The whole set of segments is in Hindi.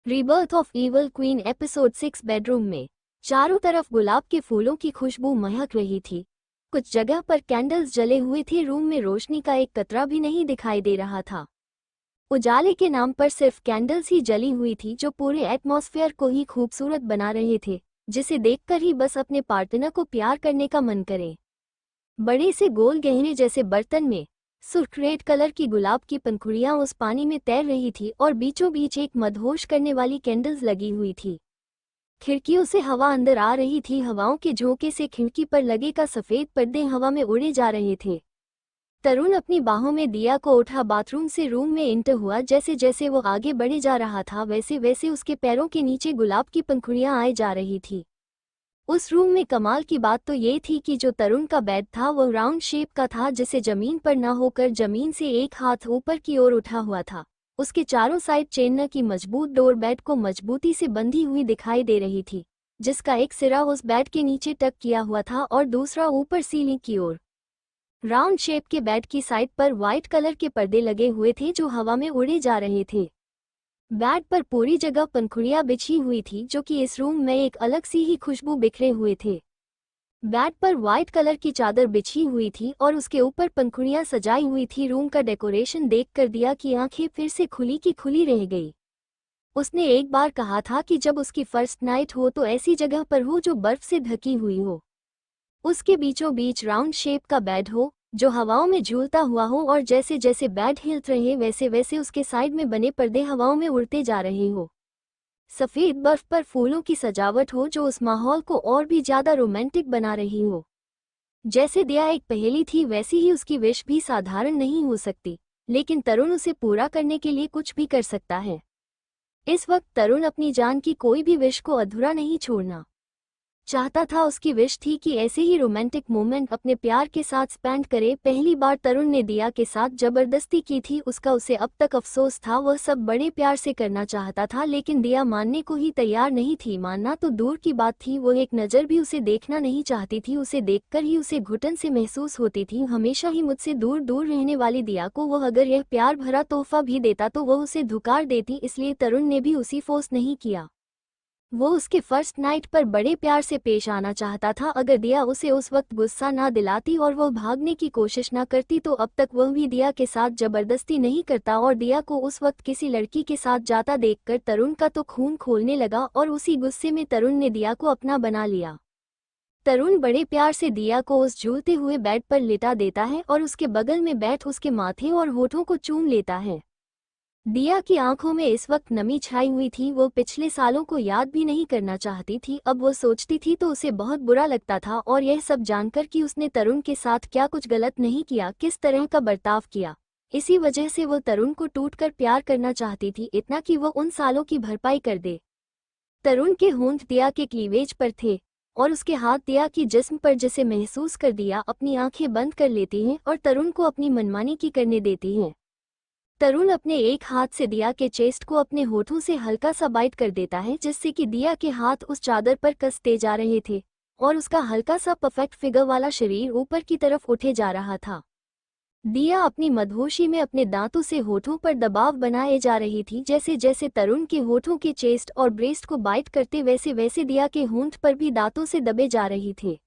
Rebirth of evil queen episode 6 bedroom में चारों तरफ गुलाब के फूलों की खुशबू महक रही थी। कुछ जगह पर कैंडल्स जले हुए थे। रूम में रोशनी का एक कतरा भी नहीं दिखाई दे रहा था। उजाले के नाम पर सिर्फ कैंडल्स ही जली हुई थी जो पूरे एटमॉस्फेयर को ही खूबसूरत बना रहे थे, जिसे देखकर ही बस अपने पार्टनर को प्यार करने का मन करे। बड़े से गोल गहने जैसे बर्तन में सुर्ख रेड कलर की गुलाब की पंखुड़ियां उस पानी में तैर रही थी और बीचों बीच एक मदहोश करने वाली कैंडल्स लगी हुई थी। खिड़कियों से हवा अंदर आ रही थी। हवाओं के झोंके से खिड़की पर लगे का सफेद पर्दे हवा में उड़े जा रहे थे। तरुण अपनी बाहों में दिया को उठा बाथरूम से रूम में एंटर हुआ। जैसे जैसे वो आगे बढ़े जा रहा था वैसे वैसे उसके पैरों के नीचे गुलाब की पंखुड़ियां आए जा रही थी। उस रूम में कमाल की बात तो ये थी कि जो तरुण का बेड था वो राउंड शेप का था, जिसे जमीन पर न होकर जमीन से एक हाथ ऊपर की ओर उठा हुआ था। उसके चारों साइड चेन्नई की मजबूत डोर बेड को मजबूती से बंधी हुई दिखाई दे रही थी, जिसका एक सिरा उस बेड के नीचे टक किया हुआ था और दूसरा ऊपर सीलिंग की ओर। राउंड शेप के बेड की साइड पर व्हाइट कलर के पर्दे लगे हुए थे जो हवा में उड़े जा रहे थे। बेड पर पूरी जगह पंखुड़ियां बिछी हुई थी जो कि इस रूम में एक अलग सी ही खुशबू बिखरे हुए थे। बेड पर व्हाइट कलर की चादर बिछी हुई थी और उसके ऊपर पंखुड़ियां सजाई हुई थी। रूम का डेकोरेशन देखकर दिया की आंखें फिर से खुली की खुली रह गई। उसने एक बार कहा था कि जब उसकी फर्स्ट नाइट हो तो ऐसी जगह पर हो जो बर्फ से ढकी हुई हो, उसके बीचों बीच राउंड शेप का बेड हो जो हवाओं में झूलता हुआ हो, और जैसे जैसे बेड हिल रहे वैसे वैसे उसके साइड में बने पर्दे हवाओं में उड़ते जा रहे हो। सफेद बर्फ पर फूलों की सजावट हो जो उस माहौल को और भी ज्यादा रोमांटिक बना रही हो। जैसे दिया एक पहेली थी वैसी ही उसकी विश भी साधारण नहीं हो सकती, लेकिन तरुण उसे पूरा करने के लिए कुछ भी कर सकता है। इस वक्त तरुण अपनी जान की कोई भी विश को अधूरा नहीं छोड़ना चाहता था। उसकी विश थी कि ऐसे ही रोमांटिक मोमेंट अपने प्यार के साथ स्पेंड करे। पहली बार तरुण ने दिया के साथ जबरदस्ती की थी, उसका उसे अब तक अफसोस था। वह सब बड़े प्यार से करना चाहता था लेकिन दिया मानने को ही तैयार नहीं थी। मानना तो दूर की बात थी, वो एक नज़र भी उसे देखना नहीं चाहती थी। उसे देखकर ही उसे घुटन से महसूस होती थी। हमेशा ही मुझसे दूर दूर रहने वाली दिया को वह अगर यह प्यार भरा तोहफा भी देता तो वह उसे धुकार देती, इसलिए तरुण ने भी उसी फोर्स नहीं किया। वो उसके फर्स्ट नाइट पर बड़े प्यार से पेश आना चाहता था। अगर दिया उसे उस वक्त गुस्सा ना दिलाती और वह भागने की कोशिश ना करती तो अब तक वह भी दिया के साथ जबरदस्ती नहीं करता, और दिया को उस वक्त किसी लड़की के साथ जाता देखकर तरुण का तो खून खोलने लगा और उसी गुस्से में तरुण ने दिया को अपना बना लिया। तरुण बड़े प्यार से दिया को उस झूलते हुए बेड पर लेटा देता है और उसके बगल में बैठ उसके माथे और होठों को चूम लेता है। दिया की आंखों में इस वक्त नमी छाई हुई थी। वो पिछले सालों को याद भी नहीं करना चाहती थी। अब वो सोचती थी तो उसे बहुत बुरा लगता था, और यह सब जानकर कि उसने तरुण के साथ क्या कुछ गलत नहीं किया, किस तरह का बर्ताव किया, इसी वजह से वो तरुण को टूटकर प्यार करना चाहती थी, इतना कि वो उन सालों की भरपाई कर दे। तरुण के होंठ दिया के क्लीवेज पर थे और उसके हाथ दिया की जिस्म पर, जिसे महसूस कर दिया अपनी आंखें बंद कर लेती हैं और तरुण को अपनी मनमानी की करने देती हैं। तरुण अपने एक हाथ से दिया के चेस्ट को अपने होठों से हल्का सा बाइट कर देता है, जिससे कि दिया के हाथ उस चादर पर कसते जा रहे थे और उसका हल्का सा परफेक्ट फिगर वाला शरीर ऊपर की तरफ उठे जा रहा था। दिया अपनी मदहोशी में अपने दांतों से होठों पर दबाव बनाए जा रही थी। जैसे जैसे तरुण के होठों के चेस्ट और ब्रेस्ट को बाइट करते वैसे वैसे दिया के होंठ पर भी दांतों से दबे जा रही थे।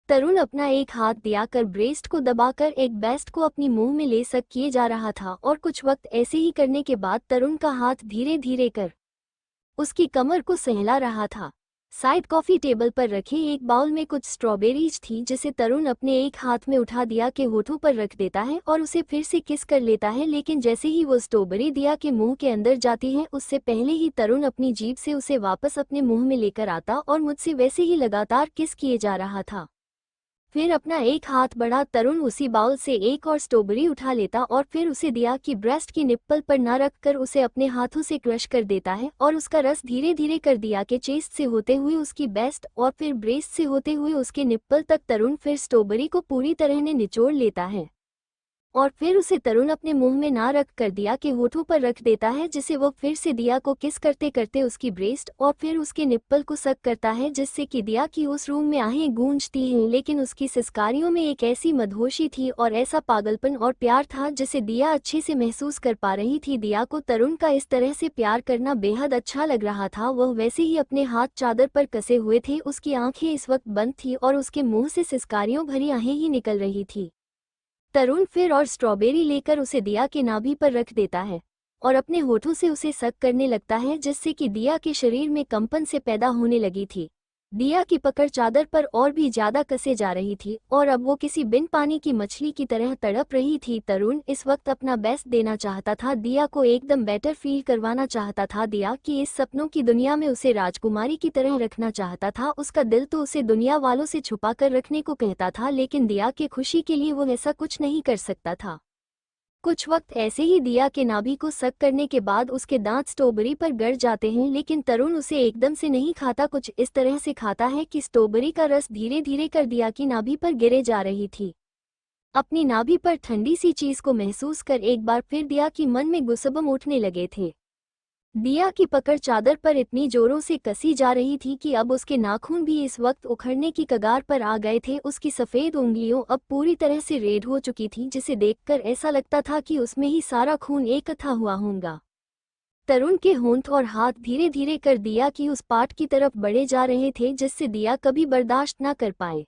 तरुण अपना एक हाथ दिया कर ब्रेस्ट को दबाकर एक बेस्ट को अपनी मुंह में ले सक किए जा रहा था, और कुछ वक्त ऐसे ही करने के बाद तरुण का हाथ धीरे धीरे कर उसकी कमर को सहला रहा था। साइड कॉफी टेबल पर रखे एक बाउल में कुछ स्ट्रॉबेरीज थी, जिसे तरुण अपने एक हाथ में उठा दिया के होठों पर रख देता है और उसे फिर से किस कर लेता है। लेकिन जैसे ही वो स्ट्रॉबेरी दिया के मुंह के अंदर जाती है उससे पहले ही तरुण अपनी जीभ से उसे वापस अपने मुंह में लेकर आता और मुझसे वैसे ही लगातार किस किए जा रहा था। फिर अपना एक हाथ बढ़ा तरुण उसी बाउल से एक और स्ट्रॉबेरी उठा लेता और फिर उसे दिया कि ब्रेस्ट की निप्पल पर न रखकर उसे अपने हाथों से क्रश कर देता है, और उसका रस धीरे धीरे कर दिया के चेस्ट से होते हुए उसकी बेस्ट और फिर ब्रेस्ट से होते हुए उसके निप्पल तक तरुण फिर स्ट्रॉबेरी को पूरी तरह ने निचोड़ लेता है। और फिर उसे तरुण अपने मुंह में ना रख कर दिया के होठों पर रख देता है, जिसे वो फिर से दिया को किस करते करते उसकी ब्रेस्ट और फिर उसके निप्पल को सक करता है, जिससे कि दिया की उस रूम में आहें गूंजती हैं। लेकिन उसकी सिसकारियों में एक ऐसी मदहोशी थी और ऐसा पागलपन और प्यार था जिसे दिया अच्छे से महसूस कर पा रही थी। दिया को तरुण का इस तरह से प्यार करना बेहद अच्छा लग रहा था। वह वैसे ही अपने हाथ चादर पर कसे हुए थे, उसकी आंखें इस वक्त बंद थी और उसके मुंह से सिसकारियों भरी आहें ही निकल रही थी। तरुण फिर और स्ट्रॉबेरी लेकर उसे दिया के नाभि पर रख देता है और अपने होठों से उसे सक करने लगता है, जिससे कि दिया के शरीर में कंपन से पैदा होने लगी थी। दिया की पकड़ चादर पर और भी ज्यादा कसे जा रही थी और अब वो किसी बिन पानी की मछली की तरह तड़प रही थी। तरुण इस वक्त अपना बेस्ट देना चाहता था, दिया को एकदम बेटर फील करवाना चाहता था। दिया की इस सपनों की दुनिया में उसे राजकुमारी की तरह रखना चाहता था। उसका दिल तो उसे दुनिया वालों से छुपा कर रखने को कहता था, लेकिन दिया के खुशी के लिए वो ऐसा कुछ नहीं कर सकता था। कुछ वक्त ऐसे ही दिया के नाभि को सक करने के बाद उसके दांत स्ट्रॉबेरी पर गड़ जाते हैं, लेकिन तरुण उसे एकदम से नहीं खाता। कुछ इस तरह से खाता है कि स्ट्रॉबेरी का रस धीरे धीरे कर दिया की नाभि पर गिरे जा रही थी। अपनी नाभि पर ठंडी सी चीज को महसूस कर एक बार फिर दिया की मन में गुस्सबम उठने लगे थे। दिया की पकड़ चादर पर इतनी जोरों से कसी जा रही थी कि अब उसके नाखून भी इस वक्त उखड़ने की कगार पर आ गए थे। उसकी सफेद उंगलियों अब पूरी तरह से रेड हो चुकी थी, जिसे देखकर ऐसा लगता था कि उसमें ही सारा खून इकट्ठा हुआ होगा। तरुण के होंठ और हाथ धीरे धीरे कर दिया की उस पार्ट की तरफ बढ़े जा रहे थे, जिससे दिया कभी बर्दाश्त न कर पाए।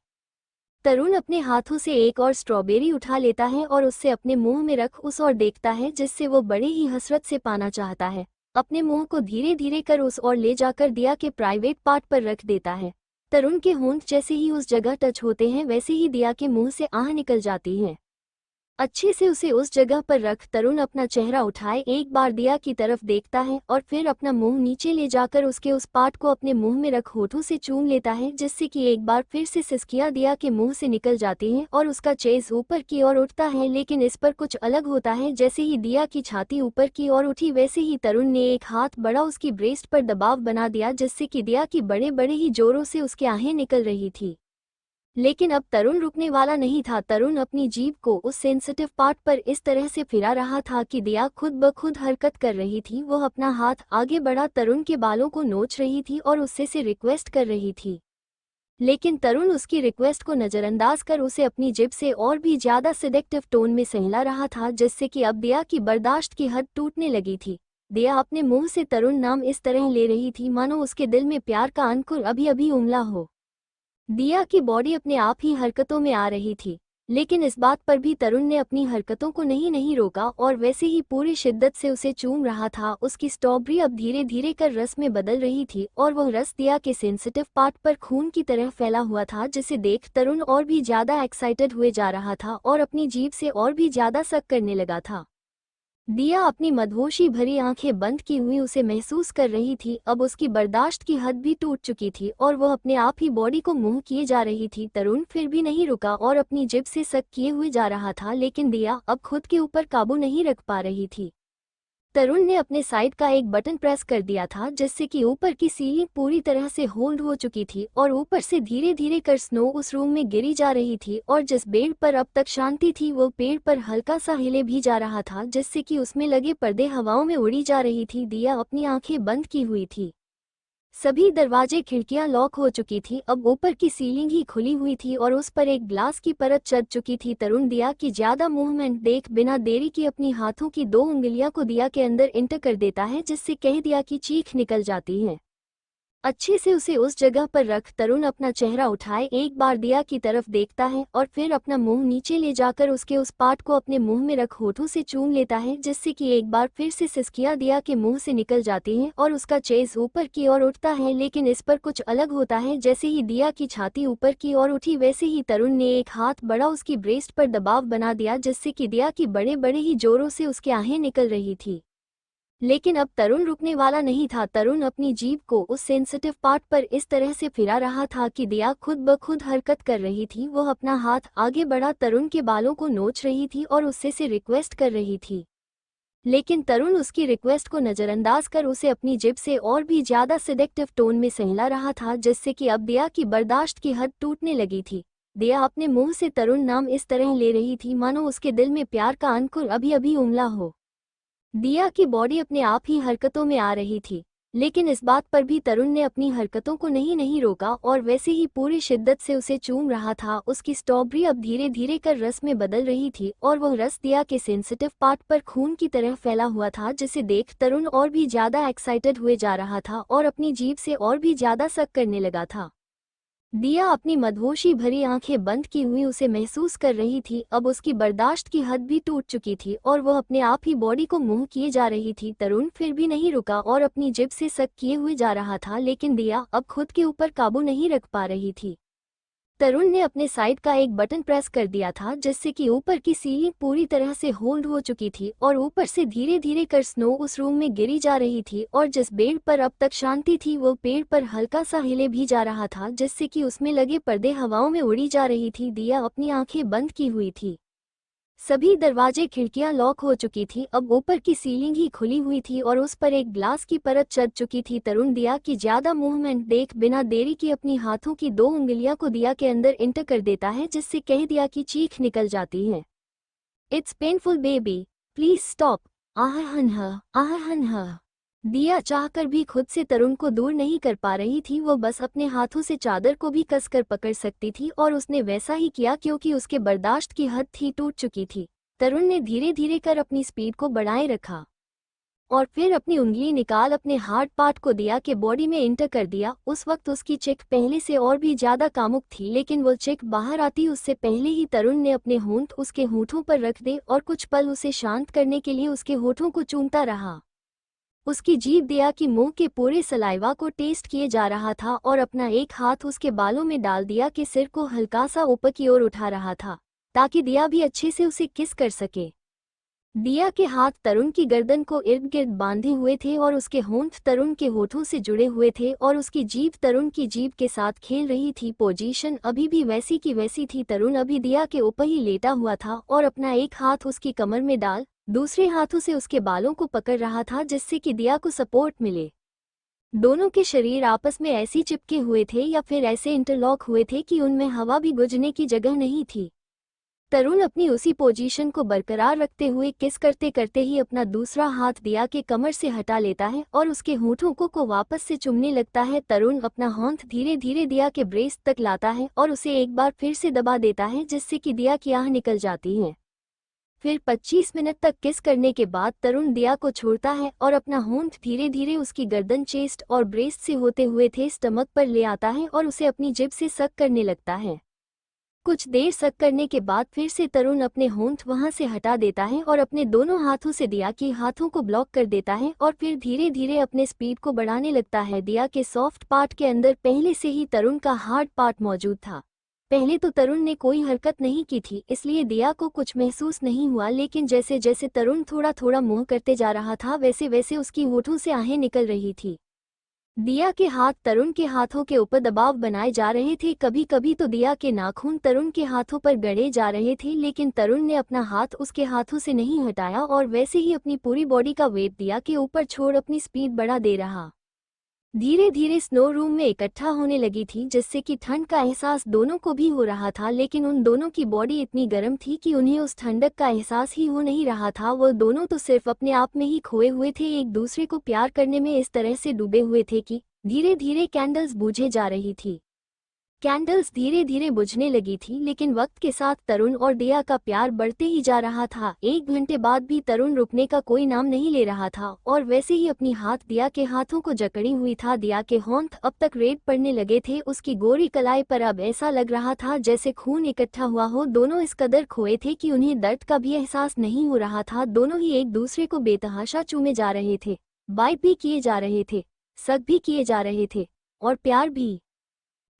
तरुण अपने हाथों से एक और स्ट्रॉबेरी उठा लेता है और उससे अपने मुंह में रख उस और देखता है, जिससे वो बड़े ही हसरत से पाना चाहता है। अपने मुंह को धीरे धीरे कर उस और ले जाकर दिया के प्राइवेट पार्ट पर रख देता है। तरुण के होंठ जैसे ही उस जगह टच होते हैं, वैसे ही दिया के मुंह से आह निकल जाती है। अच्छे से उसे उस जगह पर रख तरुण अपना चेहरा उठाए एक बार दिया की तरफ देखता है और फिर अपना मुंह नीचे ले जाकर उसके उस पार्ट को अपने मुंह में रख होठों से चूम लेता है, जिससे कि एक बार फिर से सिसकियां दिया के मुंह से निकल जाती हैं और उसका चेज ऊपर की ओर उठता है। लेकिन इस पर कुछ अलग होता है। जैसे ही दिया की छाती ऊपर की ओर उठी, वैसे ही तरुण ने एक हाथ बड़ा उसकी ब्रेस्ट पर दबाव बना दिया, जिससे कि दिया की बड़े बड़े ही जोरों से उसकी आहें निकल रही थी। लेकिन अब तरुण रुकने वाला नहीं था। तरुण अपनी जीभ को उस सेंसिटिव पार्ट पर इस तरह से फिरा रहा था कि दिया खुद ब खुद हरकत कर रही थी। वह अपना हाथ आगे बढ़ा तरुण के बालों को नोच रही थी और उससे से रिक्वेस्ट कर रही थी, लेकिन तरुण उसकी रिक्वेस्ट को नजरअंदाज कर उसे अपनी जिभ से और भी ज्यादा सिडेक्टिव टोन में सहला रहा था, जिससे कि अब दिया की बर्दाश्त की हद टूटने लगी थी। दिया अपने मुंह से तरुण नाम इस तरह ले रही थी मानो उसके दिल में प्यार का अंकुर अभी अभी उमला हो। दिया की बॉडी अपने आप ही हरकतों में आ रही थी, लेकिन इस बात पर भी तरुण ने अपनी हरकतों को नहीं रोका और वैसे ही पूरी शिद्दत से उसे चूम रहा था। उसकी स्ट्रॉबेरी अब धीरे धीरे कर रस में बदल रही थी और वह रस दिया के सेंसिटिव पार्ट पर खून की तरह फैला हुआ था, जिसे देख तरुण और भी ज्यादा एक्साइटेड हुए जा रहा था और अपनी जीभ से और भी ज्यादा सक करने लगा था। दिया अपनी मदहोशी भरी आंखें बंद की हुई उसे महसूस कर रही थी। अब उसकी बर्दाश्त की हद भी टूट चुकी थी और वह अपने आप ही बॉडी को मुंह किए जा रही थी। तरुण फिर भी नहीं रुका और अपनी जिभ से सक किए हुए जा रहा था, लेकिन दिया अब खुद के ऊपर काबू नहीं रख पा रही थी। तरुण ने अपने साइड का एक बटन प्रेस कर दिया था, जिससे कि ऊपर की सीलिंग पूरी तरह से होल्ड हो चुकी थी और ऊपर से धीरे धीरे कर स्नो उस रूम में गिरी जा रही थी और जिस पेड़ पर अब तक शांति थी, वो पेड़ पर हल्का सा हिले भी जा रहा था, जिससे कि उसमें लगे पर्दे हवाओं में उड़ी जा रही थी। दिया अपनी आंखें बंद की हुई थी। सभी दरवाजे खिड़कियां लॉक हो चुकी थी। अब ऊपर की सीलिंग ही खुली हुई थी और उस पर एक ग्लास की परत चढ़ चुकी थी। तरुण दिया की ज्यादा मूवमेंट देख बिना देरी की अपनी हाथों की 2 उंगलियां को दिया के अंदर इंटर कर देता है, जिससे कह दिया की चीख निकल जाती है। अच्छे से उसे उस जगह पर रख तरुण अपना चेहरा उठाए एक बार दिया की तरफ देखता है और फिर अपना मुंह नीचे ले जाकर उसके उस पार्ट को अपने मुंह में रख होठों से चूम लेता है, जिससे कि एक बार फिर से सिसकियां दिया के मुंह से निकल जाती हैं और उसका चेज ऊपर की ओर उठता है। लेकिन इस पर कुछ अलग होता है। जैसे ही दिया की छाती ऊपर की ओर उठी, वैसे ही तरुण ने एक हाथ बड़ा उसकी ब्रेस्ट पर दबाव बना दिया, जिससे कि दिया की बड़े बड़े ही जोरों से उसकी आहें निकल रही थी। लेकिन अब तरुण रुकने वाला नहीं था। तरुण अपनी जीभ को उस सेंसिटिव पार्ट पर इस तरह से फिरा रहा था कि दिया खुद ब खुद हरकत कर रही थी। वह अपना हाथ आगे बढ़ा तरुण के बालों को नोच रही थी और उससे से रिक्वेस्ट कर रही थी, लेकिन तरुण उसकी रिक्वेस्ट को नजरअंदाज कर उसे अपनी जिभ से और भी ज्यादा सिडेक्टिव टोन में सहला रहा था, जिससे कि अब दिया की बर्दाश्त की हद टूटने लगी थी। दिया अपने मुंह से तरुण नाम इस तरह ले रही थी मानो उसके दिल में प्यार का अंकुर अभी अभी उमला हो। दिया की बॉडी अपने आप ही हरकतों में आ रही थी, लेकिन इस बात पर भी तरुण ने अपनी हरकतों को नहीं नहीं रोका और वैसे ही पूरी शिद्दत से उसे चूम रहा था। उसकी स्ट्रॉबेरी अब धीरे धीरे कर रस में बदल रही थी और वह रस दिया के सेंसिटिव पार्ट पर खून की तरह फैला हुआ था, जिसे देख तरुण और भी ज्यादा एक्साइटेड हुए जा रहा था और अपनी जीभ से और भी ज्यादा सक करने लगा था। दिया अपनी मदहोशी भरी आंखें बंद की हुई उसे महसूस कर रही थी। अब उसकी बर्दाश्त की हद भी टूट चुकी थी और वह अपने आप ही बॉडी को मुंह किए जा रही थी। तरुण फिर भी नहीं रुका और अपनी जिभ से सक किए हुए जा रहा था, लेकिन दिया अब खुद के ऊपर काबू नहीं रख पा रही थी। तरुण ने अपने साइड का एक बटन प्रेस कर दिया था, जिससे कि ऊपर की सीलिंग पूरी तरह से होल्ड हो चुकी थी और ऊपर से धीरे धीरे कर स्नो उस रूम में गिरी जा रही थी और जिस पेड़ पर अब तक शांति थी वो पेड़ पर हल्का सा हिले भी जा रहा था, जिससे कि उसमें लगे पर्दे हवाओं में उड़ी जा रही थी। दिया अपनी आंखें बंद की हुई थी। सभी दरवाजे खिड़कियां लॉक हो चुकी थी। अब ऊपर की सीलिंग ही खुली हुई थी और उस पर एक ग्लास की परत चढ़ चुकी थी। तरुण दिया की ज्यादा मूवमेंट देख बिना देरी की अपनी हाथों की 2 उंगलियां को दिया के अंदर इंटर कर देता है, जिससे कह दिया की चीख निकल जाती है। It's painful baby, please stop. Ah. दिया चाहकर भी खुद से तरुण को दूर नहीं कर पा रही थी। वो बस अपने हाथों से चादर को भी कसकर पकड़ सकती थी और उसने वैसा ही किया क्योंकि उसके बर्दाश्त की हद थी टूट चुकी थी। तरुण ने धीरे धीरे कर अपनी स्पीड को बढ़ाए रखा और फिर अपनी उंगली निकाल अपने हार्ड पार्ट को दिया के बॉडी में इंटर कर दिया। उस वक्त उसकी चिक पहले से और भी ज्यादा कामुक थी, लेकिन वो चिक बाहर आती उससे पहले ही तरुण ने अपने होंठ उसके होठों पर रख दे और कुछ पल उसे शांत करने के लिए उसके होठों को चूमता रहा। उसकी जीभ दिया कि मुंह के पूरे सलाइवा को टेस्ट किए जा रहा था और अपना एक हाथ उसके बालों में डाल दिया के सिर को हल्का सा ऊपर की ओर उठा रहा था, ताकि दिया भी अच्छे से उसे किस कर सके। दिया के हाथ तरुण की गर्दन को इर्द गिर्द बांधे हुए थे और उसके होंठ तरुण के होठों से जुड़े हुए थे और उसकी जीभ तरुण की जीभ के साथ खेल रही थी। पोजीशन अभी भी वैसी की वैसी थी। तरुण अभी दिया के ऊपर ही लेटा हुआ था और अपना एक हाथ उसकी कमर में डाल दूसरे हाथों से उसके बालों को पकड़ रहा था, जिससे कि दिया को सपोर्ट मिले। दोनों के शरीर आपस में ऐसे चिपके हुए थे या फिर ऐसे इंटरलॉक हुए थे कि उनमें हवा भी गुजरने की जगह नहीं थी। तरुण अपनी उसी पोजीशन को बरकरार रखते हुए किस करते करते ही अपना दूसरा हाथ दिया के कमर से हटा लेता है और उसके होठों को वापस से चूमने लगता है। तरुण अपना होंठ धीरे धीरे दिया के ब्रेस्ट तक लाता है और उसे एक बार फिर से दबा देता है, जिससे कि दिया की आह निकल जाती है। फिर 25 मिनट तक किस करने के बाद तरुण दिया को छोड़ता है और अपना होंठ धीरे धीरे उसकी गर्दन, चेस्ट और ब्रेस्ट से होते हुए थे स्टमक पर ले आता है और उसे अपनी जिभ से सक करने लगता है। कुछ देर सक करने के बाद फिर से तरुण अपने होंठ वहां से हटा देता है और अपने दोनों हाथों से दिया के हाथों को ब्लॉक कर देता है और फिर धीरे धीरे अपने स्पीड को बढ़ाने लगता है। दिया के सॉफ्ट पार्ट के अंदर पहले से ही तरुण का हार्ड पार्ट मौजूद था। पहले तो तरुण ने कोई हरकत नहीं की थी, इसलिए दिया को कुछ महसूस नहीं हुआ, लेकिन जैसे जैसे तरुण थोड़ा थोड़ा मुंह करते जा रहा था वैसे वैसे उसकी होठों से आहें निकल रही थी। दिया के हाथ तरुण के हाथों के ऊपर दबाव बनाए जा रहे थे। कभी कभी तो दिया के नाखून तरुण के हाथों पर गड़े जा रहे थे, लेकिन तरुण ने अपना हाथ उसके हाथों से नहीं हटाया और वैसे ही अपनी पूरी बॉडी का वेट दिया के ऊपर छोड़ अपनी स्पीड बढ़ा दे रहा। धीरे धीरे स्नो रूम में इकट्ठा होने लगी थी, जिससे कि ठंड का एहसास दोनों को भी हो रहा था, लेकिन उन दोनों की बॉडी इतनी गर्म थी कि उन्हें उस ठंडक का एहसास ही हो नहीं रहा था। वो दोनों तो सिर्फ अपने आप में ही खोए हुए थे, एक दूसरे को प्यार करने में इस तरह से डूबे हुए थे कि धीरे धीरे कैंडल्स बुझे जा रही थी। कैंडल्स धीरे धीरे बुझने लगी थी, लेकिन वक्त के साथ तरुण और दिया का प्यार बढ़ते ही जा रहा था। 1 घंटे बाद भी तरुण रुकने का कोई नाम नहीं ले रहा था और वैसे ही अपनी हाथ दिया के हाथों को जकड़ी हुई था। दिया के होंठ अब तक रेड पड़ने लगे थे, उसकी गोरी कलाई पर अब ऐसा लग रहा था जैसे खून इकट्ठा हुआ हो। दोनों इस कदर खोए थे कि उन्हें दर्द का भी एहसास नहीं हो रहा था। दोनों ही एक दूसरे को बेतहाशा चूमे जा रहे थे, बाइट भी किए जा रहे थे, सग भी किए जा रहे थे और प्यार भी।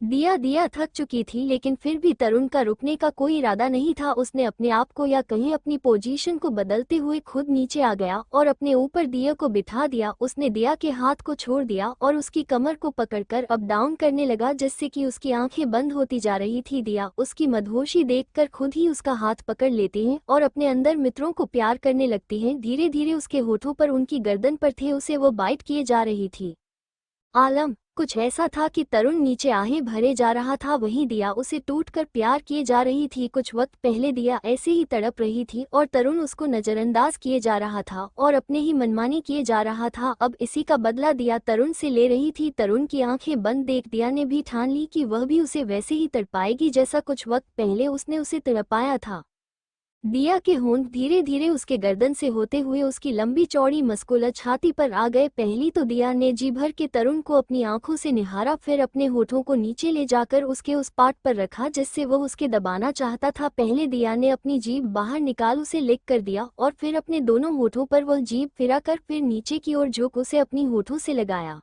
दिया थक चुकी थी, लेकिन फिर भी तरुण का रुकने का कोई इरादा नहीं था। उसने अपने आप को या कहीं अपनी पोजीशन को बदलते हुए खुद नीचे आ गया और अपने ऊपर दिया को बिठा दिया। उसने दिया के हाथ को छोड़ दिया और उसकी कमर को पकड़कर अप डाउन करने लगा, जिससे कि उसकी आंखें बंद होती जा रही थी। दिया उसकी मदहोशी देखकर खुद ही उसका हाथ पकड़ लेती है और अपने अंदर मित्रों को प्यार करने लगती है। धीरे धीरे उसके होठों पर उनकी गर्दन पर थे उसे वो बाइट किए जा रही थी। आलम, कुछ ऐसा था कि तरुण नीचे आहें भरे जा रहा था, वहीं दिया उसे टूटकर प्यार किए जा रही थी। कुछ वक्त पहले दिया ऐसे ही तड़प रही थी और तरुण उसको नजरअंदाज किए जा रहा था और अपने ही मनमानी किए जा रहा था। अब इसी का बदला दिया तरुण से ले रही थी। तरुण की आंखें बंद देख दिया ने भी ठान ली कि वह भी उसे वैसे ही तड़पाएगी जैसा कुछ वक्त पहले उसने उसे तड़पाया था। दिया के होंठ धीरे धीरे उसके गर्दन से होते हुए उसकी लंबी चौड़ी मस्कुलर छाती पर आ गए। पहली तो दिया ने जी भर के तरुण को अपनी आंखों से निहारा, फिर अपने होठों को नीचे ले जाकर उसके उस पार्ट पर रखा जिससे वह उसके दबाना चाहता था। पहले दिया ने अपनी जीभ बाहर निकाल उसे लिक कर दिया और फिर अपने दोनों होठों पर वह जीभ फिराकर फिर नीचे की ओर झुक उसे अपनी होठों से लगाया।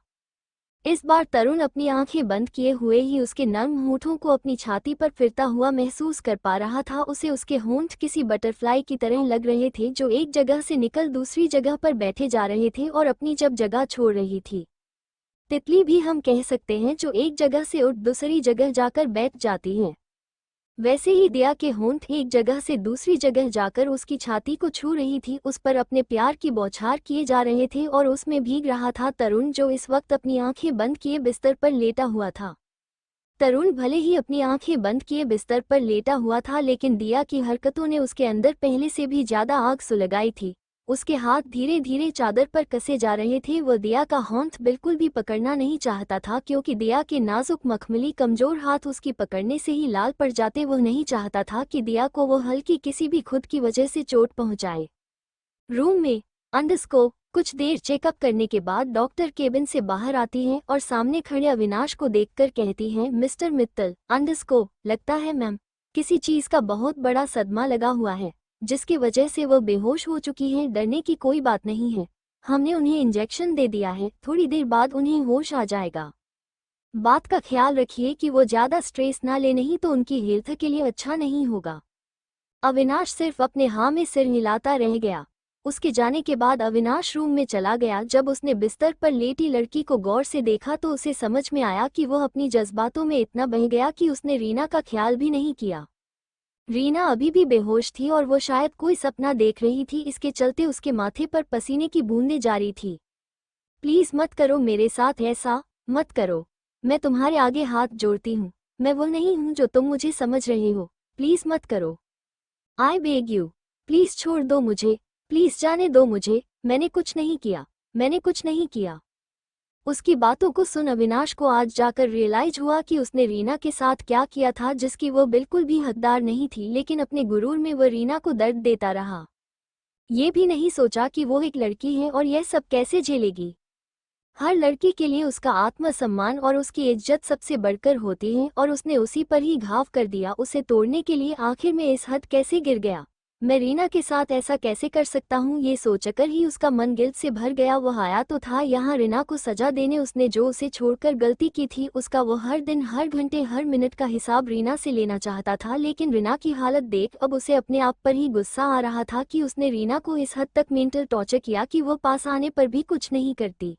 इस बार तरुण अपनी आंखें बंद किए हुए ही उसके नर्म होठों को अपनी छाती पर फिरता हुआ महसूस कर पा रहा था। उसे उसके होंठ किसी बटरफ्लाई की तरह लग रहे थे जो एक जगह से निकल दूसरी जगह पर बैठे जा रहे थे और अपनी जब जगह छोड़ रही थी। तितली भी हम कह सकते हैं जो एक जगह से उठ दूसरी जगह जाकर बैठ जाती है। वैसे ही दिया के होंठ एक जगह से दूसरी जगह जाकर उसकी छाती को छू रही थी, उस पर अपने प्यार की बौछार किए जा रहे थे और उसमें भीग रहा था तरुण जो इस वक्त अपनी आंखें बंद किए बिस्तर पर लेटा हुआ था। तरुण भले ही अपनी आंखें बंद किए बिस्तर पर लेटा हुआ था लेकिन दिया की हरकतों ने उसके अंदर पहले से भी ज्यादा आग सुलगाई थी। उसके हाथ धीरे धीरे चादर पर कसे जा रहे थे। वह दिया का होंठ बिल्कुल भी पकड़ना नहीं चाहता था क्योंकि दिया के नाजुक मखमली कमजोर हाथ उसकी पकड़ने से ही लाल पड़ जाते। वह नहीं चाहता था कि दिया को वो हल्की किसी भी खुद की वजह से चोट पहुंचाए। रूम में अंडरस्कोप कुछ देर चेकअप करने के बाद डॉक्टर केबिन से बाहर आती हैं और सामने खड़े अविनाश को देखकर कहती हैं, मिस्टर मित्तल, अंडरस्कोप, लगता है मैम किसी चीज का बहुत बड़ा सदमा लगा हुआ है जिसकी वजह से वह बेहोश हो चुकी हैं। डरने की कोई बात नहीं है, हमने उन्हें इंजेक्शन दे दिया है, थोड़ी देर बाद उन्हें होश आ जाएगा। बात का ख्याल रखिए कि वो ज्यादा स्ट्रेस ना ले, नहीं तो उनकी हेल्थ के लिए अच्छा नहीं होगा। अविनाश सिर्फ अपने हाँ में सिर हिलाता रह गया। उसके जाने के बाद अविनाश रूम में चला गया। जब उसने बिस्तर पर लेटी लड़की को गौर से देखा तो उसे समझ में आया कि वह अपनी जज्बातों में इतना बह गया कि उसने रीना का ख्याल भी नहीं किया। रीना अभी भी बेहोश थी और वो शायद कोई सपना देख रही थी, इसके चलते उसके माथे पर पसीने की बूंदें जारी थी। प्लीज मत करो मेरे साथ ऐसा, मत करो, मैं तुम्हारे आगे हाथ जोड़ती हूँ, मैं वो नहीं हूँ जो तुम मुझे समझ रहे हो, प्लीज मत करो, आई बेग यू, प्लीज छोड़ दो मुझे, प्लीज जाने दो मुझे, मैंने कुछ नहीं किया, मैंने कुछ नहीं किया। उसकी बातों को सुन अविनाश को आज जाकर रियलाइज हुआ कि उसने रीना के साथ क्या किया था जिसकी वो बिल्कुल भी हकदार नहीं थी, लेकिन अपने गुरूर में वह रीना को दर्द देता रहा। ये भी नहीं सोचा कि वो एक लड़की है और यह सब कैसे झेलेगी। हर लड़की के लिए उसका आत्मसम्मान और उसकी इज्जत सबसे बढ़कर होती है और उसने उसी पर ही घाव कर दिया। उसे तोड़ने के लिए आखिर में इस हद कैसे गिर गया। मैं रीना के साथ ऐसा कैसे कर सकता हूँ, ये सोचकर ही उसका मन गिल्ट से भर गया। वह आया तो था यहाँ रीना को सजा देने, उसने जो उसे छोड़कर गलती की थी उसका वो हर दिन हर घंटे हर मिनट का हिसाब रीना से लेना चाहता था। लेकिन रीना की हालत देख अब उसे अपने आप पर ही गुस्सा आ रहा था कि उसने रीना को इस हद तक मेंटल टॉर्चर किया कि वह पास आने पर भी कुछ नहीं करती।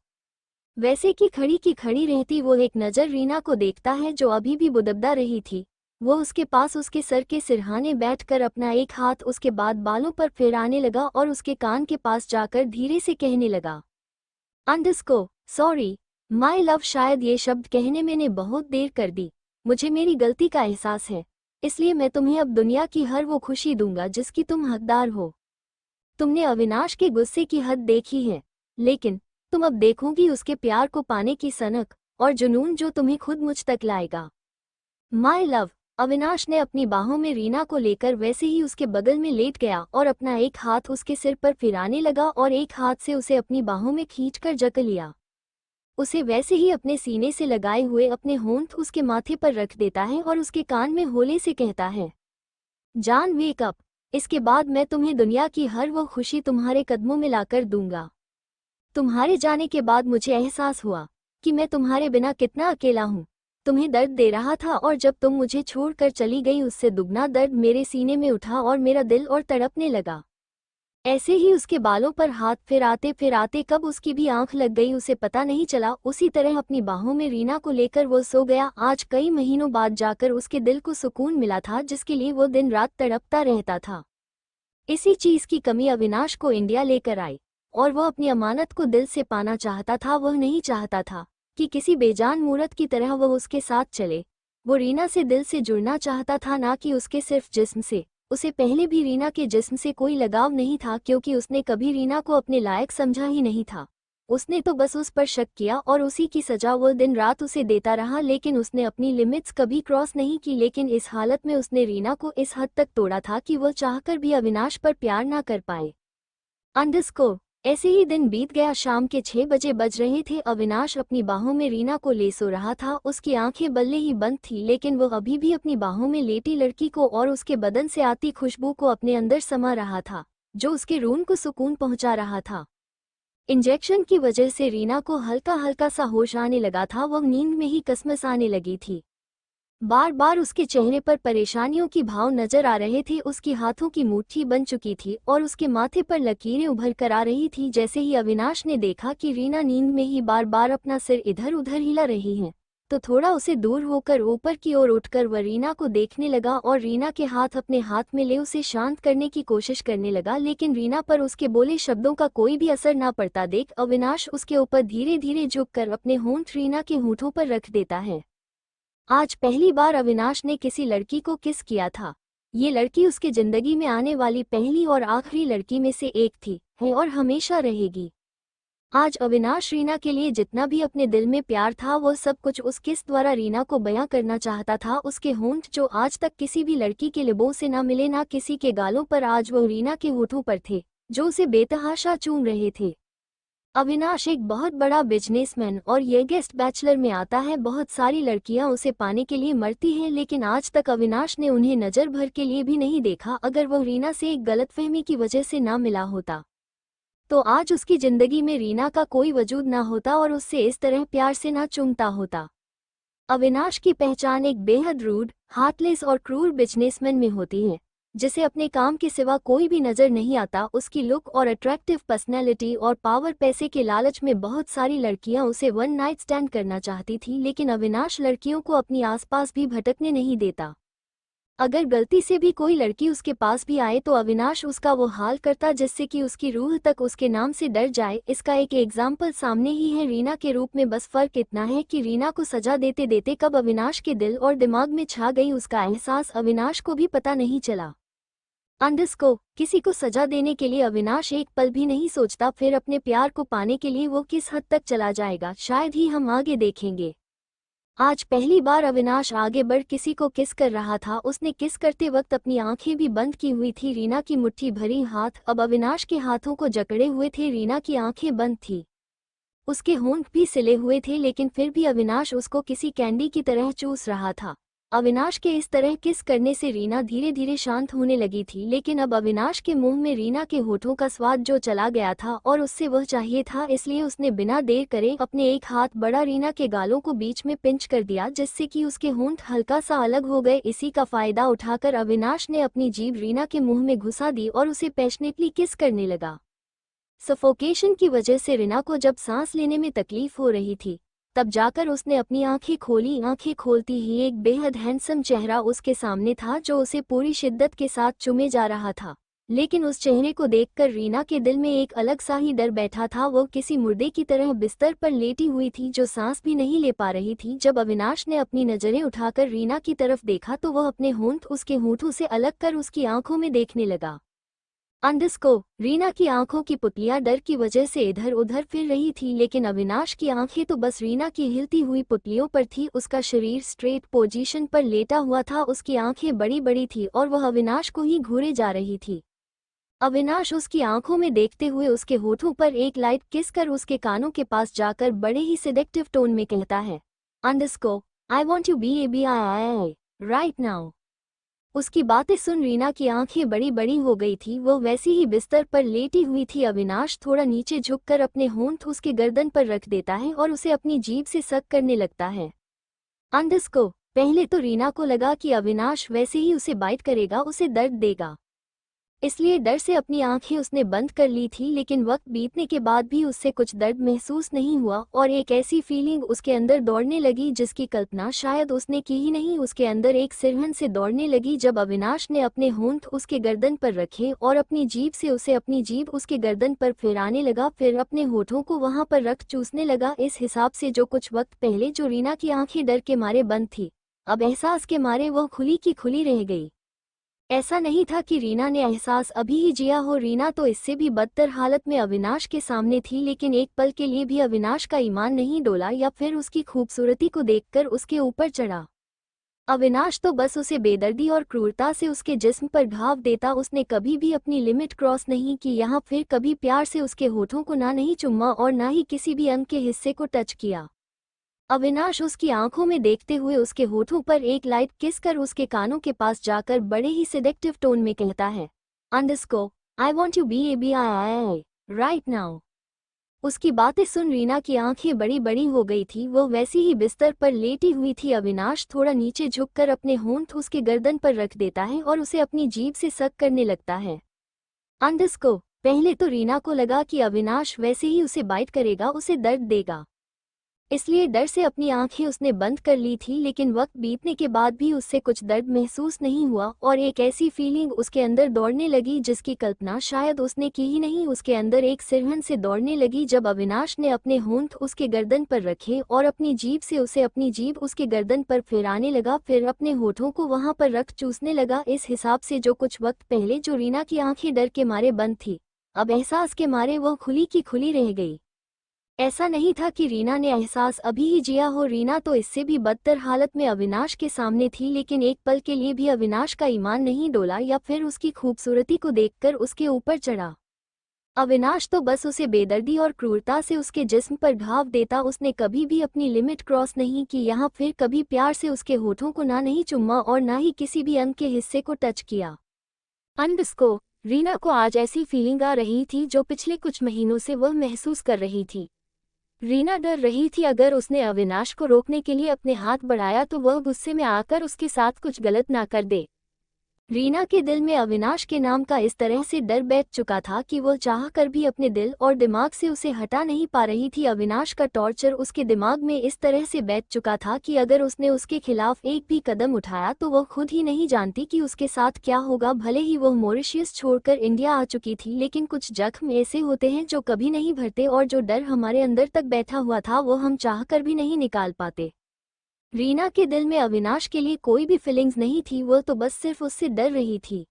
वैसे की खड़ी रहती। वो एक नज़र रीना को देखता है जो अभी भी बुदबदा रही थी। वो उसके पास उसके सर के सिरहाने बैठकर अपना एक हाथ उसके बाद बालों पर फेराने लगा और उसके कान के पास जाकर धीरे से कहने लगा, अंडरस्को सॉरी माय लव। शायद ये शब्द कहने मैंने बहुत देर कर दी, मुझे मेरी गलती का एहसास है, इसलिए मैं तुम्हें अब दुनिया की हर वो खुशी दूंगा जिसकी तुम हकदार हो। तुमने अविनाश के गुस्से की हद देखी है, लेकिन तुम अब देखोगी उसके प्यार को पाने की सनक और जुनून जो तुम्हें खुद मुझ तक लाएगा। My love. अविनाश ने अपनी बाहों में रीना को लेकर वैसे ही उसके बगल में लेट गया और अपना एक हाथ उसके सिर पर फिराने लगा और एक हाथ से उसे अपनी बाहों में खींचकर जकड़ लिया। उसे वैसे ही अपने सीने से लगाए हुए अपने होंठ उसके माथे पर रख देता है और उसके कान में होले से कहता है, जान वेक अप, इसके बाद मैं तुम्हें दुनिया की हर वो खुशी तुम्हारे कदमों में लाकर दूंगा। तुम्हारे जाने के बाद मुझे एहसास हुआ कि मैं तुम्हारे बिना कितना अकेला हूँ। तुम्हें दर्द दे रहा था और जब तुम मुझे छोड़कर चली गई उससे दुगना दर्द मेरे सीने में उठा और मेरा दिल और तड़पने लगा। ऐसे ही उसके बालों पर हाथ फिराते कब उसकी भी आंख लग गई उसे पता नहीं चला। उसी तरह अपनी बाहों में रीना को लेकर वो सो गया। आज कई महीनों बाद जाकर उसके दिल को सुकून मिला था जिसके लिए वो दिन रात तड़पता रहता था। इसी चीज की कमी अविनाश को इंडिया लेकर आई और वह अपनी अमानत को दिल से पाना चाहता था। वह नहीं चाहता था कि किसी बेजान मूर्त की तरह वह उसके साथ चले। वो रीना से दिल से जुड़ना चाहता था, ना कि उसके सिर्फ जिस्म से। उसे पहले भी रीना के जिस्म से कोई लगाव नहीं था, क्योंकि उसने कभी रीना को अपने लायक समझा ही नहीं था। उसने तो बस उस पर शक किया और उसी की सजा वो दिन रात उसे देता रहा, लेकिन उसने अपनी लिमिट्स कभी क्रॉस नहीं की। लेकिन इस हालत में उसने रीना को इस हद तक तोड़ा था कि वो चाहकर भी अविनाश पर प्यार ना कर पाए। अंडरस्कोर। ऐसे ही दिन बीत गया। शाम के 6 बजे बज रहे थे। अविनाश अपनी बाहों में रीना को ले सो रहा था। उसकी आंखें बल्ले ही बंद थी, लेकिन वह अभी भी अपनी बाहों में लेटी लड़की को और उसके बदन से आती खुशबू को अपने अंदर समा रहा था, जो उसके रूह को सुकून पहुंचा रहा था। इंजेक्शन की वजह से रीना को हल्का हल्का सा होश आने लगा था। वह नींद में ही कसमस आने लगी थी। बार बार उसके चेहरे पर परेशानियों की भाव नजर आ रहे थे। उसकी हाथों की मुट्ठी बन चुकी थी और उसके माथे पर लकीरें उभर कर आ रही थी। जैसे ही अविनाश ने देखा कि रीना नींद में ही बार बार अपना सिर इधर उधर हिला रही है, तो थोड़ा उसे दूर होकर ऊपर की ओर उठकर वह रीना को देखने लगा और रीना के हाथ अपने हाथ में ले उसे शांत करने की कोशिश करने लगा। लेकिन रीना पर उसके बोले शब्दों का कोई भी असर ना पड़ता देख अविनाश उसके ऊपर धीरे धीरे झुककर अपने होंठ रीना के होठों पर रख देता है। आज पहली बार अविनाश ने किसी लड़की को किस किया था। ये लड़की उसकी जिंदगी में आने वाली पहली और आखिरी लड़की में से एक थी, है और हमेशा रहेगी। आज अविनाश रीना के लिए जितना भी अपने दिल में प्यार था, वो सब कुछ उस किस द्वारा रीना को बयां करना चाहता था। उसके होंठ जो आज तक किसी भी लड़की के लिबों से ना मिले, ना किसी के गालों पर, आज वो रीना के होठों पर थे, जो उसे बेतहाशा चूम रहे थे। अविनाश एक बहुत बड़ा बिजनेसमैन और यंगेस्ट बैचलर में आता है। बहुत सारी लड़कियां उसे पाने के लिए मरती हैं, लेकिन आज तक अविनाश ने उन्हें नजर भर के लिए भी नहीं देखा। अगर वह रीना से एक गलतफहमी की वजह से ना मिला होता, तो आज उसकी जिंदगी में रीना का कोई वजूद ना होता और उससे इस तरह प्यार से ना चूमता होता। अविनाश की पहचान एक बेहद रूड, हार्टलेस और क्रूर बिजनेसमैन में होती है, जिसे अपने काम के सिवा कोई भी नजर नहीं आता। उसकी लुक और अट्रैक्टिव पर्सनैलिटी और पावर, पैसे के लालच में बहुत सारी लड़कियां उसे वन नाइट स्टैंड करना चाहती थी, लेकिन अविनाश लड़कियों को अपनी आसपास भी भटकने नहीं देता। अगर गलती से भी कोई लड़की उसके पास भी आए, तो अविनाश उसका वो हाल करता जिससे कि उसकी रूह तक उसके नाम से डर जाए। इसका एक एग्जाम्पल सामने ही है रीना के रूप में। बस फर्क इतना है कि रीना को सजा देते देते कब अविनाश के दिल और दिमाग में छा गई, उसका एहसास अविनाश को भी पता नहीं चला। अंडरस्को। किसी को सजा देने के लिए अविनाश एक पल भी नहीं सोचता, फिर अपने प्यार को पाने के लिए वो किस हद तक चला जाएगा, शायद ही हम आगे देखेंगे। आज पहली बार अविनाश आगे बढ़ किसी को किस कर रहा था। उसने किस करते वक्त अपनी आंखें भी बंद की हुई थी। रीना की मुट्ठी भरी हाथ अब अविनाश के हाथों को जकड़े हुए थे। रीना की आंखें बंद थी, उसके होंठ भी सिले हुए थे, लेकिन फिर भी अविनाश उसको किसी कैंडी की तरह चूस रहा था। अविनाश के इस तरह किस करने से रीना धीरे धीरे शांत होने लगी थी, लेकिन अब अविनाश के मुंह में रीना के होठों का स्वाद जो चला गया था और उससे वह चाहिए था, इसलिए उसने बिना देर करे अपने एक हाथ बड़ा रीना के गालों को बीच में पिंच कर दिया, जिससे कि उसके होंठ हल्का सा अलग हो गए। इसी का फायदा उठाकर अविनाश ने अपनी जीभ रीना के मुंह में घुसा दी और उसे पैशनेटली किस करने लगा। सफोकेशन की वजह से रीना को जब सांस लेने में तकलीफ हो रही थी, तब जाकर उसने अपनी आंखें खोली। आंखें खोलती ही एक बेहद हैंडसम चेहरा उसके सामने था, जो उसे पूरी शिद्दत के साथ चूमे जा रहा था। लेकिन उस चेहरे को देखकर रीना के दिल में एक अलग सा ही डर बैठा था। वो किसी मुर्दे की तरह बिस्तर पर लेटी हुई थी, जो सांस भी नहीं ले पा रही थी। जब अविनाश ने अपनी नजरें उठाकर रीना की तरफ देखा, तो वह अपने होंठ उसके होंठों से अलग कर उसकी आंखों में देखने लगा। अंडरस्को। रीना की आंखों की पुतलियां डर की वजह से इधर उधर फिर रही थी, लेकिन अविनाश की आंखें तो बस रीना की हिलती हुई पुतलियों पर थी। उसका शरीर स्ट्रेट पोजीशन पर लेटा हुआ था, उसकी आंखें बड़ी बड़ी थी और वह अविनाश को ही घूरे जा रही थी। अविनाश उसकी आंखों में देखते हुए उसके होठों पर एक लाइट किस कर उसके कानों के पास जाकर बड़े ही सिडेक्टिव टोन में कहता है, अंडरस्को, I want to be a B I right now. उसकी बातें सुन रीना की आंखें बड़ी बड़ी हो गई थी। वह वैसी ही बिस्तर पर लेटी हुई थी। अविनाश थोड़ा नीचे झुककर अपने होंठ उसके गर्दन पर रख देता है और उसे अपनी जीभ से सक करने लगता है। अंडरस्को। पहले तो रीना को लगा कि अविनाश वैसे ही उसे बाइट करेगा, उसे दर्द देगा। इसलिए डर से अपनी आंखें उसने बंद कर ली थी, लेकिन वक्त बीतने के बाद भी उससे कुछ दर्द महसूस नहीं हुआ और एक ऐसी फीलिंग उसके अंदर दौड़ने लगी जिसकी कल्पना शायद उसने की ही नहीं। उसके अंदर एक सिरहन से दौड़ने लगी जब अविनाश ने अपने होंठ उसके गर्दन पर रखे और अपनी जीभ से उसे अपनी जीभ उसके गर्दन पर फिराने लगा, फिर अपने होठों को वहां पर रख चूसने लगा। इस हिसाब से जो कुछ वक्त पहले जो रीना की आंखें डर के मारे बंद थी, अब एहसास के मारे वह खुली की खुली रह गई। ऐसा नहीं था कि रीना ने एहसास अभी ही जिया हो, रीना तो इससे भी बदतर हालत में अविनाश के सामने थी, लेकिन एक पल के लिए भी अविनाश का ईमान नहीं डोला या फिर उसकी खूबसूरती को देखकर उसके ऊपर चढ़ा। अविनाश तो बस उसे बेदर्दी और क्रूरता से उसके जिस्म पर घाव देता, उसने कभी भी अपनी लिमिट क्रॉस नहीं की, यहाँ फिर कभी प्यार से उसके होठों को ना नहीं चुम्मा और ना ही किसी भी अंग के हिस्से को टच किया। अविनाश उसकी आंखों में देखते हुए उसके होठों पर एक लाइट किस कर उसके कानों के पास जाकर बड़े ही सिडेक्टिव टोन में कहता है, अंडरस्को I want you be a B I right now. उसकी बातें सुन रीना की आंखें बड़ी बड़ी हो गई थी, वो वैसी ही बिस्तर पर लेटी हुई थी। अविनाश थोड़ा नीचे झुककर अपने होंठ उसके गर्दन पर रख देता है और उसे अपनी जीभ से सक करने लगता है। अंडरस्को। पहले तो रीना को लगा कि अविनाश वैसे ही उसे बाइट करेगा, उसे दर्द देगा, इसलिए डर से अपनी आंखें उसने बंद कर ली थी, लेकिन वक्त बीतने के बाद भी उससे कुछ दर्द महसूस नहीं हुआ और एक ऐसी फीलिंग उसके अंदर दौड़ने लगी जिसकी कल्पना शायद उसने की ही नहीं। उसके अंदर एक सिरहन से दौड़ने लगी जब अविनाश ने अपने होंठ उसके गर्दन पर रखे और अपनी जीभ से उसे अपनी जीभ उसके गर्दन पर फिराने लगा, फिर अपने होठों को वहां पर रख चूसने लगा। इस हिसाब से जो कुछ वक्त पहले जो रीना की आंखें डर के मारे बंद थी, अब एहसास के मारे वह खुली की खुली रह गई। ऐसा नहीं था कि रीना ने एहसास अभी ही जिया हो, रीना तो इससे भी बदतर हालत में अविनाश के सामने थी, लेकिन एक पल के लिए भी अविनाश का ईमान नहीं डोला या फिर उसकी खूबसूरती को देखकर उसके ऊपर चढ़ा। अविनाश तो बस उसे बेदर्दी और क्रूरता से उसके जिस्म पर घाव देता, उसने कभी भी अपनी लिमिट क्रॉस नहीं की, यहाँ फिर कभी प्यार से उसके होठों को ना नहीं चुम्मा और ना ही किसी भी अंग के हिस्से को टच किया। अंडरस्को। रीना को आज ऐसी फीलिंग आ रही थी जो पिछले कुछ महीनों से वह महसूस कर रही थी। रीना डर रही थी अगर उसने अविनाश को रोकने के लिए अपने हाथ बढ़ाया तो वह गुस्से में आकर उसके साथ कुछ गलत ना कर दे। रीना के दिल में अविनाश के नाम का इस तरह से डर बैठ चुका था कि वह चाह कर भी अपने दिल और दिमाग से उसे हटा नहीं पा रही थी। अविनाश का टॉर्चर उसके दिमाग में इस तरह से बैठ चुका था कि अगर उसने उसके खिलाफ एक भी कदम उठाया तो वह खुद ही नहीं जानती कि उसके साथ क्या होगा। भले ही वह मॉरिशस छोड़कर इंडिया आ चुकी थी, लेकिन कुछ जख्म ऐसे होते हैं जो कभी नहीं भरते और जो डर हमारे अंदर तक बैठा हुआ था वो हम चाह कर भी नहीं निकाल पाते। रीना के दिल में अविनाश के लिए कोई भी फीलिंग्स नहीं थी, वह तो बस सिर्फ उससे डर रही थी।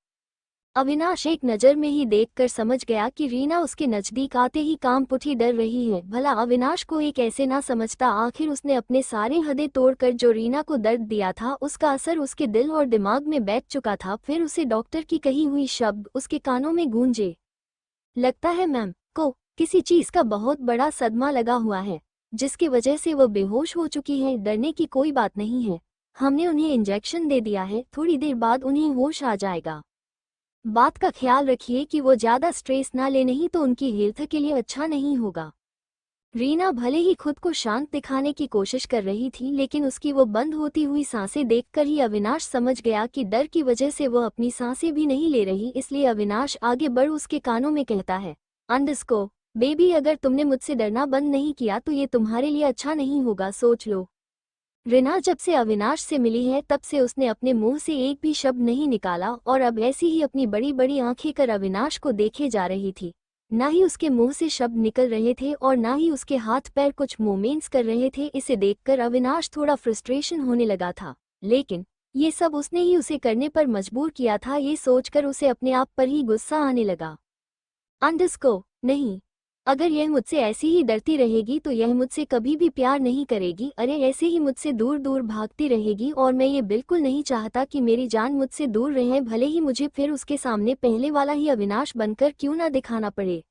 अविनाश एक नज़र में ही देखकर समझ गया कि रीना उसके नज़दीक आते ही कांप उठी, डर रही है। भला अविनाश को एक ऐसे ना समझता, आखिर उसने अपने सारे हदें तोड़कर जो रीना को दर्द दिया था उसका असर उसके दिल और दिमाग में बैठ चुका था। फिर उसे डॉक्टर की कही हुई शब्द उसके कानों में गूंजे, लगता है मैम को किसी चीज़ का बहुत बड़ा सदमा लगा हुआ है जिसकी वजह से वह बेहोश हो चुकी है। डरने की कोई बात नहीं है, हमने उन्हें इंजेक्शन दे दिया है, थोड़ी देर बाद उन्हें होश आ जाएगा। बात का ख्याल रखिए कि वो ज़्यादा स्ट्रेस ना ले, नहीं तो उनकी हेल्थ के लिए अच्छा नहीं होगा। रीना भले ही खुद को शांत दिखाने की कोशिश कर रही थी, लेकिन उसकी वो बंद होती हुई सांसें देखकर ही अविनाश समझ गया कि डर की वजह से वह अपनी सांसें भी नहीं ले रही। इसलिए अविनाश आगे बढ़ उसके कानों में कहता है, अंडरस्को बेबी, अगर तुमने मुझसे डरना बंद नहीं किया तो ये तुम्हारे लिए अच्छा नहीं होगा, सोच लो। रीना जब से अविनाश से मिली है तब से उसने अपने मुंह से एक भी शब्द नहीं निकाला और अब ऐसी ही अपनी बड़ी बड़ी आंखें कर अविनाश को देखे जा रही थी। ना ही उसके मुंह से शब्द निकल रहे थे और ना ही उसके हाथ पैर कुछ मूवमेंट्स कर रहे थे। इसे देखकर अविनाश थोड़ा फ्रस्ट्रेशन होने लगा था, लेकिन ये सब उसने ही उसे करने पर मजबूर किया था। ये सोचकर उसे अपने आप पर ही गुस्सा आने लगा। अंडरस्को नहीं, अगर यह मुझसे ऐसी ही डरती रहेगी तो यह मुझसे कभी भी प्यार नहीं करेगी। अरे ऐसे ही मुझसे दूर दूर भागती रहेगी और मैं ये बिल्कुल नहीं चाहता कि मेरी जान मुझसे दूर रहे, भले ही मुझे फिर उसके सामने पहले वाला ही अविनाश बनकर क्यों ना दिखाना पड़े।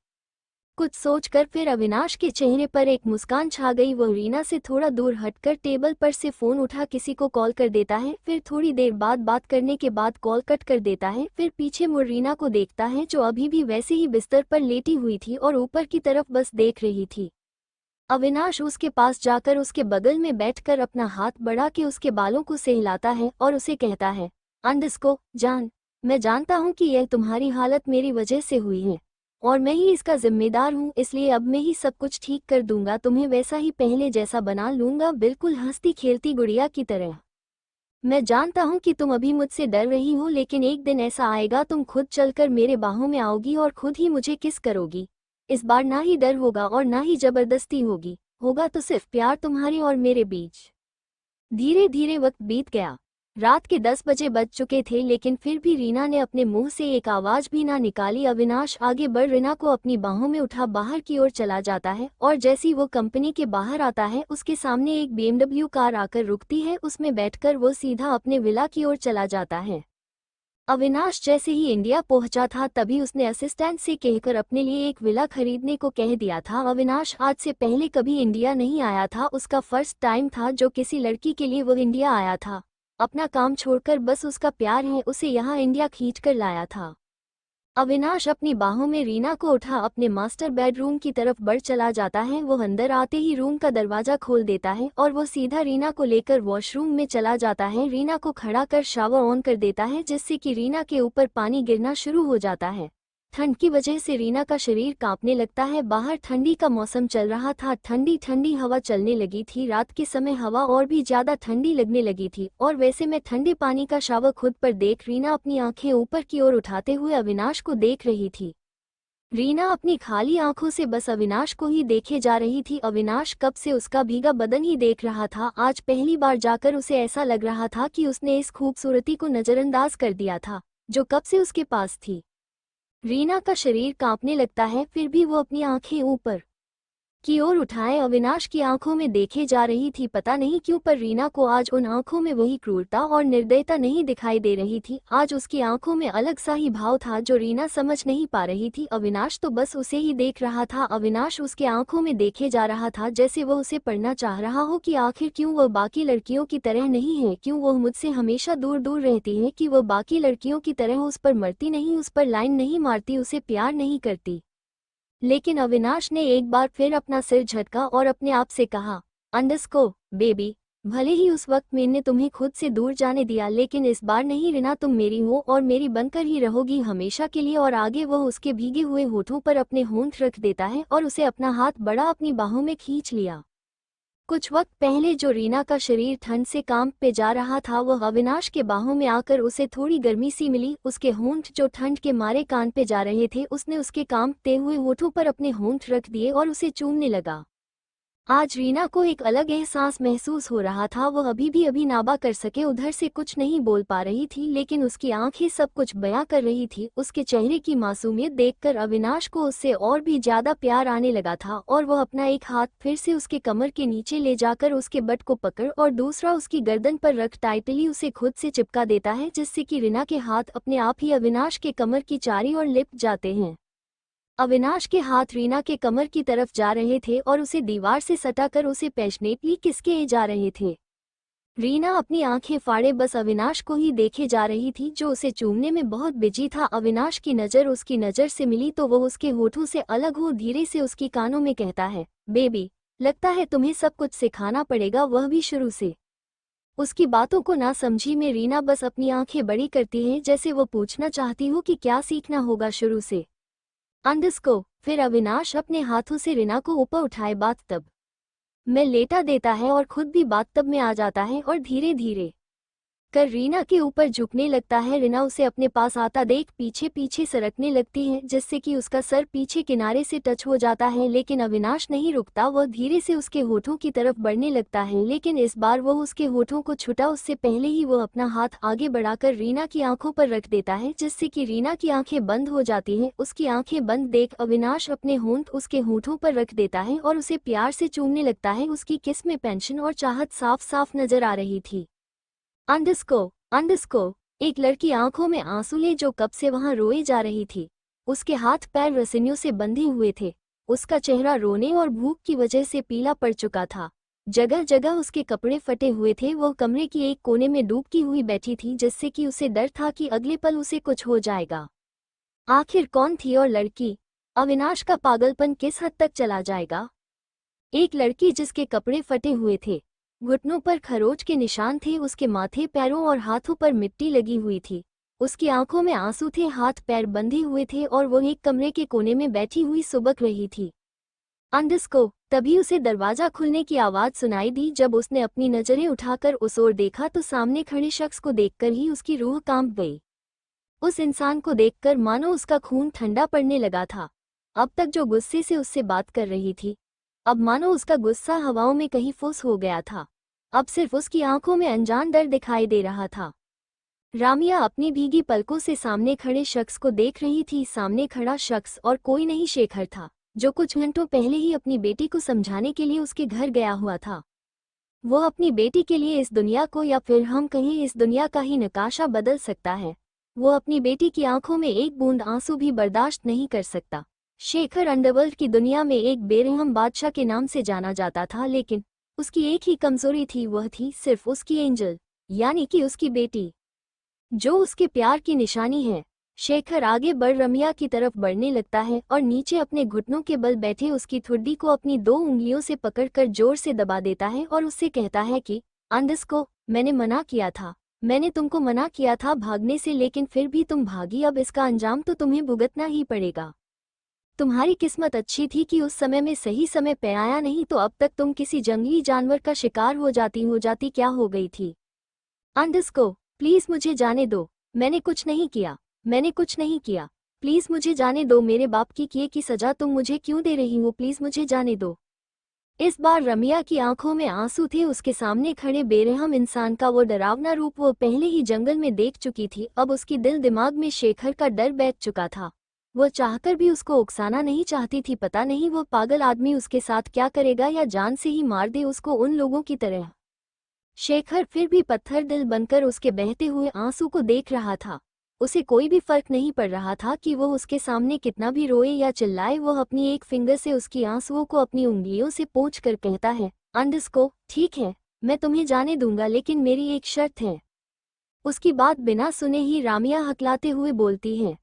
कुछ सोचकर फिर अविनाश के चेहरे पर एक मुस्कान छा गई। वह रीना से थोड़ा दूर हटकर टेबल पर से फ़ोन उठा किसी को कॉल कर देता है, फिर थोड़ी देर बाद बात करने के बाद कॉल कट कर देता है। फिर पीछे मुड़ रीना को देखता है जो अभी भी वैसे ही बिस्तर पर लेटी हुई थी और ऊपर की तरफ बस देख रही थी। अविनाश उसके पास जाकर उसके बगल में बैठकर अपना हाथ बढ़ा के उसके बालों को सहलाता है और उसे कहता है, अंडरस्को जान, मैं जानता हूँ कि यह तुम्हारी हालत मेरी वजह से हुई है और मैं ही इसका जिम्मेदार हूँ, इसलिए अब मैं ही सब कुछ ठीक कर दूंगा, तुम्हें वैसा ही पहले जैसा बना लूंगा, बिल्कुल हंसती खेलती गुड़िया की तरह। मैं जानता हूँ कि तुम अभी मुझसे डर रही हो, लेकिन एक दिन ऐसा आएगा तुम खुद चलकर मेरे बाहों में आओगी और खुद ही मुझे किस करोगी। इस बार ना ही डर होगा और ना ही जबरदस्ती होगी, होगा तो सिर्फ प्यार तुम्हारे और मेरे बीच। धीरे धीरे वक्त बीत गया। रात के 10 बजे बज चुके थे, लेकिन फिर भी रीना ने अपने मुंह से एक आवाज भी ना निकाली। अविनाश आगे बढ़ रीना को अपनी बाहों में उठा बाहर की ओर चला जाता है और जैसी वो कंपनी के बाहर आता है उसके सामने एक BMW कार आकर रुकती है। उसमें बैठकर वो सीधा अपने विला की ओर चला जाता है। अविनाश जैसे ही इंडिया पहुंचा था तभी उसने असिस्टेंट से कहकर अपने लिए एक विला खरीदने को कह दिया था। अविनाश आज से पहले कभी इंडिया नहीं आया था, उसका फर्स्ट टाइम था जो किसी लड़की के लिए वो इंडिया आया था। अपना काम छोड़कर बस उसका प्यार है उसे यहाँ इंडिया खींचकर लाया था। अविनाश अपनी बाहों में रीना को उठा अपने मास्टर बेडरूम की तरफ बढ़ चला जाता है। वो अंदर आते ही रूम का दरवाजा खोल देता है और वो सीधा रीना को लेकर वॉशरूम में चला जाता है। रीना को खड़ा कर शावर ऑन कर देता है जिससे कि रीना के ऊपर पानी गिरना शुरू हो जाता है। ठंड की वजह से रीना का शरीर कांपने लगता है। बाहर ठंडी का मौसम चल रहा था, ठंडी ठंडी हवा चलने लगी थी। रात के समय हवा और भी ज्यादा ठंडी लगने लगी थी और वैसे में ठंडे पानी का शावर खुद पर देख रीना अपनी आंखें ऊपर की ओर उठाते हुए अविनाश को देख रही थी। रीना अपनी खाली आंखों से बस अविनाश को ही देखे जा रही थी। अविनाश कब से उसका भीगा बदन ही देख रहा था। आज पहली बार जाकर उसे ऐसा लग रहा था कि उसने इस खूबसूरती को नजरअंदाज कर दिया था जो कब से उसके पास थी। रीना का शरीर कांपने लगता है, फिर भी वो अपनी आंखें ऊपर की ओर उठाए अविनाश की आंखों में देखे जा रही थी। पता नहीं क्यों पर रीना को आज उन आंखों में वही क्रूरता और निर्दयता नहीं दिखाई दे रही थी। आज उसकी आंखों में अलग सा ही भाव था जो रीना समझ नहीं पा रही थी। अविनाश तो बस उसे ही देख रहा था। अविनाश उसके आंखों में देखे जा रहा था जैसे वह उसे पढ़ना चाह रहा हो कि आखिर क्यों वह बाकी लड़कियों की तरह नहीं है, क्यों वह मुझसे हमेशा दूर दूर रहती है, कि वह बाकी लड़कियों की तरह उस पर मरती नहीं, उस पर लाइन नहीं मारती, उसे प्यार नहीं करती। लेकिन अविनाश ने एक बार फिर अपना सिर झटका और अपने आप से कहा, अंडरस्को बेबी, भले ही उस वक्त मैंने तुम्हें खुद से दूर जाने दिया, लेकिन इस बार नहीं रीना, तुम मेरी हो और मेरी बनकर ही रहोगी हमेशा के लिए। और आगे वह उसके भीगे हुए होठों पर अपने होंठ रख देता है और उसे अपना हाथ बड़ा अपनी बाहों में खींच लिया। कुछ वक्त पहले जो रीना का शरीर ठंड से कांप पे जा रहा था वह अविनाश के बाहों में आकर उसे थोड़ी गर्मी सी मिली। उसके होंठ जो ठंड के मारे कान पे जा रहे थे, उसने उसके कांपते हुए होठों पर अपने होंठ रख दिए और उसे चूमने लगा। आज रीना को एक अलग एहसास महसूस हो रहा था। वह अभी भी अभी नाबा कर सके उधर से कुछ नहीं बोल पा रही थी, लेकिन उसकी आंखें सब कुछ बयां कर रही थी। उसके चेहरे की मासूमियत देखकर अविनाश को उससे और भी ज्यादा प्यार आने लगा था और वह अपना एक हाथ फिर से उसके कमर के नीचे ले जाकर उसके बट को पकड़ और दूसरा उसकी गर्दन पर रख टाइटली उसे खुद से चिपका देता है, जिससे कि रीना के हाथ अपने आप ही अविनाश के कमर की चारी ओर लिपट जाते हैं। अविनाश के हाथ रीना के कमर की तरफ जा रहे थे और उसे दीवार से सटाकर उसे पैशनेटली किसके जा रहे थे। रीना अपनी आंखें फाड़े बस अविनाश को ही देखे जा रही थी जो उसे चूमने में बहुत बिजी था। अविनाश की नज़र उसकी नज़र से मिली तो वह उसके होठों से अलग हो धीरे से उसकी कानों में कहता है, बेबी, लगता है तुम्हें सब कुछ सिखाना पड़ेगा, वह भी शुरू से। उसकी बातों को ना समझी में रीना बस अपनी आंखें बड़ी करती है जैसे वो पूछना चाहती हो कि क्या सीखना होगा शुरू से। अंडरस्को। फिर अविनाश अपने हाथों से रीना को ऊपर उठाए बाथटब में लेटा देता है और खुद भी बाथटब में आ जाता है और धीरे धीरे कर रीना के ऊपर झुकने लगता है। रीना उसे अपने पास आता देख पीछे पीछे सरकने लगती है जिससे कि उसका सर पीछे किनारे से टच हो जाता है, लेकिन अविनाश नहीं रुकता। वह धीरे से उसके होठों की तरफ बढ़ने लगता है, लेकिन इस बार वह उसके होठों को छुटा उससे पहले ही वह अपना हाथ आगे बढ़ाकर रीना की आंखों पर रख देता है जिससे कि रीना की आंखें बंद हो जाती हैं। उसकी आंखें बंद देख अविनाश अपने होंठ उसके होठों पर रख देता है और उसे प्यार से चूमने लगता है। उसकी किस में पेंशन और चाहत साफ साफ नजर आ रही थी। अंडरस्को। एक लड़की आंखों में आंसू ले जो कब से वहां रोए जा रही थी। उसके हाथ पैर रस्सियों से बंधे हुए थे। उसका चेहरा रोने और भूख की वजह से पीला पड़ चुका था। जगह जगह उसके कपड़े फटे हुए थे। वह कमरे की एक कोने में डूबकी हुई बैठी थी जिससे कि उसे डर था कि अगले पल उसे कुछ हो जाएगा। आखिर कौन थी और लड़की? अविनाश का पागलपन किस हद तक चला जाएगा? एक लड़की जिसके कपड़े फटे हुए थे, घुटनों पर खरोच के निशान थे, उसके माथे पैरों और हाथों पर मिट्टी लगी हुई थी। उसकी आंखों में आंसू थे, हाथ पैर बंधे हुए थे और वो एक कमरे के कोने में बैठी हुई सुबक रही थी। अंडस को तभी उसे दरवाजा खुलने की आवाज सुनाई दी। जब उसने अपनी नजरें उठाकर उस ओर देखा तो सामने खड़े शख्स को देखकर ही उसकी रूह कांप गई। उस इंसान को देखकर मानो उसका खून ठंडा पड़ने लगा था। अब तक जो गुस्से से उससे बात कर रही थी, अब मानो उसका गुस्सा हवाओं में कहीं फुस हो गया था। अब सिर्फ उसकी आंखों में अनजान डर दिखाई दे रहा था। रामिया अपनी भीगी पलकों से सामने खड़े शख्स को देख रही थी। सामने खड़ा शख्स और कोई नहीं, शेखर था, जो कुछ घंटों पहले ही अपनी बेटी को समझाने के लिए उसके घर गया हुआ था। वो अपनी बेटी के लिए इस दुनिया को, या फिर हम कहें इस दुनिया का ही नकाशा बदल सकता है। वो अपनी बेटी की आंखों में एक बूंद आंसू भी बर्दाश्त नहीं कर सकता। शेखर अंडरवर्ल्ड की दुनिया में एक बेरहम बादशाह के नाम से जाना जाता था, लेकिन उसकी एक ही कमजोरी थी, वह थी सिर्फ उसकी एंजल, यानी कि उसकी बेटी, जो उसके प्यार की निशानी है। शेखर आगे बढ़ रमिया की तरफ बढ़ने लगता है और नीचे अपने घुटनों के बल बैठे उसकी ठुड्डी को अपनी 2 उंगलियों से पकड़कर जोर से दबा देता है और उससे कहता है कि अंडस को मैंने मना किया था, मैंने तुमको मना किया था भागने से, लेकिन फिर भी तुम भागी। अब इसका अंजाम तो तुम्हें भुगतना ही पड़ेगा। तुम्हारी किस्मत अच्छी थी कि उस समय में सही समय पे आया, नहीं तो अब तक तुम किसी जंगली जानवर का शिकार हो जाती। क्या हो गई थी? अंडस को प्लीज मुझे जाने दो, मैंने कुछ नहीं किया, प्लीज मुझे जाने दो। मेरे बाप की किए की सजा तुम मुझे क्यों दे रही हो? प्लीज मुझे जाने दो। इस बार रमिया की आंखों में आंसू थे। उसके सामने खड़े बेरहम इंसान का वो डरावना रूप वो पहले ही जंगल में देख चुकी थी। अब उसकी दिल दिमाग में शेखर का डर बैठ चुका था। वो चाहकर भी उसको उकसाना नहीं चाहती थी। पता नहीं वो पागल आदमी उसके साथ क्या करेगा, या जान से ही मार दे उसको उन लोगों की तरह। शेखर फिर भी पत्थर दिल बनकर उसके बहते हुए आंसू को देख रहा था। उसे कोई भी फर्क नहीं पड़ रहा था कि वो उसके सामने कितना भी रोए या चिल्लाए। वो अपनी एक फिंगर से उसकी आंसुओं को अपनी उंगलियों से पोंछकर कहता है, अंडस को ठीक है, मैं तुम्हें जाने दूंगा, लेकिन मेरी एक शर्त है। उसकी बात बिना सुने ही रामिया हकलाते हुए बोलती है,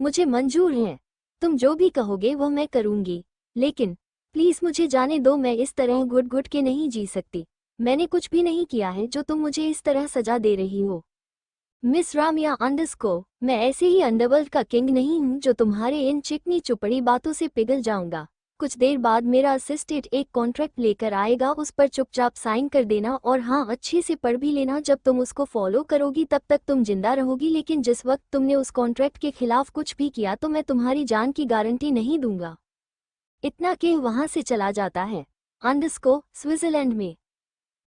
मुझे मंजूर है, तुम जो भी कहोगे वो मैं करूंगी, लेकिन प्लीज मुझे जाने दो। मैं इस तरह घुट घुट के नहीं जी सकती। मैंने कुछ भी नहीं किया है जो तुम मुझे इस तरह सजा दे रही हो। मिस रामिया अंडस को, मैं ऐसे ही अंडरवर्ल्ड का किंग नहीं हूँ जो तुम्हारे इन चिकनी चुपड़ी बातों से पिघल जाऊंगा। कुछ देर बाद मेरा असिस्टेंट एक कॉन्ट्रैक्ट लेकर आएगा, उस पर चुपचाप साइन कर देना, और हाँ, अच्छे से पढ़ भी लेना। जब तुम उसको फॉलो करोगी तब तक तुम जिंदा रहोगी, लेकिन जिस वक्त तुमने उस कॉन्ट्रैक्ट के खिलाफ कुछ भी किया तो मैं तुम्हारी जान की गारंटी नहीं दूंगा। इतना कह वहां से चला जाता है। अंडस को स्विट्जरलैंड में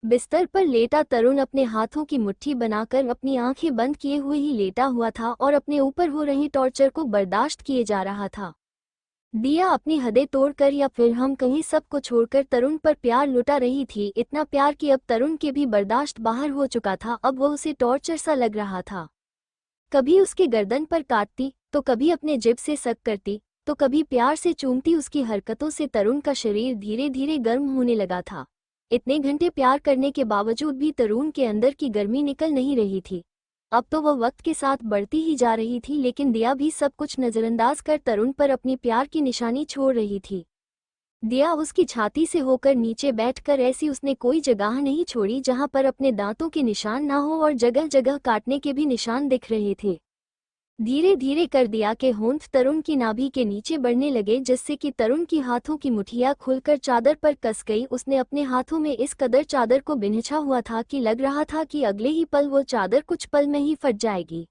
बिस्तर पर लेटा तरुण अपने हाथों की मुट्ठी बनाकर अपनी आंखें बंद किए हुए ही लेटा हुआ था और अपने ऊपर हो रहे टॉर्चर को बर्दाश्त किए जा रहा था। दिया अपनी हदें तोड़कर, या फिर हम कहीं सबको छोड़कर तरुण पर प्यार लुटा रही थी। इतना प्यार कि अब तरुण के भी बर्दाश्त बाहर हो चुका था। अब वह उसे टॉर्चर सा लग रहा था। कभी उसके गर्दन पर काटती, तो कभी अपने जिभ से सक करती, तो कभी प्यार से चूमती। उसकी हरकतों से तरुण का शरीर धीरे धीरे गर्म होने लगा था। इतने घंटे प्यार करने के बावजूद भी तरुण के अंदर की गर्मी निकल नहीं रही थी। अब तो वह वक्त के साथ बढ़ती ही जा रही थी, लेकिन दिया भी सब कुछ नजरअंदाज कर तरुण पर अपनी प्यार की निशानी छोड़ रही थी। दिया उसकी छाती से होकर नीचे बैठकर ऐसी उसने कोई जगह नहीं छोड़ी जहां पर अपने दांतों के निशान ना हो, और जगह जगह काटने के भी निशान दिख रहे थे। धीरे धीरे कर दिया के होंठ तरुण की नाभि के नीचे बढ़ने लगे, जिससे कि तरुण की हाथों की मुठियां खुलकर चादर पर कस गई। उसने अपने हाथों में इस कदर चादर को बिन्हिछा हुआ था कि लग रहा था कि अगले ही पल वो चादर कुछ पल में ही फट जाएगी।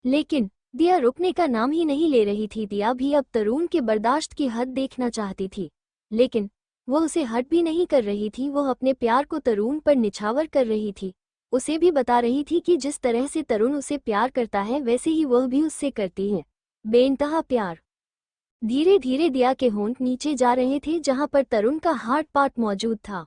लेकिन दिया रुकने का नाम ही नहीं ले रही थी। दिया भी अब तरुण के बर्दाश्त की हद देखना चाहती थी, लेकिन वह उसे हट भी नहीं कर रही थी। वह अपने प्यार को तरुण पर निछावर कर रही थी। उसे भी बता रही थी कि जिस तरह से तरुण उसे प्यार करता है वैसे ही वह भी उससे करती है, बेइंतहा प्यार। धीरे धीरे दिया के होंठ नीचे जा रहे थे जहां पर तरुण का हार्ट पार्ट मौजूद था।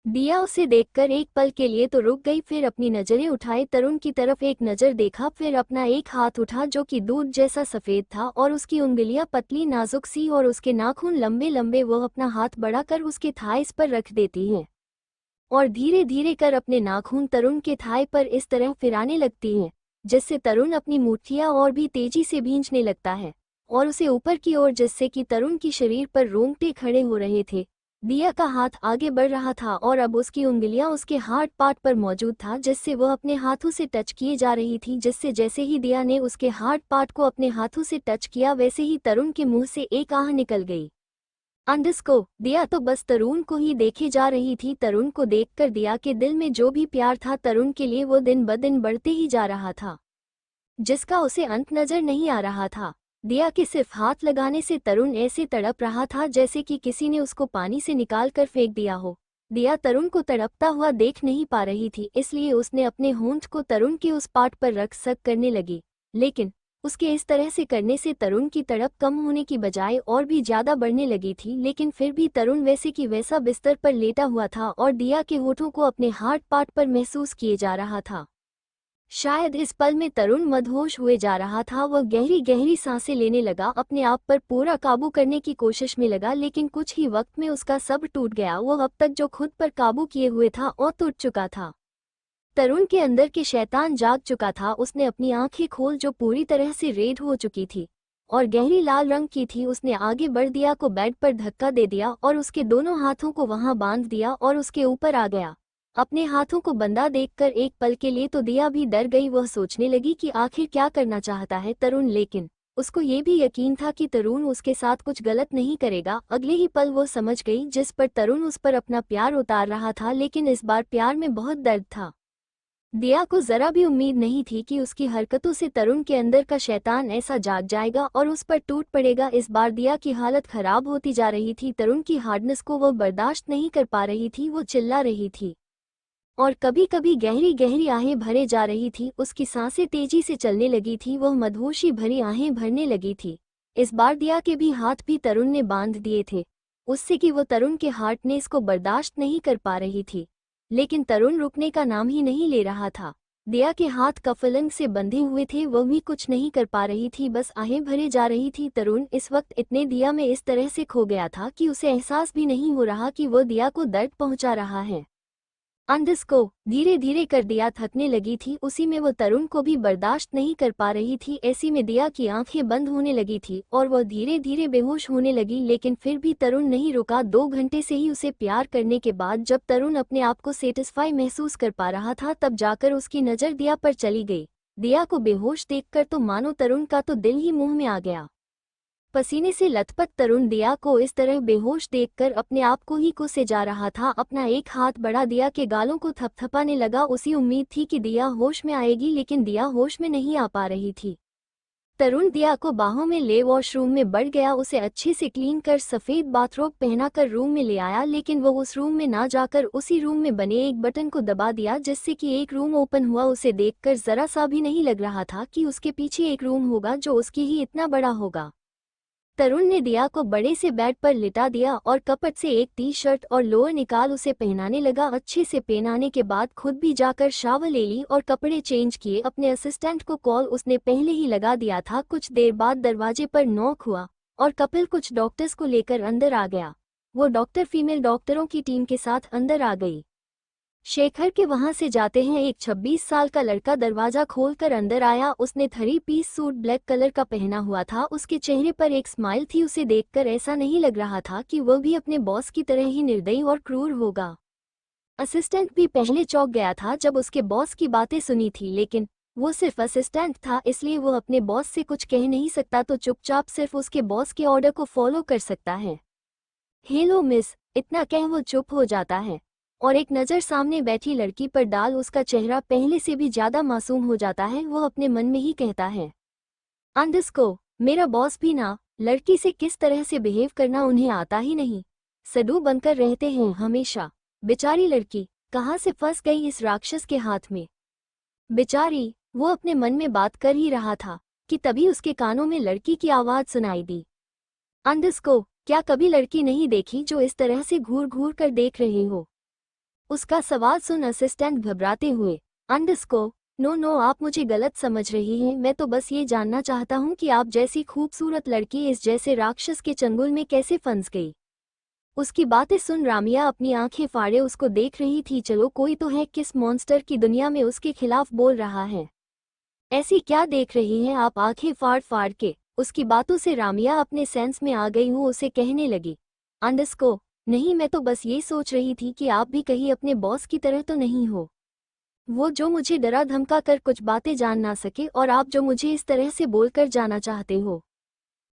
दिया उसे देखकर एक पल के लिए तो रुक गई, फिर अपनी नजरें उठाए तरुण की तरफ एक नजर देखा, फिर अपना एक हाथ उठा जो कि दूध जैसा सफेद था और उसकी उंगलियां पतली नाजुक सी और उसके नाखून लंबे लंबे। वह अपना हाथ बढ़ाकर उसके थाइस पर रख देती है और धीरे धीरे कर अपने नाखून तरुण के थाई पर इस तरह फिराने लगती हैं जिससे तरुण अपनी मुट्ठियां और भी तेजी से भींचने लगता है और उसे ऊपर की ओर, जिससे कि तरुण की शरीर पर रोंगटे खड़े हो रहे थे। दिया का हाथ आगे बढ़ रहा था और अब उसकी उंगलियां उसके हार्ट पार्ट पर मौजूद था, जिससे वह अपने हाथों से टच किए जा रही थी। जिससे जैसे ही दिया ने उसके हार्ट पार्ट को अपने हाथों से टच किया, वैसे ही तरुण के मुंह से एक आह निकल गई। अंडस्को दिया तो बस तरुण को ही देखे जा रही थी। तरुण को देखकर दिया के दिल में जो भी प्यार था तरुण के लिए, वो दिन ब दिन बढ़ते ही जा रहा था, जिसका उसे अंत नजर नहीं आ रहा था। दिया के सिर्फ हाथ लगाने से तरुण ऐसे तड़प रहा था जैसे कि किसी ने उसको पानी से निकाल कर फेंक दिया हो। दिया तरुण को तड़पता हुआ देख नहीं पा रही थी, इसलिए उसने अपने होंठ को तरुण के उस पार्ट पर रख सक करने लगी। लेकिन उसके इस तरह से करने से तरुण की तड़प कम होने की बजाय और भी ज्यादा बढ़ने लगी थी। लेकिन फिर भी तरुण वैसे की वैसा बिस्तर पर लेटा हुआ था और दिया के होठों को अपने हार्ट पार्ट पर महसूस किए जा रहा था। शायद इस पल में तरुण मदहोश हुए जा रहा था। वह गहरी गहरी सांसें लेने लगा, अपने आप पर पूरा काबू करने की कोशिश में लगा, लेकिन कुछ ही वक्त में उसका सब टूट गया। वह अब तक जो खुद पर काबू किए हुए था और टूट चुका था। तरुण के अंदर के शैतान जाग चुका था। उसने अपनी आंखें खोल, जो पूरी तरह से रेड हो चुकी थी और गहरी लाल रंग की थी। उसने आगे बढ़ दिया को बेड पर धक्का दे दिया और उसके दोनों हाथों को वहां बांध दिया और उसके ऊपर आ गया। अपने हाथों को बंधा देखकर एक पल के लिए तो दिया भी डर गई। वह सोचने लगी कि आखिर क्या करना चाहता है तरुण, लेकिन उसको ये भी यकीन था कि तरुण उसके साथ कुछ गलत नहीं करेगा। अगले ही पल वो समझ गई जिस पर तरुण उस पर अपना प्यार उतार रहा था, लेकिन इस बार प्यार में बहुत दर्द था। दिया को जरा भी उम्मीद नहीं थी कि उसकी हरकतों से तरुण के अंदर का शैतान ऐसा जाग जाएगा और उस पर टूट पड़ेगा। इस बार दिया की हालत खराब होती जा रही थी। तरुण की हार्डनेस को वो बर्दाश्त नहीं कर पा रही थी। वो चिल्ला रही थी और कभी कभी गहरी गहरी आहें भरे जा रही थी। उसकी सांसें तेजी से चलने लगी थी। वह मदहोशी भरी आहें भरने लगी थी। इस बार दिया के भी हाथ भी तरुण ने बांध दिए थे, उससे कि वो तरुण के हार्टनेस को बर्दाश्त नहीं कर पा रही थी। लेकिन तरुण रुकने का नाम ही नहीं ले रहा था। दिया के हाथ कफलंग से बंधे हुए थे, वह भी कुछ नहीं कर पा रही थी, बस आहें भरे जा रही थी। तरुण इस वक्त इतने दिया में इस तरह से खो गया था कि उसे एहसास भी नहीं हो रहा कि वो दिया को दर्द पहुंचा रहा है। अंडस को धीरे धीरे कर दिया थकने लगी थी। उसी में वो तरुण को भी बर्दाश्त नहीं कर पा रही थी। ऐसी में दिया की आंखें बंद होने लगी थी और वह धीरे धीरे बेहोश होने लगी। लेकिन फिर भी तरुण नहीं रुका। 2 घंटे से ही उसे प्यार करने के बाद जब तरुण अपने आप को सेटिस्फाई महसूस कर पा रहा था, तब जाकर उसकी नज़र दिया पर चली गई। दिया को बेहोश देखकर तो मानो तरुण का तो दिल ही मुंह में आ गया। पसीने से लथपथ तरुण दिया को इस तरह बेहोश देखकर अपने आप को ही कोसे जा रहा था। अपना एक हाथ बढ़ा दिया के गालों को थपथपाने लगा। उसी उम्मीद थी कि दिया होश में आएगी, लेकिन दिया होश में नहीं आ पा रही थी। तरुण दिया को बाहों में ले वॉशरूम में बढ़ गया। उसे अच्छे से क्लीन कर सफेद बाथरोब पहनाकर रूम में ले आया, लेकिन वो उस रूम में ना जाकर उसी रूम में बने एक बटन को दबा दिया, जिससे कि एक रूम ओपन हुआ। उसे देखकर जरा सा भी नहीं लग रहा था कि उसके पीछे एक रूम होगा जो उसकी ही इतना बड़ा होगा। तरुण ने दिया को बड़े से बेड पर लिटा दिया और कपट से एक टी शर्ट और लोअर निकाल उसे पहनाने लगा। अच्छे से पहनाने के बाद खुद भी जाकर शावर ले ली और कपड़े चेंज किए। अपने असिस्टेंट को कॉल उसने पहले ही लगा दिया था। कुछ देर बाद दरवाजे पर नॉक हुआ और कपिल कुछ डॉक्टर्स को लेकर अंदर आ गया। वो डॉक्टर फीमेल डॉक्टरों की टीम के साथ अंदर आ गई। शेखर के वहां से जाते हैं एक 26 साल का लड़का दरवाजा खोलकर अंदर आया। उसने 3 पीस सूट ब्लैक कलर का पहना हुआ था। उसके चेहरे पर एक स्माइल थी। उसे देखकर ऐसा नहीं लग रहा था कि वह भी अपने बॉस की तरह ही निर्दयी और क्रूर होगा। असिस्टेंट भी पहले चौंक गया था जब उसके बॉस की बातें सुनी थी, लेकिन वो सिर्फ असिस्टेंट था, इसलिए वो अपने बॉस से कुछ कह नहीं सकता, तो चुपचाप सिर्फ उसके बॉस के ऑर्डर को फॉलो कर सकता है। हेलो मिस, इतना कह वो चुप हो जाता है और एक नज़र सामने बैठी लड़की पर डाल उसका चेहरा पहले से भी ज्यादा मासूम हो जाता है। वो अपने मन में ही कहता है, अंडस्को मेरा बॉस भी ना, लड़की से किस तरह से बिहेव करना उन्हें आता ही नहीं। सडू बनकर रहते हैं हमेशा। बेचारी लड़की कहाँ से फंस गई इस राक्षस के हाथ में। बेचारी, वो अपने मन में बात कर ही रहा था कि तभी उसके कानों में लड़की की आवाज सुनाई दी, अंडस्को क्या कभी लड़की नहीं देखी जो इस तरह से घूर घूर कर देख रहे हो। उसका सवाल सुन असिस्टेंट घबराते हुए, अंडस्को नो नो, आप मुझे गलत समझ रही हैं। मैं तो बस ये जानना चाहता हूँ कि आप जैसी खूबसूरत लड़की इस जैसे राक्षस के चंगुल में कैसे फंस गई। उसकी बातें सुन रामिया अपनी आंखें फाड़े उसको देख रही थी। चलो कोई तो है, किस मॉन्स्टर की दुनिया में उसके खिलाफ बोल रहा है। ऐसी क्या देख रही हैं आप आंखें फाड़ फाड़ के। उसकी बातों से रामिया अपने सेंस में आ गई हूँ। उसे कहने लगी, अंडस्को नहीं, मैं तो बस ये सोच रही थी कि आप भी कहीं अपने बॉस की तरह तो नहीं हो, वो जो मुझे डरा धमका कर कुछ बातें जान ना सके, और आप जो मुझे इस तरह से बोलकर जाना चाहते हो।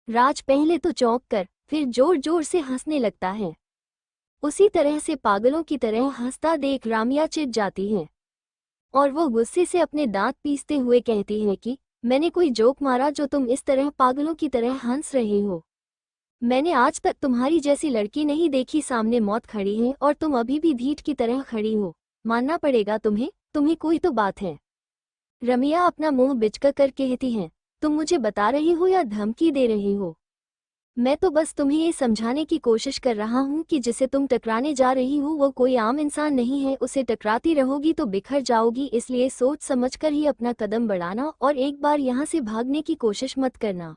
राज पहले तो चौंक कर फिर जोर जोर से हंसने लगता है। उसी तरह से पागलों की तरह हंसता देख रामिया चिढ़ जाती है और वो गुस्से से अपने दांत पीसते हुए कहती है कि मैंने कोई जोक मारा जो तुम इस तरह पागलों की तरह हंस रहे हो? मैंने आज तक तुम्हारी जैसी लड़की नहीं देखी, सामने मौत खड़ी है और तुम अभी भी ढीठ की तरह खड़ी हो। मानना पड़ेगा तुम्हें, तुम्हें कोई तो बात है। रमिया अपना मुंह बिचका कर कहती है, तुम मुझे बता रही हो या धमकी दे रही हो? मैं तो बस तुम्हें ये समझाने की कोशिश कर रहा हूँ कि जिसे तुम टकराने जा रही हो वो कोई आम इंसान नहीं है, उसे टकराती रहोगी तो बिखर जाओगी, इसलिए सोच समझकर ही अपना कदम बढ़ाना और एक बार यहाँ से भागने की कोशिश मत करना।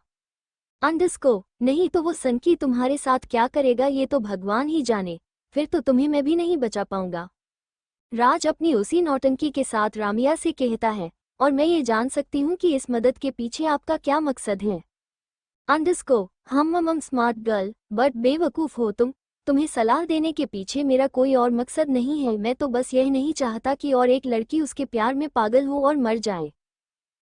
अंडरस्को, नहीं तो वो सनकी तुम्हारे साथ क्या करेगा ये तो भगवान ही जाने, फिर तो तुम्हें मैं भी नहीं बचा पाऊंगा। राज अपनी उसी नौटंकी के साथ रामिया से कहता है, और मैं ये जान सकती हूँ कि इस मदद के पीछे आपका क्या मकसद है? अंडरस्को, हम स्मार्ट गर्ल, बट बेवकूफ़ हो तुम। तुम्हें सलाह देने के पीछे मेरा कोई और मकसद नहीं है, मैं तो बस यह नहीं चाहता कि और एक लड़की उसके प्यार में पागल हो और मर जाए।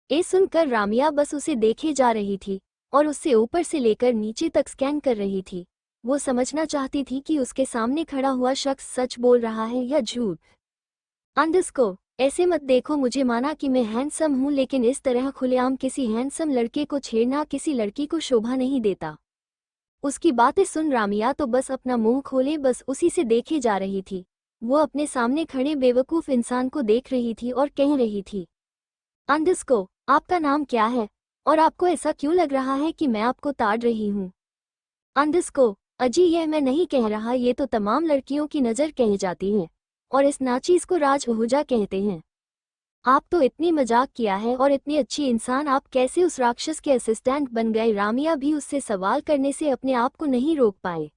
ये सुनकर रामिया बस उसे देखे जा रही थी और उससे ऊपर से लेकर नीचे तक स्कैन कर रही थी। वो समझना चाहती थी कि उसके सामने खड़ा हुआ शख्स सच बोल रहा है या झूठ। अंडरस्को, ऐसे मत देखो मुझे, माना कि मैं हैंडसम हूँ, लेकिन इस तरह खुलेआम किसी हैंडसम लड़के को छेड़ना किसी लड़की को शोभा नहीं देता। उसकी बातें सुन रामिया तो बस अपना मुंह खोले बस उसी से देखे जा रही थी। वो अपने सामने खड़े बेवकूफ़ इंसान को देख रही थी और कह रही थी, अंडरस्को, आपका नाम क्या है और आपको ऐसा क्यों लग रहा है कि मैं आपको ताड़ रही हूँ? अंडरस्को, अजी यह मैं नहीं कह रहा, ये तो तमाम लड़कियों की नज़र कह जाती है और इस नाचीज़ को राज ओहुजा कहते हैं। आप तो इतनी मजाक किया है और इतनी अच्छी इंसान, आप कैसे उस राक्षस के असिस्टेंट बन गए? रामिया भी उससे सवाल करने से अपने आप को नहीं रोक पाए।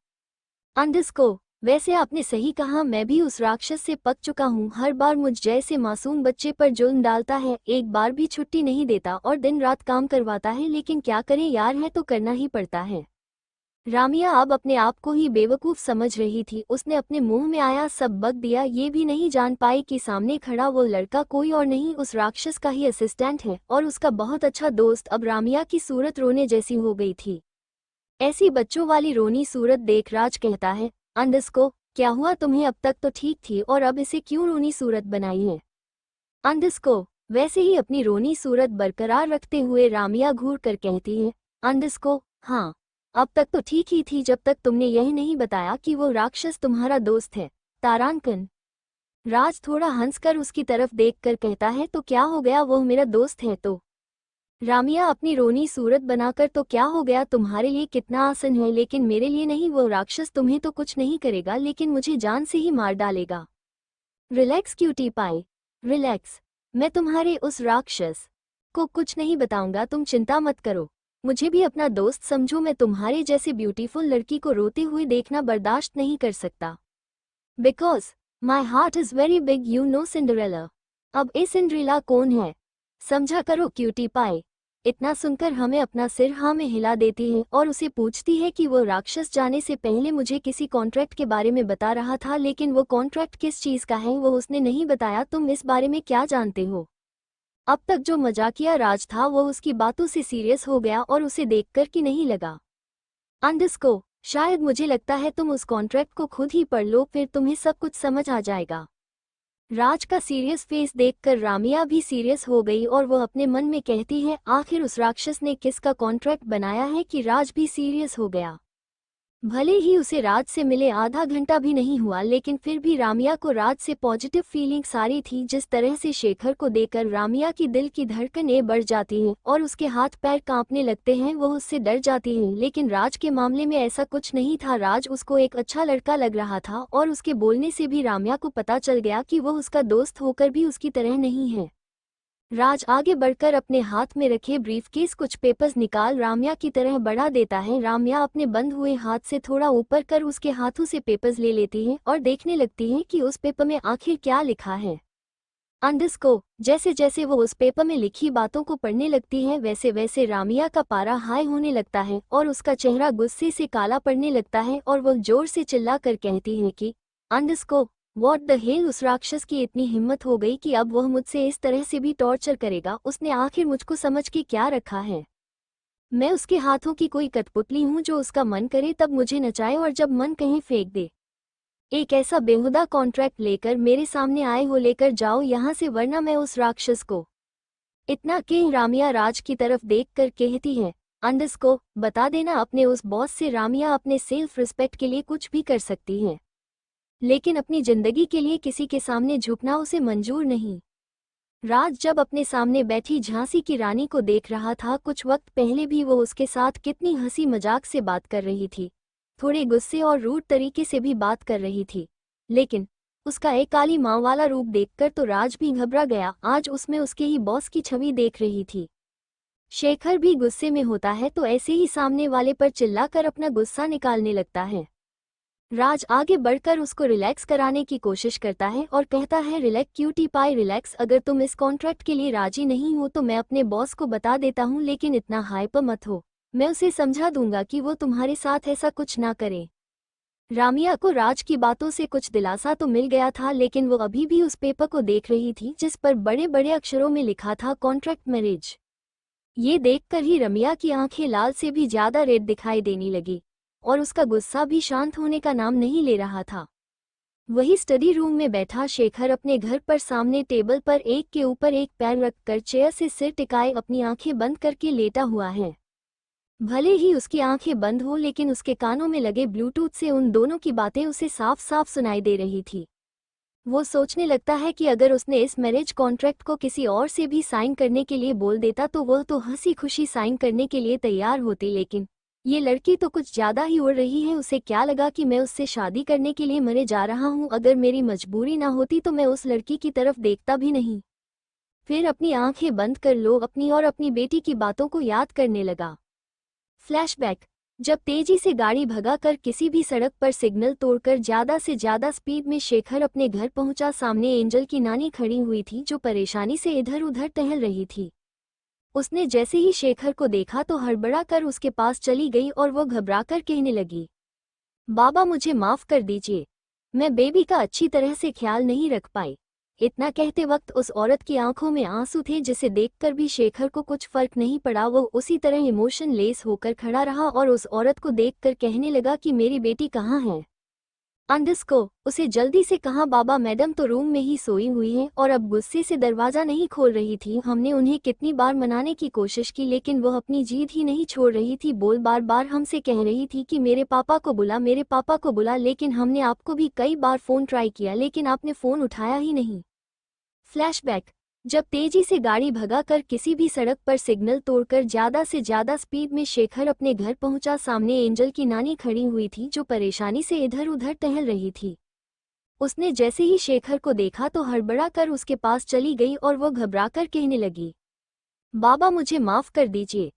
अंडरस्को, वैसे आपने सही कहा, मैं भी उस राक्षस से पक चुका हूँ। हर बार मुझ जैसे मासूम बच्चे पर जुल्म डालता है, एक बार भी छुट्टी नहीं देता और दिन रात काम करवाता है, लेकिन क्या करें यार, है तो करना ही पड़ता है। रामिया अब अपने आप को ही बेवकूफ़ समझ रही थी। उसने अपने मुंह में आया सब बक दिया, ये भी नहीं जान पाई कि सामने खड़ा वो लड़का कोई और नहीं उस राक्षस का ही असिस्टेंट है और उसका बहुत अच्छा दोस्त। अब रामिया की सूरत रोने जैसी हो गई थी। ऐसी बच्चों वाली रोनी सूरत देख राज कहता है, अंडरस्को, क्या हुआ तुम्हें? अब तक तो ठीक थी और अब इसे क्यों रोनी सूरत बनाई है? अंडरस्को, वैसे ही अपनी रोनी सूरत बरकरार रखते हुए रामिया घूर कर कहती है, अंडरस्को, हाँ, अब तक तो ठीक ही थी जब तक तुमने यही नहीं बताया कि वो राक्षस तुम्हारा दोस्त है। तारांकन। राज थोड़ा हंसकर उसकी तरफ देखकर कहता है, तो क्या हो गया, वो मेरा दोस्त है तो? रामिया अपनी रोनी सूरत बनाकर, तो क्या हो गया, तुम्हारे लिए कितना आसान है लेकिन मेरे लिए नहीं, वो राक्षस तुम्हें तो कुछ नहीं करेगा लेकिन मुझे जान से ही मार डालेगा। रिलैक्स क्यूटी पाई, रिलैक्स, मैं तुम्हारे उस राक्षस को कुछ नहीं बताऊंगा, तुम चिंता मत करो। मुझे भी अपना दोस्त समझो, मैं तुम्हारे जैसे ब्यूटीफुल लड़की को रोते हुए देखना बर्दाश्त नहीं कर सकता। Because my heart is very big, you know Cinderella. अब ए सिंड्रेला कौन है? समझा करो क्यूटी पाई। इतना सुनकर हमें अपना सिर हाँ में हिला देती है और उसे पूछती है कि वो राक्षस जाने से पहले मुझे किसी कॉन्ट्रैक्ट के बारे में बता रहा था, लेकिन वो कॉन्ट्रैक्ट किस चीज़ का है वो उसने नहीं बताया, तुम इस बारे में क्या जानते हो? अब तक जो मजाकिया राज था वो उसकी बातों से सीरियस हो गया और उसे देखकर कि नहीं लगा। अंडरस्को, शायद मुझे लगता है तुम उस कॉन्ट्रैक्ट को खुद ही पढ़ लो, फिर तुम्हें सब कुछ समझ आ जाएगा। राज का सीरियस फेस देखकर रामिया भी सीरियस हो गई और वो अपने मन में कहती है, आखिर उस राक्षस ने किसका कॉन्ट्रैक्ट बनाया है कि राज भी सीरियस हो गया। भले ही उसे राज से मिले आधा घंटा भी नहीं हुआ, लेकिन फिर भी रामिया को राज से पॉजिटिव फीलिंग सारी थी। जिस तरह से शेखर को देखकर रामिया की दिल की धड़कनें बढ़ जाती हैं और उसके हाथ पैर कांपने लगते हैं, वो उससे डर जाती है। लेकिन राज के मामले में ऐसा कुछ नहीं था। राज उसको एक अच्छा लड़का लग रहा था और उसके बोलने से भी रामिया को पता चल गया कि वो उसका दोस्त होकर भी उसकी तरह नहीं है। राज आगे बढ़कर अपने हाथ में रखे ब्रीफकेस कुछ पेपर्स निकाल रामिया की तरह बढ़ा देता है। रामिया अपने बंद हुए हाथ से थोड़ा ऊपर कर उसके हाथों से पेपर्स ले लेती है और देखने लगती है कि उस पेपर में आखिर क्या लिखा है। अंडरस्को जैसे जैसे वो उस पेपर में लिखी बातों को पढ़ने लगती है वैसे वैसे रामिया का पारा हाई होने लगता है और उसका चेहरा गुस्से से काला पड़ने लगता है और वो जोर से चिल्ला कर कहती है कि अंडरस्को व्हाट द हेल। उस राक्षस की इतनी हिम्मत हो गई कि अब वह मुझसे इस तरह से भी टॉर्चर करेगा। उसने आखिर मुझको समझ के क्या रखा है? मैं उसके हाथों की कोई कठपुतली हूँ जो उसका मन करे तब मुझे नचाए और जब मन कहीं फेंक दे। एक ऐसा बेहुदा कॉन्ट्रैक्ट लेकर मेरे सामने आए हो, लेकर जाओ यहाँ से वरना मैं उस राक्षस को। इतना कह रामिया राज की तरफ देखकर कहती है अंडरस्को बता देना अपने उस बॉस से रामिया अपने सेल्फ रिस्पेक्ट के लिए कुछ भी कर सकती है लेकिन अपनी जिंदगी के लिए किसी के सामने झुकना उसे मंजूर नहीं। राज जब अपने सामने बैठी झांसी की रानी को देख रहा था, कुछ वक्त पहले भी वो उसके साथ कितनी हंसी मजाक से बात कर रही थी, थोड़े गुस्से और रूड तरीके से भी बात कर रही थी, लेकिन उसका एक काली माँ वाला रूप देखकर तो राज भी घबरा गया। आज उसमें उसके ही बॉस की छवि देख रही थी। शेखर भी गुस्से में होता है तो ऐसे ही सामने वाले पर चिल्लाकर अपना गुस्सा निकालने लगता है। राज आगे बढ़कर उसको रिलैक्स कराने की कोशिश करता है और कहता है रिलैक्स क्यूटी पाई रिलैक्स, अगर तुम इस कॉन्ट्रैक्ट के लिए राजी नहीं हो तो मैं अपने बॉस को बता देता हूँ, लेकिन इतना हाइपर मत हो। मैं उसे समझा दूंगा कि वो तुम्हारे साथ ऐसा कुछ ना करे। रामिया को राज की बातों से कुछ दिलासा तो मिल गया था लेकिन वो अभी भी उस पेपर को देख रही थी जिस पर बड़े बड़े अक्षरों में लिखा था कॉन्ट्रैक्ट मैरिज। ये देखकर ही रमिया की आंखें लाल से भी ज्यादा रेड दिखाई देने लगी और उसका गुस्सा भी शांत होने का नाम नहीं ले रहा था। वही स्टडी रूम में बैठा शेखर अपने घर पर सामने टेबल पर एक के ऊपर एक पैर रखकर चेयर से सिर टिकाए अपनी आंखें बंद करके लेटा हुआ है। भले ही उसकी आंखें बंद हो लेकिन उसके कानों में लगे ब्लूटूथ से उन दोनों की बातें उसे साफ साफ सुनाई दे रही थी। वो सोचने लगता है कि अगर उसने इस मैरिज कॉन्ट्रैक्ट को किसी और से भी साइन करने के लिए बोल देता तो वह तो हंसी खुशी साइन करने के लिए तैयार होती, लेकिन ये लड़की तो कुछ ज्यादा ही उड़ रही है। उसे क्या लगा कि मैं उससे शादी करने के लिए मरे जा रहा हूँ? अगर मेरी मजबूरी ना होती तो मैं उस लड़की की तरफ देखता भी नहीं। फिर अपनी आंखें बंद कर लो अपनी और अपनी बेटी की बातों को याद करने लगा। फ्लैशबैक। जब तेजी से गाड़ी भगाकर किसी भी सड़क पर सिग्नल तोड़कर ज्यादा से ज्यादा स्पीड में शेखर अपने घर पहुंचा, सामने एंजल की नानी खड़ी हुई थी जो परेशानी से इधर उधर टहल रही थी। उसने जैसे ही शेखर को देखा तो हड़बड़ा कर उसके पास चली गई और वो घबराकर कहने लगी बाबा मुझे माफ कर दीजिए, मैं बेबी का अच्छी तरह से ख्याल नहीं रख पाई। इतना कहते वक्त उस औरत की आंखों में आंसू थे जिसे देखकर भी शेखर को कुछ फर्क नहीं पड़ा। वो उसी तरह इमोशन लेस होकर खड़ा रहा और उस औरत को देखकर कहने लगा कि मेरी बेटी कहाँ है? अंडरस्को उसे जल्दी से कहा बाबा मैडम तो रूम में ही सोई हुई है और अब गुस्से से दरवाजा नहीं खोल रही थी। हमने उन्हें कितनी बार मनाने की कोशिश की लेकिन वह अपनी जिद ही नहीं छोड़ रही थी। बोल बार बार हमसे कह रही थी कि मेरे पापा को बुला मेरे पापा को बुला, लेकिन हमने आपको भी कई बार फोन ट्राई किया लेकिन आपने फोन उठाया ही नहीं। फ्लैशबैक। जब तेजी से गाड़ी भगाकर किसी भी सड़क पर सिग्नल तोड़कर ज्यादा से ज्यादा स्पीड में शेखर अपने घर पहुंचा, सामने एंजल की नानी खड़ी हुई थी जो परेशानी से इधर उधर टहल रही थी। उसने जैसे ही शेखर को देखा तो हड़बड़ा कर उसके पास चली गई और वो घबराकर कहने लगी बाबा मुझे माफ कर दीजिए,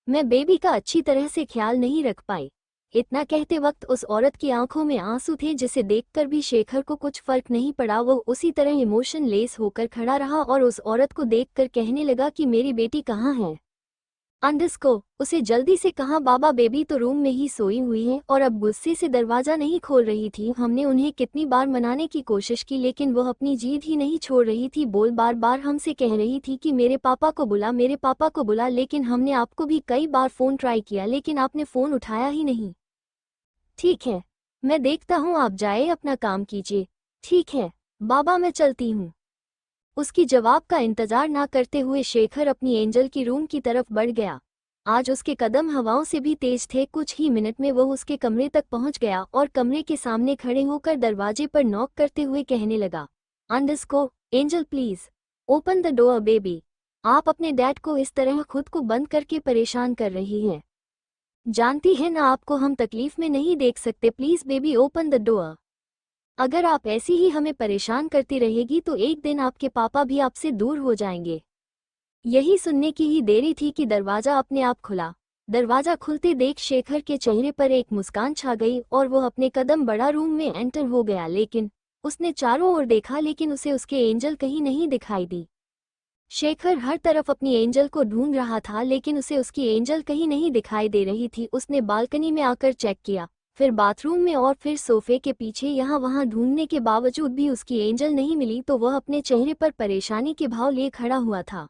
मैं बेबी का अच्छी तरह से ख्याल नहीं रख पाई। इतना कहते वक्त उस औरत की आंखों में आंसू थे जिसे देखकर भी शेखर को कुछ फर्क नहीं पड़ा। वो उसी तरह इमोशन लेस होकर खड़ा रहा और उस औरत को देखकर कहने लगा कि मेरी बेटी कहाँ है? अंडरस्को उसे जल्दी से कहा बाबा बेबी तो रूम में ही सोई हुई है और अब गुस्से से दरवाजा नहीं खोल रही थी। हमने उन्हें कितनी बार मनाने की कोशिश की लेकिन वह अपनी जिद ही नहीं छोड़ रही थी। बोल बार बार हमसे कह रही थी कि मेरे पापा को बुला मेरे पापा को बुला, लेकिन हमने आपको भी कई बार फोन ट्राई किया लेकिन आपने फोन उठाया ही नहीं। ठीक है, मैं देखता हूँ, आप जाए अपना काम कीजिए। ठीक है बाबा मैं चलती हूँ। उसकी जवाब का इंतजार ना करते हुए शेखर अपनी एंजल की रूम की तरफ बढ़ गया। आज उसके कदम हवाओं से भी तेज थे। कुछ ही मिनट में वह उसके कमरे तक पहुंच गया और कमरे के सामने खड़े होकर दरवाजे पर नॉक करते हुए कहने लगा अंडरस्को angel please open the door baby. आप अपने डैड को इस तरह खुद को बंद करके परेशान कर रही हैं। जानती है ना आपको हम तकलीफ में नहीं देख सकते। Please baby open the door. अगर आप ऐसी ही हमें परेशान करती रहेगी तो एक दिन आपके पापा भी आपसे दूर हो जाएंगे। यही सुनने की ही देरी थी कि दरवाजा अपने आप खुला। दरवाजा खुलते देख शेखर के चेहरे पर एक मुस्कान छा गई और वो अपने कदम बड़ा रूम में एंटर हो गया, लेकिन उसने चारों ओर देखा लेकिन उसे उसके एंजल कहीं नहीं दिखाई दी। शेखर हर तरफ अपनी एंजल को ढूंढ रहा था लेकिन उसे उसकी एंजल कहीं नहीं दिखाई दे रही थी। उसने बालकनी में आकर चेक किया, फिर बाथरूम में और फिर सोफे के पीछे, यहाँ वहाँ ढूंढने के बावजूद भी उसकी एंजल नहीं मिली तो वह अपने चेहरे पर परेशानी के भाव लिए खड़ा हुआ था।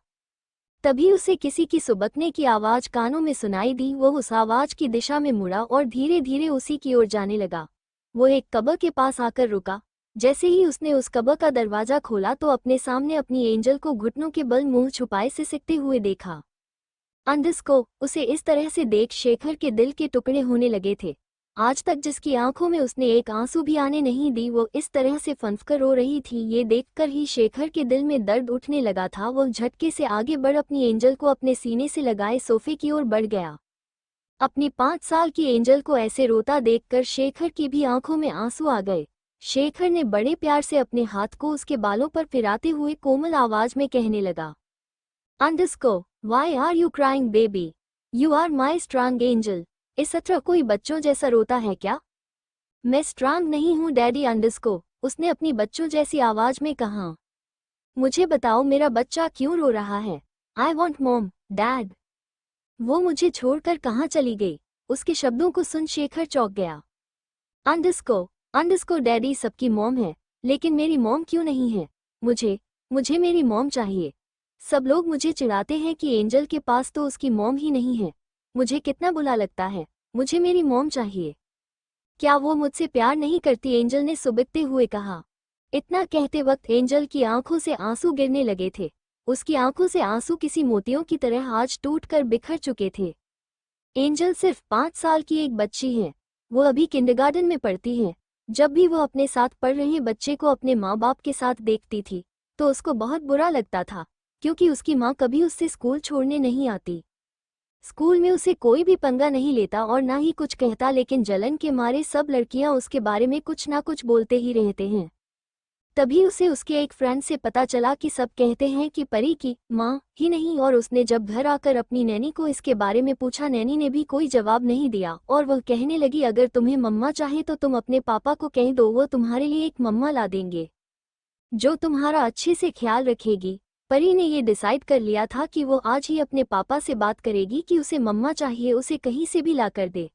तभी उसे किसी की सुबकने की आवाज कानों में सुनाई दी। वह उस आवाज की दिशा में मुड़ा और धीरे धीरे उसी की ओर जाने लगा। वो एक कब्र के पास आकर रुका। जैसे ही उसने उस कब्र का दरवाजा खोला तो अपने सामने अपनी एंजल को घुटनों के बल मुंह छुपाए सिसकते हुए देखा। अंडस्को, उसे इस तरह से देख शेखर के दिल के टुकड़े होने लगे थे। आज तक जिसकी आंखों में उसने एक आंसू भी आने नहीं दी, वो इस तरह से फंसकर रो रही थी। ये देखकर ही शेखर के दिल में दर्द उठने लगा था। वह झटके से आगे बढ़ अपनी एंजल को अपने सीने से लगाए सोफे की ओर बढ़ गया। अपनी 5 साल की एंजल को ऐसे रोता देखकर शेखर की भी आंखों में आंसू आ गए। शेखर ने बड़े प्यार से अपने हाथ को उसके बालों पर फिराते हुए कोमल आवाज में कहने लगा, अंडस्को, why are you crying baby, you are my strong angel. इस तरह कोई बच्चों जैसा रोता है क्या? मैं स्ट्रांग नहीं हूँ डैडी अंडस्को, उसने अपनी बच्चों जैसी आवाज में कहा। मुझे बताओ मेरा बच्चा क्यों रो रहा है? I want mom, dad. वो मुझे छोड़कर कहाँ चली गई? उसके शब्दों को सुन शेखर चौंक गया। अंडस्को, अंडस्को डैडी सबकी मॉम है, लेकिन मेरी मॉम क्यों नहीं है? मुझे मुझे मेरी मॉम चाहिए। सब लोग मुझे चिढ़ाते हैं कि एंजल के पास तो उसकी मॉम ही नहीं है। मुझे कितना बुरा लगता है। मुझे मेरी मॉम चाहिए। क्या वो मुझसे प्यार नहीं करती? एंजल ने सुबकते हुए कहा। इतना कहते वक्त एंजल की आंखों से आंसू गिरने लगे थे। उसकी आंखों से आंसू किसी मोतियों की तरह आज टूटकर बिखर चुके थे। एंजल सिर्फ 5 साल की एक बच्ची है। वो अभी किंडरगार्टन में पढ़ती है। जब भी वो अपने साथ पढ़ रहे बच्चे को अपने माँ बाप के साथ देखती थी तो उसको बहुत बुरा लगता था, क्योंकि उसकी माँ कभी उससे स्कूल छोड़ने नहीं आती। स्कूल में उसे कोई भी पंगा नहीं लेता और ना ही कुछ कहता, लेकिन जलन के मारे सब लड़कियां उसके बारे में कुछ ना कुछ बोलते ही रहते हैं। तभी उसे उसके एक फ्रेंड से पता चला कि सब कहते हैं कि परी की माँ ही नहीं, और उसने जब घर आकर अपनी नैनी को इसके बारे में पूछा, नैनी ने भी कोई जवाब नहीं दिया और वह कहने लगी, अगर तुम्हें मम्मा चाहे तो तुम अपने पापा को कह दो, वो तुम्हारे लिए एक मम्मा ला देंगे जो तुम्हारा अच्छे से ख्याल रखेगी। परी ने ये डिसाइड कर लिया था कि वो आज ही अपने पापा से बात करेगी कि उसे मम्मा चाहिए, उसे कहीं से भी ला कर दे।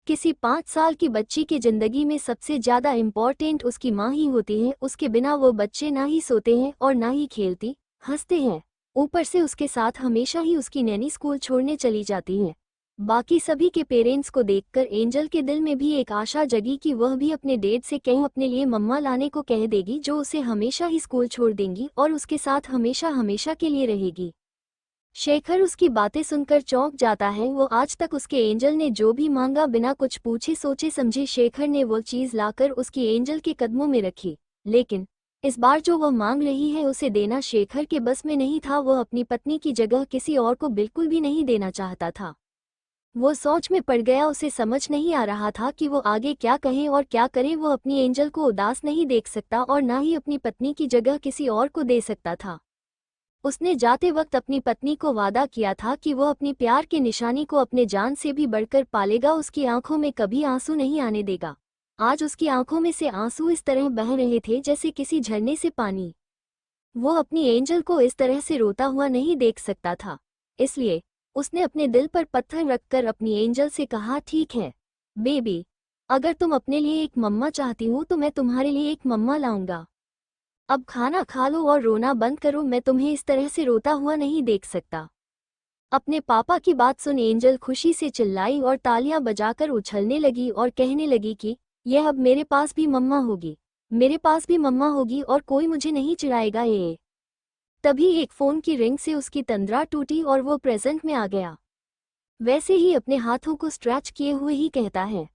किसी 5 साल की बच्ची की जिंदगी में सबसे ज्यादा इम्पोर्टेंट उसकी माँ ही होती है। उसके बिना वो बच्चे ना ही सोते हैं और ना ही खेलती हंसते हैं। ऊपर से उसके साथ हमेशा ही उसकी नैनी स्कूल छोड़ने चली जाती है। बाकी सभी के पेरेंट्स को देखकर एंजल के दिल में भी एक आशा जगी कि वह भी अपने डैड से कहीं अपने लिए मम्मा लाने को कह देगी, जो उसे हमेशा ही स्कूल छोड़ देंगी और उसके साथ हमेशा हमेशा के लिए रहेगी। शेखर उसकी बातें सुनकर चौंक जाता है। वो आज तक उसके एंजल ने जो भी मांगा बिना कुछ पूछे सोचे समझे शेखर ने वो चीज लाकर उसकी एंजल के कदमों में रखी, लेकिन इस बार जो वह मांग रही है उसे देना शेखर के बस में नहीं था। वह अपनी पत्नी की जगह किसी और को बिल्कुल भी नहीं देना चाहता था। वो सोच में पड़ गया। उसे समझ नहीं आ रहा था कि वो आगे क्या कहे और क्या करे। वो अपनी एंजल को उदास नहीं देख सकता और ना ही अपनी पत्नी की जगह किसी और को दे सकता था। उसने जाते वक्त अपनी पत्नी को वादा किया था कि वो अपनी प्यार की निशानी को अपने जान से भी बढ़कर पालेगा, उसकी आंखों में कभी आंसू नहीं आने देगा। आज उसकी आंखों में से आंसू इस तरह बह रहे थे जैसे किसी झरने से पानी। वो अपनी एंजल को इस तरह से रोता हुआ नहीं देख सकता था, इसलिए उसने अपने दिल पर पत्थर रखकर अपनी एंजल से कहा, ठीक है बेबी, अगर तुम अपने लिए एक मम्मा चाहती हो तो मैं तुम्हारे लिए एक मम्मा लाऊंगा। अब खाना खा लो और रोना बंद करो, मैं तुम्हें इस तरह से रोता हुआ नहीं देख सकता। अपने पापा की बात सुन एंजल खुशी से चिल्लाई और तालियां बजाकर उछलने लगी और कहने लगी कि यह अब मेरे पास भी मम्मा होगी, मेरे पास भी मम्मा होगी और कोई मुझे नहीं चिढ़ाएगा। ये तभी एक फोन की रिंग से उसकी तंद्रा टूटी और वो प्रेजेंट में आ गया। वैसे ही अपने हाथों को स्ट्रेच किए हुए ही कहता है,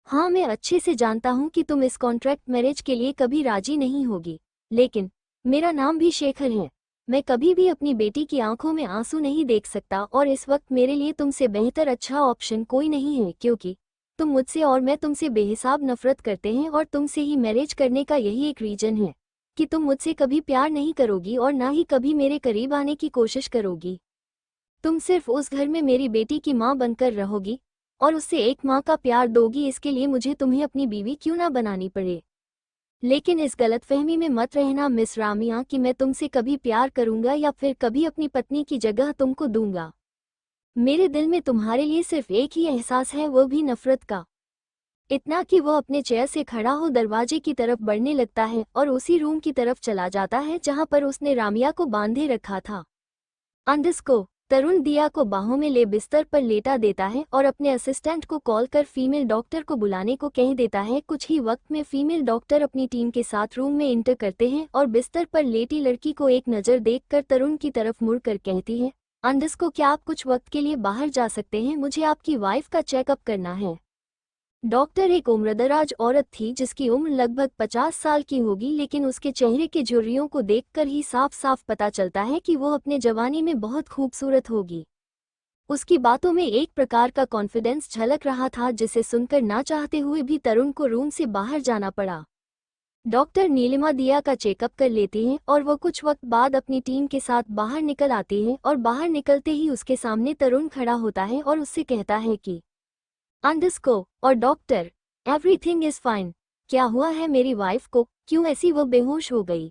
हाँ मैं अच्छे से जानता हूँ कि तुम इस कॉन्ट्रैक्ट मैरिज के लिए कभी राजी नहीं होगी, लेकिन मेरा नाम भी शेखर है। मैं कभी भी अपनी बेटी की आंखों में आंसू नहीं देख सकता और इस वक्त मेरे लिए तुमसे बेहतर अच्छा ऑप्शन कोई नहीं है, क्योंकि तुम मुझसे और मैं तुमसे बेहिसाब नफरत करते हैं और तुमसे ही मैरिज करने का यही एक रीजन है कि तुम मुझसे कभी प्यार नहीं करोगी और ना ही कभी मेरे करीब आने की कोशिश करोगी। तुम सिर्फ उस घर में मेरी बेटी की माँ बनकर रहोगी और उससे एक माँ का प्यार दोगी। इसके लिए मुझे तुम्हें अपनी बीवी क्यों ना बनानी पड़े। लेकिन इस गलतफहमी में मत रहना मिस रामिया कि मैं तुमसे कभी प्यार करूंगा या फिर कभी अपनी पत्नी की जगह तुमको दूंगा। मेरे दिल में तुम्हारे लिए सिर्फ एक ही एहसास है, वो भी नफरत का। इतना कि वो अपने चेयर से खड़ा हो दरवाजे की तरफ बढ़ने लगता है और उसी रूम की तरफ चला जाता है जहां पर उसने रामिया को बांधे रखा था। अंडस्को तरुण दिया को बाहों में ले बिस्तर पर लेटा देता है और अपने असिस्टेंट को कॉल कर फीमेल डॉक्टर को बुलाने को कह देता है। कुछ ही वक्त में फीमेल डॉक्टर अपनी टीम के साथ रूम में इंटर करते हैं और बिस्तर पर लेटी लड़की को एक नज़र देखकर तरुण की तरफ मुड़कर कहती है, अंडस्को क्या आप कुछ वक्त के लिए बाहर जा सकते हैं? मुझे आपकी वाइफ का चेकअप करना है। डॉक्टर एक उम्रदराज औरत थी जिसकी उम्र लगभग 50 साल की होगी, लेकिन उसके चेहरे के झुर्रियों को देखकर ही साफ साफ पता चलता है कि वो अपने जवानी में बहुत खूबसूरत होगी। उसकी बातों में एक प्रकार का कॉन्फिडेंस झलक रहा था जिसे सुनकर ना चाहते हुए भी तरुण को रूम से बाहर जाना पड़ा। डॉक्टर नीलिमा दिया का चेकअप कर लेती हैं और वो कुछ वक्त बाद अपनी टीम के साथ बाहर निकल आती है और बाहर निकलते ही उसके सामने तरुण खड़ा होता है और उससे कहता है कि अंडस्को और डॉक्टर, एवरीथिंग इज फाइन। क्या हुआ है मेरी वाइफ को, क्यों ऐसी वो बेहोश हो गई?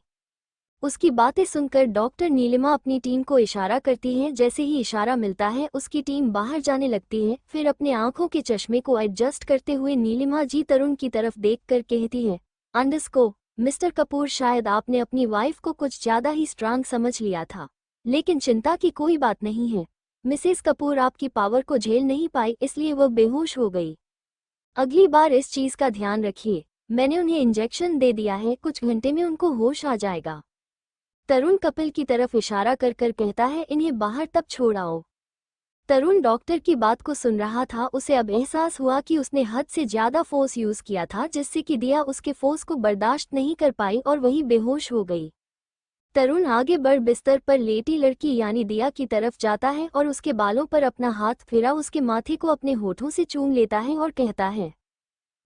उसकी बातें सुनकर डॉक्टर नीलिमा अपनी टीम को इशारा करती है। जैसे ही इशारा मिलता है उसकी टीम बाहर जाने लगती है। फिर अपने आंखों के चश्मे को एडजस्ट करते हुए नीलिमा जी तरुण की तरफ देखकर कहती है, अंडस्को मिस्टर कपूर, शायद आपने अपनी वाइफ को कुछ ज्यादा ही स्ट्रांग समझ लिया था, लेकिन चिंता की कोई बात नहीं है। मिसेस कपूर आपकी पावर को झेल नहीं पाई, इसलिए वह बेहोश हो गई। अगली बार इस चीज का ध्यान रखिए। मैंने उन्हें इंजेक्शन दे दिया है, कुछ घंटे में उनको होश आ जाएगा। तरुण कपिल की तरफ इशारा कर कर कहता है, इन्हें बाहर तब छोड़ आओ। तरुण डॉक्टर की बात को सुन रहा था। उसे अब एहसास हुआ कि उसने हद से ज्यादा फोर्स यूज किया था, जिससे कि दिया उसके फोर्स को बर्दाश्त नहीं कर पाई और वही बेहोश हो गई। तरुण आगे बढ़ बिस्तर पर लेटी लड़की यानी दिया की तरफ जाता है और उसके बालों पर अपना हाथ फेरा उसके माथे को अपने होठों से चूम लेता है और कहता है,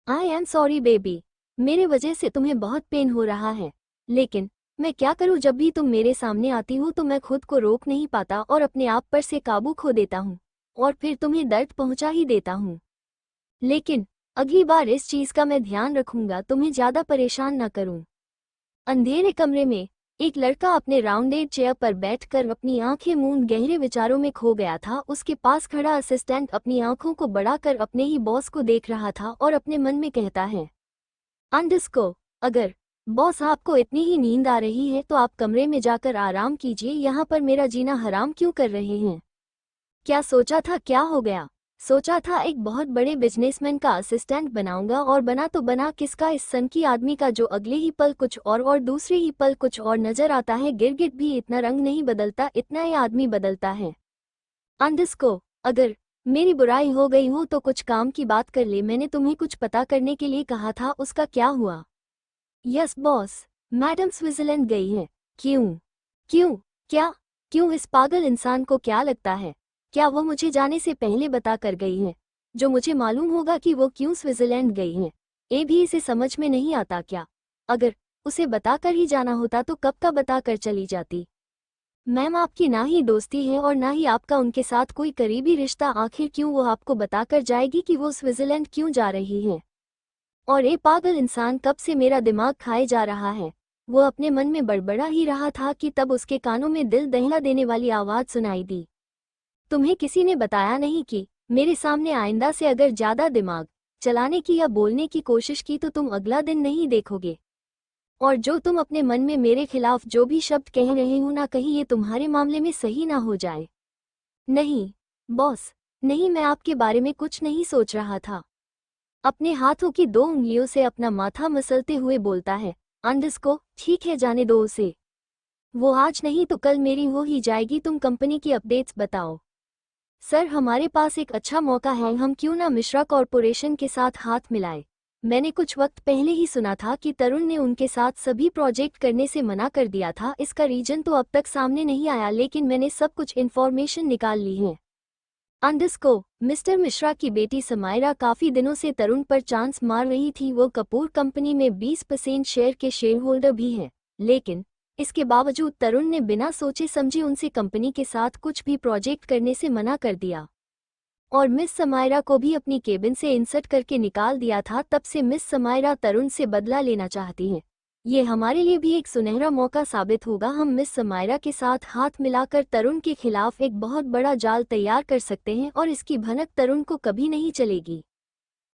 आई एम सॉरी बेबी, मेरे वजह से तुम्हें बहुत पेन हो रहा है, लेकिन मैं क्या करूं, जब भी तुम मेरे सामने आती हो तो मैं खुद को रोक नहीं पाता और अपने आप पर से काबू खो देता हूं और फिर तुम्हें दर्द पहुंचा ही देता हूं। लेकिन अगली बार इस चीज का मैं ध्यान रखूंगा, तुम्हें ज्यादा परेशान न करूं। अंधेरे कमरे में एक लड़का अपने राउंडेड चेयर पर बैठकर अपनी आंखें मूंद गहरे विचारों में खो गया था। उसके पास खड़ा असिस्टेंट अपनी आंखों को बढ़ाकर अपने ही बॉस को देख रहा था और अपने मन में कहता है, अंडस्को अगर बॉस आपको इतनी ही नींद आ रही है तो आप कमरे में जाकर आराम कीजिए, यहाँ पर मेरा जीना हराम क्यों कर रहे हैं? क्या सोचा था, क्या हो गया? सोचा था एक बहुत बड़े बिजनेसमैन का असिस्टेंट बनाऊंगा, और बना तो बना किसका, इस सनकी आदमी का जो अगले ही पल कुछ और दूसरे ही पल कुछ और नजर आता है। गिरगिट भी इतना रंग नहीं बदलता, इतना ये आदमी बदलता है। अंडस्को अगर मेरी बुराई हो गई हो तो कुछ काम की बात कर ले, मैंने तुम्हें कुछ पता करने के लिए कहा था, उसका क्या हुआ? यस बॉस, मैडम स्विट्जरलैंड गई है। क्यों? क्यों? क्या? क्यों? इस पागल इंसान को क्या लगता है? क्या वो मुझे जाने से पहले बता कर गई है, जो मुझे मालूम होगा कि वो क्यों स्विट्जरलैंड गई हैं? ये भी इसे समझ में नहीं आता क्या? अगर उसे बताकर ही जाना होता तो कब का बता कर चली जाती। मैम आपकी ना ही दोस्ती है और ना ही आपका उनके साथ कोई करीबी रिश्ता, आखिर क्यों वो आपको बताकर जाएगी कि वो स्विट्जरलैंड क्यों जा रही है? और ये पागल इंसान कब से मेरा दिमाग खाए जा रहा है? वो अपने मन में बड़बड़ा ही रहा था कि तब उसके कानों में दिल दहला देने वाली आवाज़ सुनाई दी, तुम्हें किसी ने बताया नहीं कि मेरे सामने आइंदा से अगर ज्यादा दिमाग चलाने की या बोलने की कोशिश की तो तुम अगला दिन नहीं देखोगे, और जो तुम अपने मन में मेरे खिलाफ जो भी शब्द कह रहे हो ना, कहीं ये तुम्हारे मामले में सही ना हो जाए। नहीं बॉस, नहीं, मैं आपके बारे में कुछ नहीं सोच रहा था। अपने हाथों की 2 उंगलियों से अपना माथा मसलते हुए बोलता है, अंडस्को ठीक है, जाने दो उसे। वो आज नहीं तो कल मेरी हो ही जाएगी। तुम कंपनी की अपडेट्स बताओ। सर हमारे पास एक अच्छा मौका है, हम क्यों ना मिश्रा कॉरपोरेशन के साथ हाथ मिलाएं। मैंने कुछ वक्त पहले ही सुना था कि तरुण ने उनके साथ सभी प्रोजेक्ट करने से मना कर दिया था। इसका रीजन तो अब तक सामने नहीं आया, लेकिन मैंने सब कुछ इन्फॉर्मेशन निकाल ली है। अंडस्को मिस्टर मिश्रा की बेटी समायरा काफी दिनों से तरुण पर चांस मार रही थी। वो कपूर कंपनी में 20% शेयर के शेयर होल्डर भी हैं, लेकिन इसके बावजूद तरुण ने बिना सोचे समझे उनसे कंपनी के साथ कुछ भी प्रोजेक्ट करने से मना कर दिया और मिस समायरा को भी अपनी केबिन से इंसर्ट करके निकाल दिया था। तब से मिस समायरा तरुण से बदला लेना चाहती हैं ये हमारे लिए भी एक सुनहरा मौका साबित होगा। हम मिस समायरा के साथ हाथ मिलाकर तरुण के खिलाफ एक बहुत बड़ा जाल तैयार कर सकते हैं और इसकी भनक तरुण को कभी नहीं चलेगी।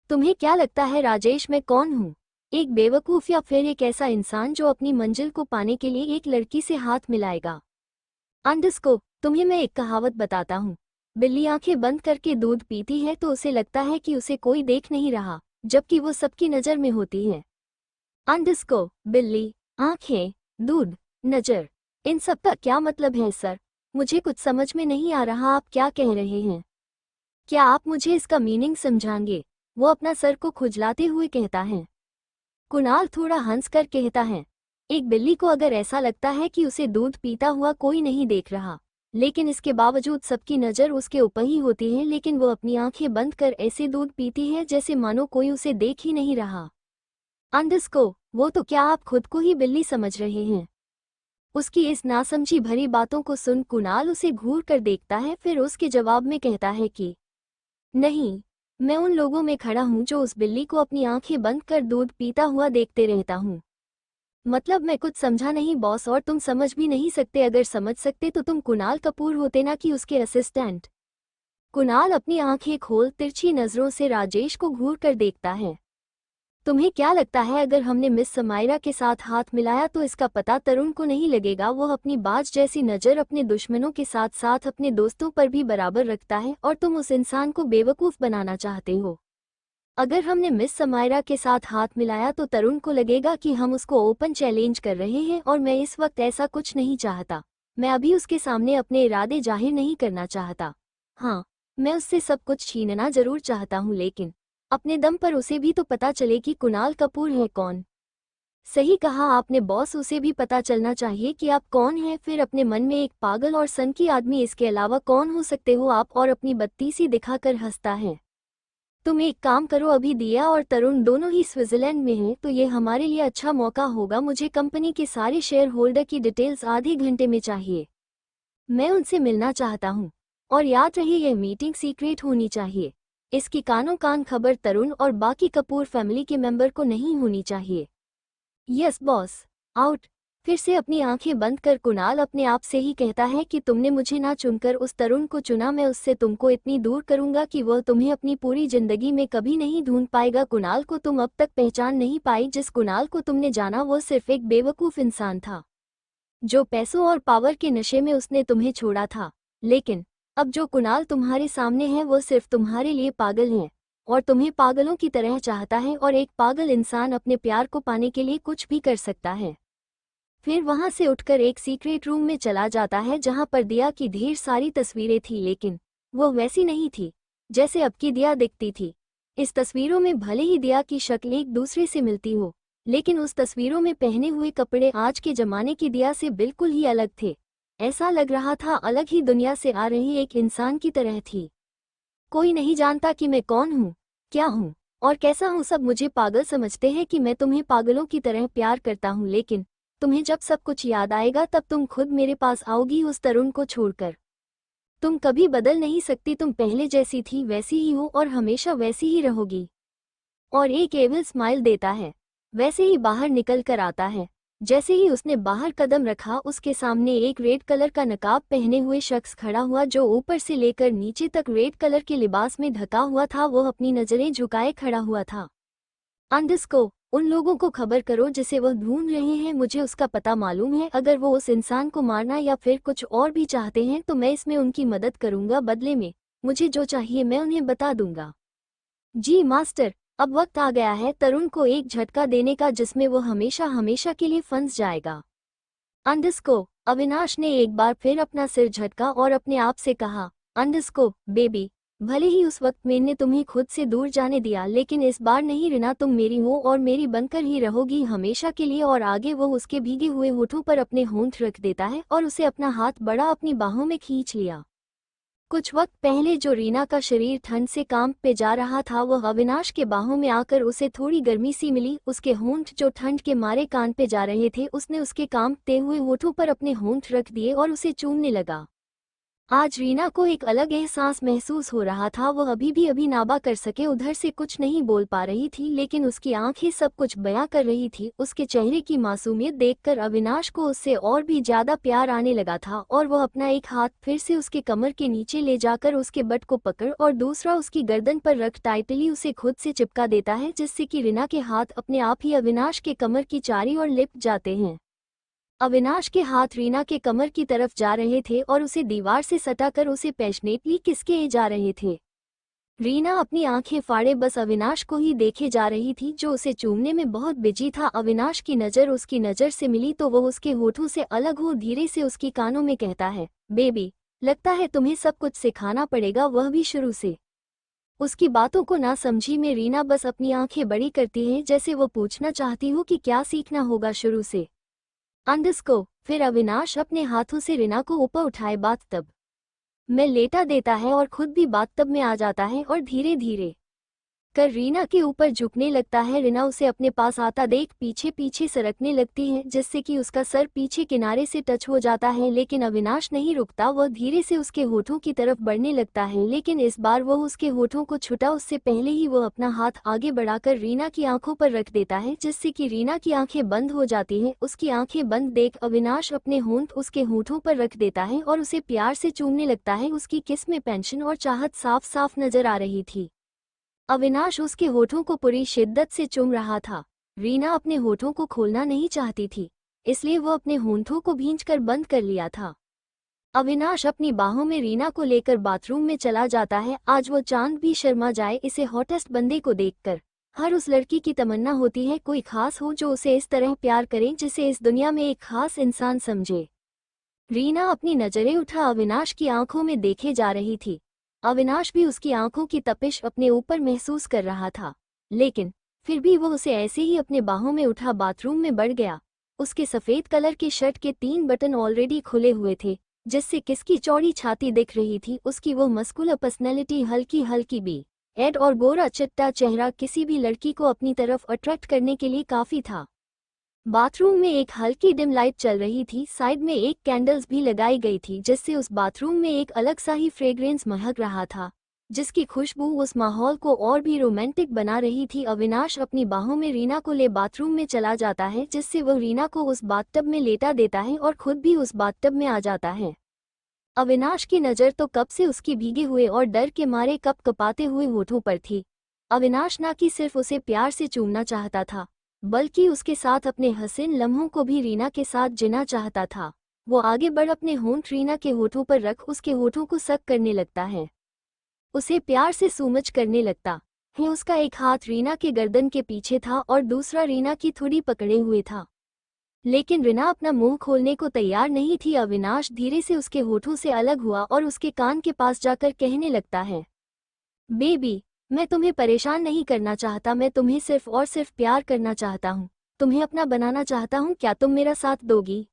तुम्हें क्या लगता है राजेश, मैं कौन हूँ? एक बेवकूफ़ या फिर एक ऐसा इंसान जो अपनी मंजिल को पाने के लिए एक लड़की से हाथ मिलाएगा? अंडस्को, तुम्हें मैं एक कहावत बताता हूँ। बिल्ली आंखें बंद करके दूध पीती है तो उसे लगता है कि उसे कोई देख नहीं रहा, जबकि वो सबकी नज़र में होती है। अंडस्को, बिल्ली, आंखें, दूध, नज़र, इन सब का क्या मतलब है सर? मुझे कुछ समझ में नहीं आ रहा, आप क्या कह रहे हैं? क्या आप मुझे इसका मीनिंग समझाएंगे? वो अपना सर को खुजलाते हुए कहता है। कुणाल थोड़ा हंसकर कहता है, एक बिल्ली को अगर ऐसा लगता है कि उसे दूध पीता हुआ कोई नहीं देख रहा, लेकिन इसके बावजूद सबकी नज़र उसके ऊपर ही होती है, लेकिन वो अपनी आंखें बंद कर ऐसे दूध पीती है जैसे मानो कोई उसे देख ही नहीं रहा। अंडस्को, वो तो क्या आप खुद को ही बिल्ली समझ रहे हैं? उसकी इस नासमझी भरी बातों को सुन कुणाल उसे घूर कर देखता है, फिर उसके जवाब में कहता है कि नहीं, मैं उन लोगों में खड़ा हूँ जो उस बिल्ली को अपनी आंखें बंद कर दूध पीता हुआ देखते रहता हूँ। मतलब मैं कुछ समझा नहीं बॉस, और तुम समझ भी नहीं सकते। अगर समझ सकते तो तुम कुणाल कपूर होते ना कि उसके असिस्टेंट। कुणाल अपनी आंखें खोल तिरछी नजरों से राजेश को घूर कर देखता है। तुम्हें क्या लगता है अगर हमने मिस समायरा के साथ हाथ मिलाया तो इसका पता तरुण को नहीं लगेगा? वो अपनी बाज जैसी नज़र अपने दुश्मनों के साथ साथ अपने दोस्तों पर भी बराबर रखता है, और तुम उस इंसान को बेवकूफ़ बनाना चाहते हो। अगर हमने मिस समायरा के साथ हाथ मिलाया तो तरुण को लगेगा कि हम उसको ओपन चैलेंज कर रहे हैं, और मैं इस वक्त ऐसा कुछ नहीं चाहता। मैं अभी उसके सामने अपने इरादे जाहिर नहीं करना चाहता। हाँ, मैं उससे सब कुछ छीनना जरूर चाहता हूँ, लेकिन अपने दम पर उसे भी तो पता चले कि कुणाल कपूर है कौन। सही कहा आपने बॉस, उसे भी पता चलना चाहिए कि आप कौन हैं। फिर अपने मन में एक पागल और सनकी आदमी, इसके अलावा कौन हो सकते हो आप? और अपनी बत्तीसी दिखाकर हंसता है। तुम एक काम करो, अभी दिया और तरुण दोनों ही स्विट्जरलैंड में हैं, तो ये हमारे लिए अच्छा मौका होगा। मुझे कंपनी के सारे शेयर होल्डर की डिटेल्स आधे घंटे में चाहिए। मैं उनसे मिलना चाहता हूँ, और याद रहे यह मीटिंग सीक्रेट होनी चाहिए। इसकी कानों कान खबर तरुण और बाकी कपूर फैमिली के मेंबर को नहीं होनी चाहिए। Yes boss. आउट। फिर से अपनी आंखें बंद कर कुणाल अपने आप से ही कहता है कि तुमने मुझे ना चुनकर उस तरुण को चुना। मैं उससे तुमको इतनी दूर करूंगा कि वह तुम्हें अपनी पूरी जिंदगी में कभी नहीं ढूंढ पाएगा। कुणाल को तुम अब तक पहचान नहीं पाई। जिस कुणाल को तुमने जाना वो सिर्फ एक बेवकूफ़ इंसान था, जो पैसों और पावर के नशे में उसने तुम्हें छोड़ा था। लेकिन अब जो कुणाल तुम्हारे सामने है वो सिर्फ तुम्हारे लिए पागल है, और तुम्हें पागलों की तरह चाहता है, और एक पागल इंसान अपने प्यार को पाने के लिए कुछ भी कर सकता है। फिर वहां से उठकर एक सीक्रेट रूम में चला जाता है जहां पर दिया की ढेर सारी तस्वीरें थी, लेकिन वो वैसी नहीं थी जैसे अब की दिया दिखती थी। इस तस्वीरों में भले ही दिया की शक्ल एक दूसरे से मिलती हो, लेकिन उस तस्वीरों में पहने हुए कपड़े आज के जमाने की दिया से बिल्कुल ही अलग थे। ऐसा लग रहा था अलग ही दुनिया से आ रही एक इंसान की तरह थी। कोई नहीं जानता कि मैं कौन हूँ, क्या हूँ और कैसा हूँ। सब मुझे पागल समझते हैं कि मैं तुम्हें पागलों की तरह प्यार करता हूँ, लेकिन तुम्हें जब सब कुछ याद आएगा तब तुम खुद मेरे पास आओगी उस तरुण को छोड़कर। तुम कभी बदल नहीं सकती, तुम पहले जैसी थी वैसी ही हो और हमेशा वैसी ही रहोगी। और एक एविल स्माइल देता है। वैसे ही बाहर निकल कर आता है। जैसे ही उसने बाहर कदम रखा, उसके सामने एक रेड कलर का नकाब पहने हुए शख्स खड़ा हुआ, जो ऊपर से लेकर नीचे तक रेड कलर के लिबास में ढका हुआ था। वो अपनी नजरें झुकाए खड़ा हुआ था। अंडस्को, उन लोगों को खबर करो जिसे वह ढूंढ रहे हैं। मुझे उसका पता मालूम है। अगर वो उस इंसान को मारना या फिर कुछ और भी चाहते हैं तो मैं इसमें उनकी मदद करूंगा। बदले में मुझे जो चाहिए मैं उन्हें बता दूंगा। जी मास्टर, अब वक्त आ गया है तरुण को एक झटका देने का जिसमें वो हमेशा हमेशा के लिए फंस जाएगा। अंडस्को, अविनाश ने एक बार फिर अपना सिर झटका और अपने आप से कहा, अंडस्को बेबी, भले ही उस वक्त मैंने तुम्हें खुद से दूर जाने दिया, लेकिन इस बार नहीं रिना, तुम मेरी हो और मेरी बनकर ही रहोगी हमेशा के लिए। और आगे वो उसके भीगे हुए होठों पर अपने होंठ रख देता है और उसे अपना हाथ बड़ा अपनी बाहों में खींच लिया। कुछ वक्त पहले जो रीना का शरीर ठंड से कांप पे जा रहा था, वह अविनाश के बाहों में आकर उसे थोड़ी गर्मी सी मिली। उसके होंठ जो ठंड के मारे कान पे जा रहे थे, उसने उसके कांपते हुए होठों पर अपने होंठ रख दिए और उसे चूमने लगा। आज रीना को एक अलग एहसास महसूस हो रहा था। वो अभी भी अभिनाभा कर सके उधर से कुछ नहीं बोल पा रही थी, लेकिन उसकी आंखें सब कुछ बयां कर रही थी। उसके चेहरे की मासूमियत देखकर अविनाश को उससे और भी ज्यादा प्यार आने लगा था और वो अपना एक हाथ फिर से उसके कमर के नीचे ले जाकर उसके बट को पकड़ और दूसरा उसकी गर्दन पर रख टाइटली उसे खुद से चिपका देता है, जिससे कि रीना के हाथ अपने आप ही अविनाश के कमर की चारी ओर लिपट जाते हैं। अविनाश के हाथ रीना के कमर की तरफ जा रहे थे और उसे दीवार से सटाकर उसे पैशनेटली किसके जा रहे थे। रीना अपनी आंखें फाड़े बस अविनाश को ही देखे जा रही थी, जो उसे चूमने में बहुत बिजी था। अविनाश की नज़र उसकी नज़र से मिली तो वो उसके होठों से अलग हो धीरे से उसकी कानों में कहता है, बेबी, लगता है तुम्हें सब कुछ सिखाना पड़ेगा, वह भी शुरू से। उसकी बातों को ना समझी में रीना बस अपनी आंखें बड़ी करती है, जैसे वो पूछना चाहती हो कि क्या सीखना होगा शुरू से। अंडस्को। फिर अविनाश अपने हाथों से रीना को ऊपर उठाए बाथटब में लेटा देता है और खुद भी बाथटब में आ जाता है और धीरे धीरे कर रीना के ऊपर झुकने लगता है। रीना उसे अपने पास आता देख पीछे पीछे सरकने लगती है, जिससे कि उसका सर पीछे किनारे से टच हो जाता है, लेकिन अविनाश नहीं रुकता। वह धीरे से उसके होठों की तरफ बढ़ने लगता है, लेकिन इस बार वह उसके होठों को छुटा उससे पहले ही वह अपना हाथ आगे बढ़ाकर रीना की आंखों पर रख देता है, जिससे कि रीना की आंखें बंद हो जाती हैं। उसकी आंखें बंद देख अविनाश अपने होंठ उसके होठों पर रख देता है और उसे प्यार से चूमने लगता है। उसकी किस में पेंशन और चाहत साफ साफ नजर आ रही थी। अविनाश उसके होठों को पूरी शिद्दत से चूम रहा था। रीना अपने होठों को खोलना नहीं चाहती थी, इसलिए वो अपने होंठों को भींचकर बंद कर लिया था। अविनाश अपनी बाहों में रीना को लेकर बाथरूम में चला जाता है। आज वो चांद भी शर्मा जाए इसे हॉटेस्ट बंदे को देखकर। हर उस लड़की की तमन्ना होती है कोई खास हो जो उसे इस तरह प्यार करे, जिसे इस दुनिया में एक खास इंसान समझे। रीना अपनी नजरें उठा अविनाश की आंखों में देखे जा रही थी। अविनाश भी उसकी आंखों की तपिश अपने ऊपर महसूस कर रहा था, लेकिन फिर भी वो उसे ऐसे ही अपने बाहों में उठा बाथरूम में बढ़ गया। उसके सफेद कलर के शर्ट के 3 बटन ऑलरेडी खुले हुए थे, जिससे किसकी चौड़ी छाती दिख रही थी। उसकी वो मस्कुलर पर्सनैलिटी, हल्की हल्की बी एड और गोरा चिट्टा चेहरा किसी भी लड़की को अपनी तरफ अट्रैक्ट करने के लिए काफी था। बाथरूम में एक हल्की डिम लाइट चल रही थी, साइड में एक कैंडल्स भी लगाई गई थी, जिससे उस बाथरूम में एक अलग सा ही फ्रेग्रेंस महक रहा था, जिसकी खुशबू उस माहौल को और भी रोमांटिक बना रही थी। अविनाश अपनी बाहों में रीना को ले बाथरूम में चला जाता है, जिससे वह रीना को उस बाथटब में लेटा देता है और खुद भी उस बाथटब में आ जाता है। अविनाश की नज़र तो कब से उसकी भीगे हुए और डर के मारे कप कपाते हुए होठों पर थी। अविनाश ना कि सिर्फ उसे प्यार से चूमना चाहता था, बल्कि उसके साथ अपने हसीन लम्हों को भी रीना के साथ जीना चाहता था। वो आगे बढ़ अपने होंठ रीना के होठों पर रख उसके होठों को सक करने लगता है, उसे प्यार से सूमच करने लगता है। उसका एक हाथ रीना के गर्दन के पीछे था और दूसरा रीना की थोड़ी पकड़े हुए था, लेकिन रीना अपना मुंह खोलने को तैयार नहीं थी। अविनाश धीरे से उसके होठों से अलग हुआ और उसके कान के पास जाकर कहने लगता है, बेबी, मैं तुम्हें परेशान नहीं करना चाहता, मैं तुम्हें सिर्फ और सिर्फ प्यार करना चाहता हूँ, तुम्हें अपना बनाना चाहता हूँ, क्या तुम मेरा साथ दोगी?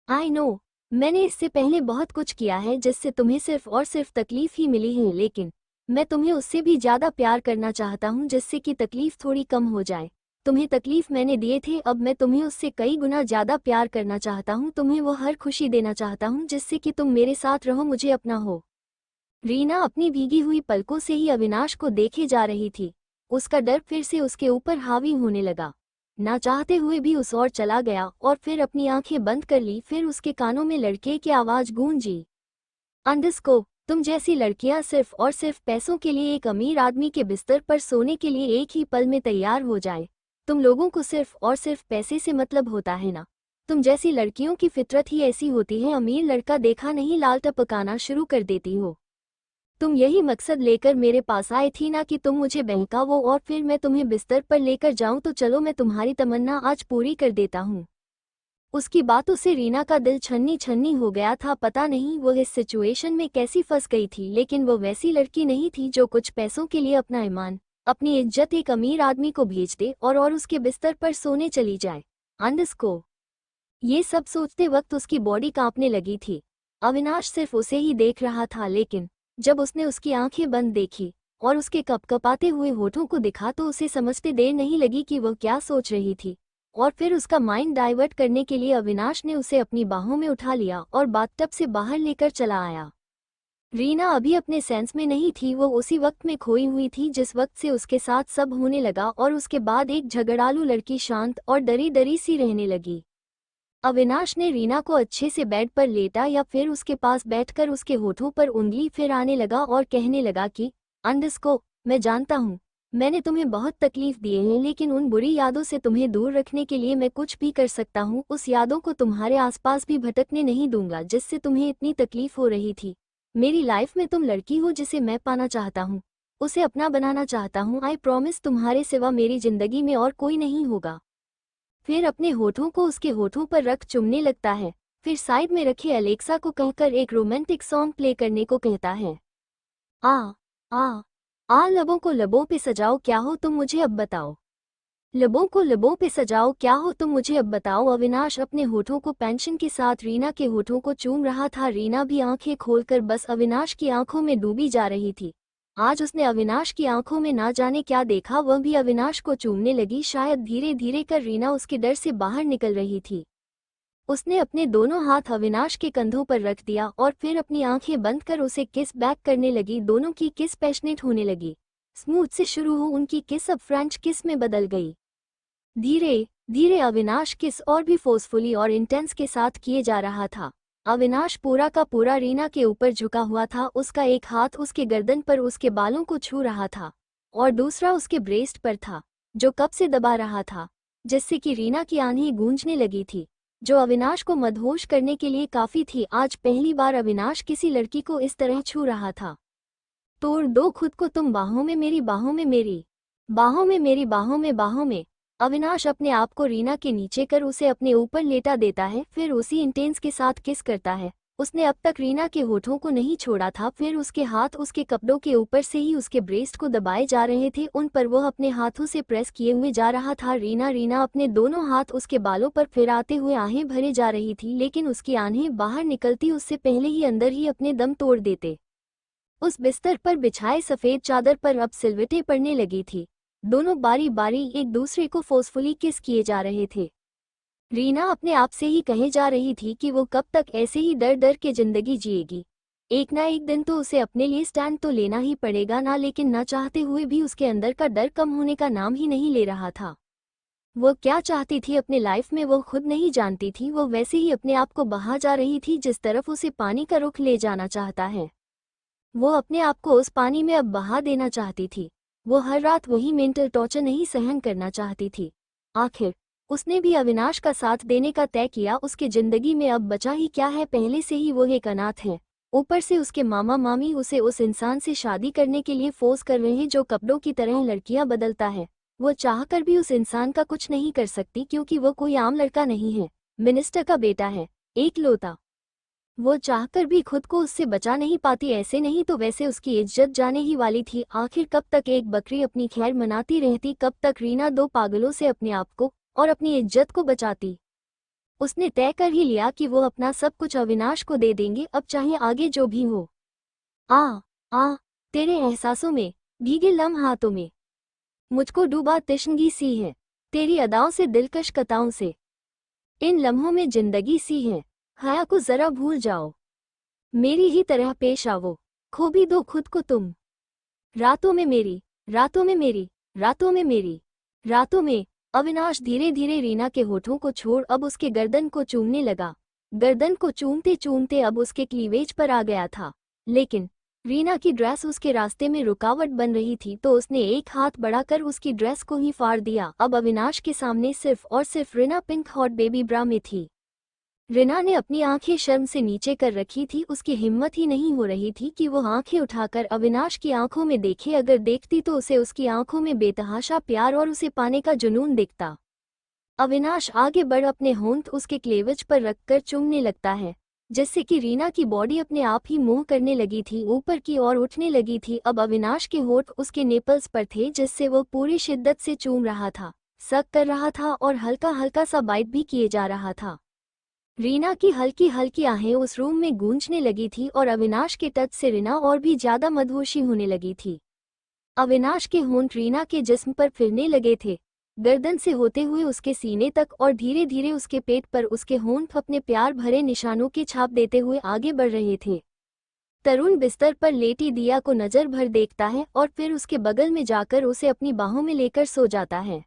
आई नो, मैंने इससे पहले बहुत कुछ किया है जिससे तुम्हें सिर्फ और सिर्फ तकलीफ ही मिली है, लेकिन मैं तुम्हें उससे भी ज़्यादा प्यार करना चाहता हूँ जिससे कि तकलीफ थोड़ी कम हो जाए। तुम्हें तकलीफ मैंने दिए थे, अब मैं तुम्हें उससे कई गुना ज़्यादा प्यार करना चाहता हूँ, तुम्हें वो हर खुशी देना चाहता हूँ जिससे कि तुम मेरे साथ रहो, मुझे अपना हो। रीना अपनी भीगी हुई पलकों से ही अविनाश को देखे जा रही थी। उसका डर फिर से उसके ऊपर हावी होने लगा, ना चाहते हुए भी उस ओर चला गया और फिर अपनी आंखें बंद कर ली। फिर उसके कानों में लड़के की आवाज गूंजी, अंडस्को, तुम जैसी लड़कियां सिर्फ और सिर्फ पैसों के लिए एक अमीर आदमी के बिस्तर पर सोने के लिए एक ही पल में तैयार हो जाए। तुम लोगों को सिर्फ और सिर्फ पैसे से मतलब होता है ना? तुम जैसी लड़कियों की फितरत ही ऐसी होती है, अमीर लड़का देखा नहीं लाल टपकाना शुरू कर देती हो। तुम यही मकसद लेकर मेरे पास आई थी ना, कि तुम मुझे बहकाओ और फिर मैं तुम्हें बिस्तर पर लेकर जाऊं, तो चलो मैं तुम्हारी तमन्ना आज पूरी कर देता हूं। उसकी बातों से रीना का दिल छन्नी छन्नी हो गया था। पता नहीं वो इस सिचुएशन में कैसी फंस गई थी, लेकिन वो वैसी लड़की नहीं थी जो कुछ पैसों के लिए अपना ईमान, अपनी इज्जत एक अमीर आदमी को भेज दे और उसके बिस्तर पर सोने चली जाए। अंडस्को। ये सब सोचते वक्त उसकी बॉडी कांपने लगी थी। अविनाश सिर्फ उसे ही देख रहा था, लेकिन जब उसने उसकी आंखें बंद देखी और उसके कपकपाते हुए होठों को दिखा तो उसे समझते देर नहीं लगी कि वह क्या सोच रही थी। और फिर उसका माइंड डाइवर्ट करने के लिए अविनाश ने उसे अपनी बाहों में उठा लिया और बाथटब से बाहर लेकर चला आया। रीना अभी अपने सेंस में नहीं थी, वो उसी वक्त में खोई हुई थी जिस वक्त से उसके साथ सब होने लगा और उसके बाद एक झगड़ालू लड़की शांत और डरी डरी सी रहने लगी। अविनाश ने रीना को अच्छे से बेड पर लेटा या फिर उसके पास बैठकर उसके होठों पर उंगली फिराने लगा और कहने लगा कि अंडस्को, मैं जानता हूँ मैंने तुम्हें बहुत तकलीफ दिए हैं, लेकिन उन बुरी यादों से तुम्हें दूर रखने के लिए मैं कुछ भी कर सकता हूँ। उस यादों को तुम्हारे आसपास भी भटकने नहीं दूंगा जिससे तुम्हें इतनी तकलीफ हो रही थी। मेरी लाइफ में तुम लड़की हो जिसे मैं पाना चाहता हूँ, उसे अपना बनाना चाहता हूँ। आई प्रॉमिस तुम्हारे सिवा मेरी जिंदगी में और कोई नहीं होगा। फिर अपने होठों को उसके होठों पर रख चुमने लगता है। फिर साइड में रखे अलेक्सा को कहकर एक रोमांटिक सॉन्ग प्ले करने को कहता है। आ आ आ लबों को लबों पे सजाओ, क्या हो तुम मुझे अब बताओ। लबों को लबों पे सजाओ, क्या हो तुम मुझे अब बताओ। अविनाश अपने होठों को पेंशन के साथ रीना के होठों को चूम रहा था। रीना भी आंखें खोलकर बस अविनाश की आंखों में डूबी जा रही थी। आज उसने अविनाश की आंखों में ना जाने क्या देखा, वह भी अविनाश को चूमने लगी। शायद धीरे धीरे कर रीना उसके डर से बाहर निकल रही थी। उसने अपने दोनों हाथ अविनाश के कंधों पर रख दिया और फिर अपनी आंखें बंद कर उसे किस बैक करने लगी। दोनों की किस पैशनेट होने लगी। स्मूथ से शुरू हो उनकी किस अब फ्रेंच किस में बदल गई। धीरे धीरे अविनाश किस और भी फोर्सफुली और इंटेंस के साथ किए जा रहा था। अविनाश पूरा का पूरा रीना के ऊपर झुका हुआ था। उसका एक हाथ उसके गर्दन पर उसके बालों को छू रहा था और दूसरा उसके ब्रेस्ट पर था, जो कब से दबा रहा था, जिससे कि रीना की आंखें गूंजने लगी थी, जो अविनाश को मदहोश करने के लिए काफी थी। आज पहली बार अविनाश किसी लड़की को इस तरह छू रहा था। तोड़ दो खुद को तुम, बाहों में मेरी, बाहों में मेरी, बाहों में मेरी, बाहों में, बाहों में। अविनाश अपने आप को रीना के नीचे कर उसे अपने ऊपर लेटा देता है, फिर उसी इंटेंस के साथ किस करता है। उसने अब तक रीना के होठों को नहीं छोड़ा था। फिर उसके हाथ उसके कपड़ों के ऊपर से ही उसके ब्रेस्ट को दबाए जा रहे थे, उन पर वह अपने हाथों से प्रेस किए हुए जा रहा था। रीना अपने दोनों हाथ उसके बालों पर फिराते हुए आहें भरे जा रही थी, लेकिन उसकी आहें बाहर निकलती उससे पहले ही अंदर ही अपने दम तोड़ देते। उस बिस्तर पर बिछाए सफेद चादर पर अब सिलवटें पड़ने लगी थी। दोनों बारी बारी एक दूसरे को फोर्सफुली किस किए जा रहे थे। रीना अपने आप से ही कहे जा रही थी कि वो कब तक ऐसे ही डर डर के जिंदगी जिएगी। एक ना एक दिन तो उसे अपने लिए स्टैंड तो लेना ही पड़ेगा ना, लेकिन न चाहते हुए भी उसके अंदर का डर कम होने का नाम ही नहीं ले रहा था। वो क्या चाहती थी अपने लाइफ में वो खुद नहीं जानती थी। वो वैसे ही अपने आप को बहा जा रही थी जिस तरफ उसे पानी का रुख ले जाना चाहता है। वो अपने आप को उस पानी में अब बहा देना चाहती थी। वो हर रात वही मेंटल टॉर्चर नहीं सहन करना चाहती थी। आखिर उसने भी अविनाश का साथ देने का तय किया। उसके जिंदगी में अब बचा ही क्या है, पहले से ही वो एक अनाथ है। ऊपर से उसके मामा मामी उसे उस इंसान से शादी करने के लिए फोर्स कर रहे हैं जो कपड़ों की तरह लड़कियां बदलता है। वो चाहकर भी उस इंसान का कुछ नहीं कर सकती क्योंकि वो कोई आम लड़का नहीं है, मिनिस्टर का बेटा है, एकलौता। वो चाहकर भी खुद को उससे बचा नहीं पाती। ऐसे नहीं तो वैसे उसकी इज्जत जाने ही वाली थी। आखिर कब तक एक बकरी अपनी खैर मनाती रहती, कब तक रीना दो पागलों से अपने आप को और अपनी इज्जत को बचाती। उसने तय कर ही लिया कि वो अपना सब कुछ अविनाश को दे देंगे, अब चाहे आगे जो भी हो। आ आ तेरे एहसासों में, भीगे लम्हातों में मुझको डूबा तशनगी सी है, तेरी अदाओं से दिलकश कताओं से इन लम्हों में जिंदगी सी है। हया को जरा भूल जाओ, मेरी ही तरह पेश आवो, खो भी दो खुद को तुम। रातों में मेरी, रातों में मेरी, रातों में मेरी, रातों में। अविनाश धीरे धीरे रीना के होठों को छोड़ अब उसके गर्दन को चूमने लगा। गर्दन को चूमते चूमते अब उसके क्लीवेज पर आ गया था, लेकिन रीना की ड्रेस उसके रास्ते में रुकावट बन रही थी तो उसने एक हाथ बढ़ाकर उसकी ड्रेस को ही फाड़ दिया। अब अविनाश के सामने सिर्फ और सिर्फ रीना पिंक हॉट बेबी ब्रा में थी। रीना ने अपनी आंखें शर्म से नीचे कर रखी थी। उसकी हिम्मत ही नहीं हो रही थी कि वो आंखें उठाकर अविनाश की आंखों में देखे। अगर देखती तो उसे उसकी आंखों में बेतहाशा प्यार और उसे पाने का जुनून दिखता। अविनाश आगे बढ़ अपने होंठ उसके क्लेवज पर रखकर चूमने लगता है, जिससे कि रीना की बॉडी अपने आप ही मूव करने लगी थी, ऊपर की ओर उठने लगी थी। अब अविनाश के होंठ उसके नेपल्स पर थे जिससे वो पूरी शिद्दत से चूम रहा था, सक कर रहा था और हल्का हल्का सा बाइट भी किए जा रहा था। रीना की हल्की हल्की आहें उस रूम में गूंजने लगी थी और अविनाश के टच से रीना और भी ज्यादा मदहोशी होने लगी थी। अविनाश के होंठ रीना के जिस्म पर फिरने लगे थे, गर्दन से होते हुए उसके सीने तक और धीरे धीरे उसके पेट पर उसके होंठ अपने प्यार भरे निशानों के छाप देते हुए आगे बढ़ रहे थे। तरुण बिस्तर पर लेटी दिया को नजर भर देखता है और फिर उसके बगल में जाकर उसे अपनी बाहों में लेकर सो जाता है।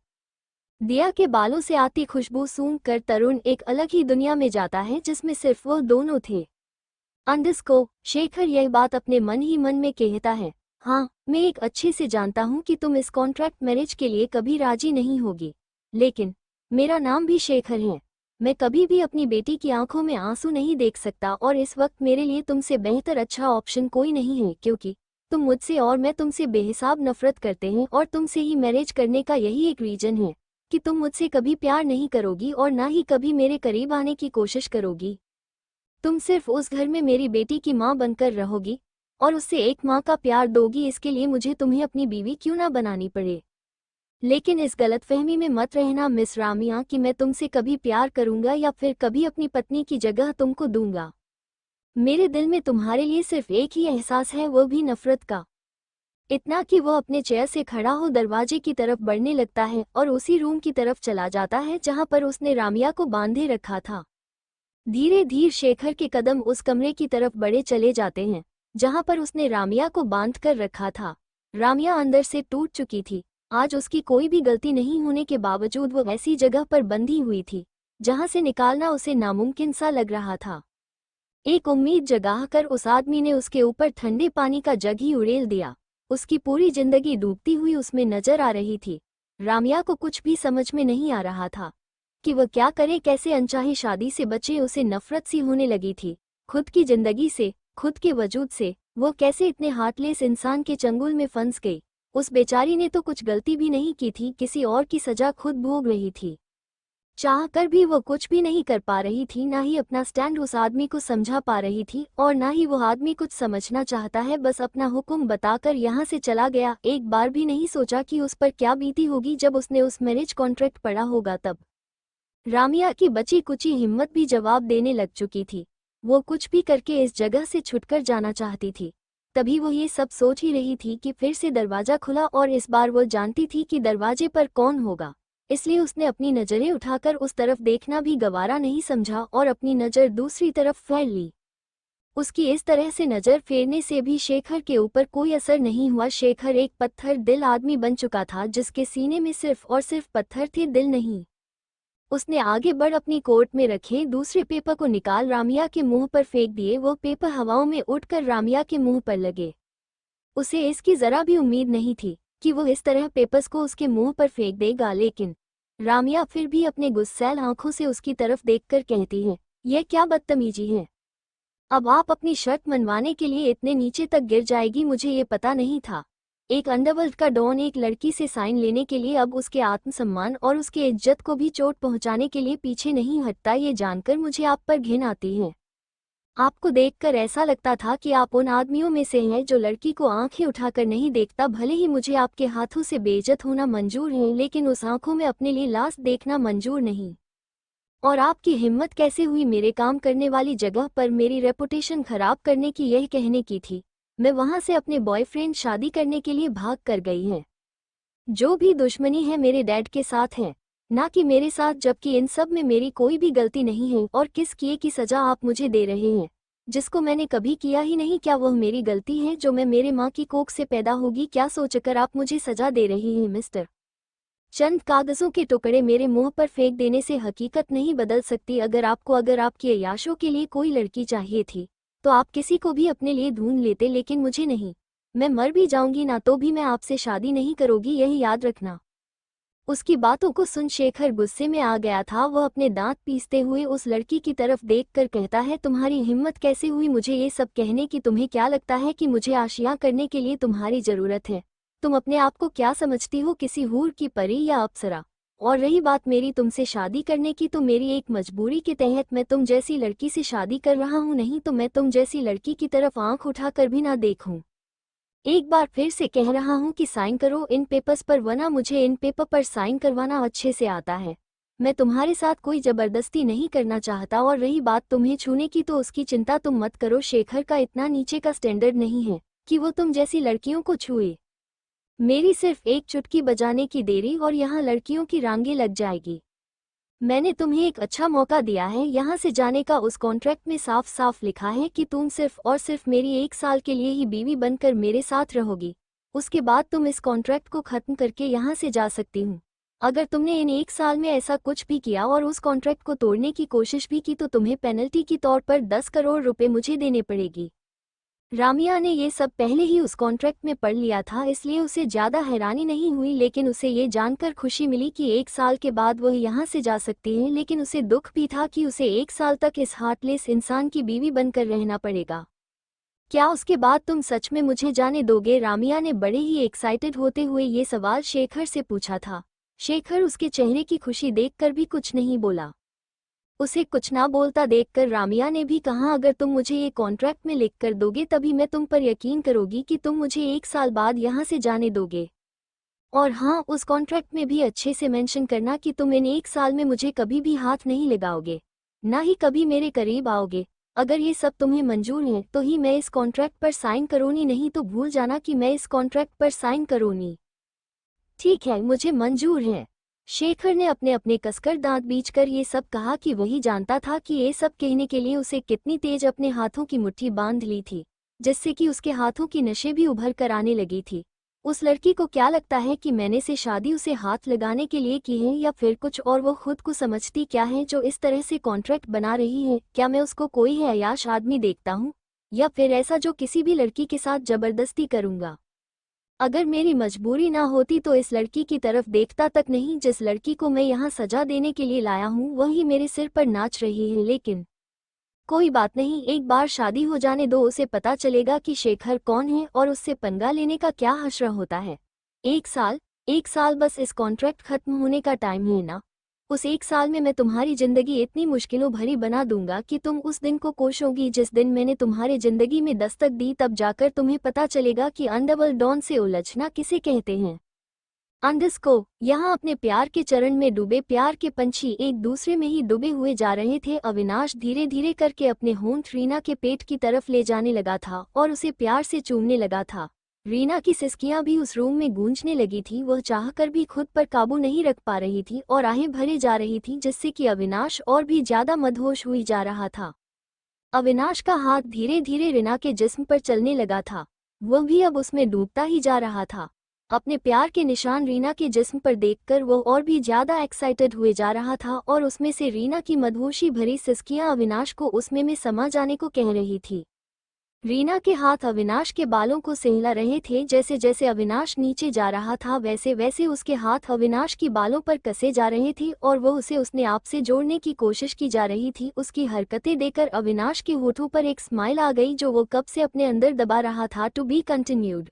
दिया के बालों से आती खुशबू सूंघ कर तरुण एक अलग ही दुनिया में जाता है जिसमें सिर्फ वो दोनों थे। अंडरस्को शेखर यह बात अपने मन ही मन में कहता है। हाँ, मैं एक अच्छे से जानता हूँ कि तुम इस कॉन्ट्रैक्ट मैरिज के लिए कभी राजी नहीं होगी, लेकिन मेरा नाम भी शेखर है। मैं कभी भी अपनी बेटी की आंखों में आंसू नहीं देख सकता और इस वक्त मेरे लिए तुमसे बेहतर अच्छा ऑप्शन कोई नहीं है, क्योंकि तुम मुझसे और मैं तुमसे बेहिसाब नफरत करते हैं और तुमसे ही मैरिज करने का यही एक रीजन है कि तुम मुझसे कभी प्यार नहीं करोगी और ना ही कभी मेरे करीब आने की कोशिश करोगी। तुम सिर्फ उस घर में मेरी बेटी की माँ बनकर रहोगी और उससे एक माँ का प्यार दोगी। इसके लिए मुझे तुम्हें अपनी बीवी क्यों ना बनानी पड़े। लेकिन इस गलतफहमी में मत रहना मिस रामिया कि मैं तुमसे कभी प्यार करूंगा या फिर कभी अपनी पत्नी की जगह तुमको दूंगा। मेरे दिल में तुम्हारे लिए सिर्फ एक ही एहसास है, वो भी नफरत का। इतना कि वो अपने चेयर से खड़ा हो दरवाजे की तरफ बढ़ने लगता है और उसी रूम की तरफ चला जाता है जहां पर उसने रामिया को बांधे रखा था। धीरे धीरे शेखर के कदम उस कमरे की तरफ बढ़े चले जाते हैं जहां पर उसने रामिया को बांध कर रखा था। रामिया अंदर से टूट चुकी थी। आज उसकी कोई भी गलती नहीं होने के बावजूद वो ऐसी जगह पर बंधी हुई थी जहां से निकालना उसे नामुमकिन सा लग रहा था। एक उम्मीद जगाकर उस आदमी ने उसके ऊपर ठंडे पानी का जग ही उड़ेल दिया। उसकी पूरी जिंदगी डूबती हुई उसमें नजर आ रही थी। रामिया को कुछ भी समझ में नहीं आ रहा था कि वह क्या करे, कैसे अनचाही शादी से बचे। उसे नफरत सी होने लगी थी खुद की जिंदगी से, खुद के वजूद से। वो कैसे इतने हार्टलेस इंसान के चंगुल में फंस गई। उस बेचारी ने तो कुछ गलती भी नहीं की थी, किसी और की सजा खुद भोग रही थी। चाहकर भी वो कुछ भी नहीं कर पा रही थी, ना ही अपना स्टैंड उस आदमी को समझा पा रही थी और ना ही वो आदमी कुछ समझना चाहता है। बस अपना हुक्म बताकर यहाँ से चला गया। एक बार भी नहीं सोचा कि उस पर क्या बीती होगी जब उसने उस मैरिज कॉन्ट्रैक्ट पढ़ा होगा। तब रामिया की बची कुची हिम्मत भी जवाब देने लग चुकी थी। वो कुछ भी करके इस जगह से छुटकर जाना चाहती थी। तभी वो ये सब सोच ही रही थी कि फिर से दरवाजा खुला और इस बार वो जानती थी कि दरवाजे पर कौन होगा, इसलिए उसने अपनी नज़रें उठाकर उस तरफ देखना भी गवारा नहीं समझा और अपनी नज़र दूसरी तरफ फेर ली। उसकी इस तरह से नज़र फेरने से भी शेखर के ऊपर कोई असर नहीं हुआ। शेखर एक पत्थर दिल आदमी बन चुका था जिसके सीने में सिर्फ और सिर्फ पत्थर थे, दिल नहीं। उसने आगे बढ़ अपनी कोट में रखे दूसरे पेपर को निकाल रामिया के मुंह पर फेंक दिए। वो पेपर हवाओं में उड़कर रामिया के मुंह पर लगे। उसे इसकी जरा भी उम्मीद नहीं थी कि वो इस तरह पेपर्स को उसके मुंह पर फेंक देगा, लेकिन रामिया फिर भी अपने गुस्सैल आंखों से उसकी तरफ देखकर कहती है, यह क्या बदतमीजी है। अब आप अपनी शर्त मनवाने के लिए इतने नीचे तक गिर जाएगी, मुझे ये पता नहीं था। एक अंडरवर्ल्ड का डॉन एक लड़की से साइन लेने के लिए अब उसके आत्मसम्मान और उसके इज्जत को भी चोट पहुंचाने के लिए पीछे नहीं हटता। ये जानकर मुझे आप पर घिन आती है। आपको देखकर ऐसा लगता था कि आप उन आदमियों में से हैं जो लड़की को आंखें उठाकर नहीं देखता। भले ही मुझे आपके हाथों से बेइज्जत होना मंजूर है, लेकिन उस आंखों में अपने लिए लाश देखना मंजूर नहीं। और आपकी हिम्मत कैसे हुई मेरे काम करने वाली जगह पर मेरी रेपुटेशन खराब करने की। यह कहने की थी मैं वहां से अपने बॉयफ्रेंड शादी करने के लिए भाग कर गई है। जो भी दुश्मनी है मेरे डैड के साथ है, ना कि मेरे साथ, जबकि इन सब में मेरी कोई भी गलती नहीं है। और किस किए की सजा आप मुझे दे रहे हैं जिसको मैंने कभी किया ही नहीं। क्या वह मेरी गलती है जो मैं मेरे माँ की कोख से पैदा होगी? क्या सोचकर आप मुझे सजा दे रही हैं मिस्टर? चंद कागजों के टुकड़े मेरे मुंह पर फेंक देने से हकीकत नहीं बदल सकती। अगर आपकी अय्याशों के लिए कोई लड़की चाहिए थी तो आप किसी को भी अपने लिए ढूंढ लेते, लेकिन मुझे नहीं। मैं मर भी जाऊंगी ना तो भी मैं आपसे शादी नहीं करूंगी, यही याद रखना। उसकी बातों को सुन शेखर गुस्से में आ गया था। वह अपने दांत पीसते हुए उस लड़की की तरफ देखकर कहता है, तुम्हारी हिम्मत कैसे हुई मुझे ये सब कहने की? तुम्हें क्या लगता है कि मुझे आशियां करने के लिए तुम्हारी जरूरत है? तुम अपने आप को क्या समझती हो, किसी हूर की परी या अप्सरा? और रही बात मेरी तुमसे शादी करने की, तो मेरी एक मजबूरी के तहत मैं तुम जैसी लड़की से शादी कर रहा हूँ, नहीं तो मैं तुम जैसी लड़की की तरफ आंख उठाकर भी ना देखूं। एक बार फिर से कह रहा हूँ कि साइन करो इन पेपर्स पर, वरना मुझे इन पेपर पर साइन करवाना अच्छे से आता है। मैं तुम्हारे साथ कोई जबरदस्ती नहीं करना चाहता। और रही बात तुम्हें छूने की, तो उसकी चिंता तुम मत करो। शेखर का इतना नीचे का स्टैंडर्ड नहीं है कि वो तुम जैसी लड़कियों को छुए। मेरी सिर्फ एक चुटकी बजाने की देरी और यहाँ लड़कियों की रांगे लग जाएगी। मैंने तुम्हें एक अच्छा मौका दिया है यहाँ से जाने का। उस कॉन्ट्रैक्ट में साफ साफ लिखा है कि तुम सिर्फ और सिर्फ मेरी 1 साल के लिए ही बीवी बनकर मेरे साथ रहोगी। उसके बाद तुम इस कॉन्ट्रैक्ट को खत्म करके यहाँ से जा सकती हूँ। अगर तुमने इन 1 साल में ऐसा कुछ भी किया और उस कॉन्ट्रैक्ट को तोड़ने की कोशिश भी की तो तुम्हें पेनल्टी के तौर पर 10 करोड़ रुपए मुझे देने पड़ेगी। रामिया ने ये सब पहले ही उस कॉन्ट्रैक्ट में पढ़ लिया था, इसलिए उसे ज्यादा हैरानी नहीं हुई, लेकिन उसे ये जानकर खुशी मिली कि 1 साल के बाद वह यहाँ से जा सकती है। लेकिन उसे दुख भी था कि उसे 1 साल तक इस हार्टलेस इंसान की बीवी बनकर रहना पड़ेगा। क्या उसके बाद तुम सच में मुझे जाने दोगे? रामिया ने बड़े ही एक्साइटेड होते हुए ये सवाल शेखर से पूछा था। शेखर उसके चेहरे की खुशी देखकर भी कुछ नहीं बोला। उसे कुछ ना बोलता देखकर रामिया ने भी कहा, अगर तुम मुझे ये कॉन्ट्रैक्ट में लिख कर दोगे तभी मैं तुम पर यकीन करूंगी कि तुम मुझे 1 साल बाद यहाँ से जाने दोगे। और हाँ, उस कॉन्ट्रैक्ट में भी अच्छे से मेंशन करना कि तुम इन 1 साल में मुझे कभी भी हाथ नहीं लगाओगे, ना ही कभी मेरे करीब आओगे। अगर ये सब तुम्हें मंजूर है तो ही मैं इस कॉन्ट्रैक्ट पर साइन करूँगी, नहीं तो भूल जाना कि मैं इस कॉन्ट्रैक्ट पर साइन करूँगी। ठीक है, मुझे मंजूर है। शेखर ने अपने अपने कसकर दांत बींचकर ये सब कहा कि वही जानता था कि ये सब कहने के लिए उसे कितनी तेज अपने हाथों की मुट्ठी बांध ली थी, जिससे कि उसके हाथों की नशे भी उभर कर आने लगी थी। उस लड़की को क्या लगता है कि मैंने से शादी उसे हाथ लगाने के लिए की है या फिर कुछ और? वो खुद को समझती क्या है जो इस तरह से कॉन्ट्रैक्ट बना रही है? क्या मैं उसको कोई है अय्याश आदमी देखता हूँ, या फिर ऐसा जो किसी भी लड़की के साथ जबरदस्ती करूँगा? अगर मेरी मजबूरी ना होती तो इस लड़की की तरफ देखता तक नहीं। जिस लड़की को मैं यहाँ सजा देने के लिए लाया हूँ वही मेरे सिर पर नाच रही है। लेकिन कोई बात नहीं, एक बार शादी हो जाने दो, उसे पता चलेगा कि शेखर कौन है और उससे पंगा लेने का क्या हश्र होता है। 1 साल बस इस कॉन्ट्रैक्ट खत्म होने का टाइम है ना। उस 1 साल में मैं तुम्हारी जिंदगी इतनी मुश्किलों भरी बना दूंगा कि तुम उस दिन को कोसोगी जिस दिन मैंने तुम्हारे जिंदगी में दस्तक दी। तब जाकर तुम्हें पता चलेगा कि अनडबल डॉन से उलझना किसे कहते हैं। अंडरस्को यहाँ अपने प्यार के चरण में डूबे प्यार के पंछी एक दूसरे में ही डूबे हुए जा रहे थे। अविनाश धीरे धीरे करके अपने होंठ रीना के पेट की तरफ ले जाने लगा था और उसे प्यार से चूमने लगा था। रीना की सिसकियां भी उस रूम में गूंजने लगी थी। वह चाहकर भी खुद पर काबू नहीं रख पा रही थी और आहें भरे जा रही थी, जिससे कि अविनाश और भी ज्यादा मदहोश हुई जा रहा था। अविनाश का हाथ धीरे धीरे रीना के जिस्म पर चलने लगा था, वह भी अब उसमें डूबता ही जा रहा था। अपने प्यार के निशान रीना के जिस्म पर देखकर वह और भी ज्यादा एक्साइटेड हुए जा रहा था और उसमें से रीना की मदहोशी भरी सिसकियां अविनाश को उसमें में समा जाने को कह रही थी। रीना के हाथ अविनाश के बालों को सहला रहे थे। जैसे जैसे अविनाश नीचे जा रहा था वैसे वैसे उसके हाथ अविनाश की बालों पर कसे जा रहे थे और वह उसे उसने आप से जोड़ने की कोशिश की जा रही थी। उसकी हरकतें देखकर अविनाश के होठों पर एक स्माइल आ गई जो वो कब से अपने अंदर दबा रहा था। To be continued.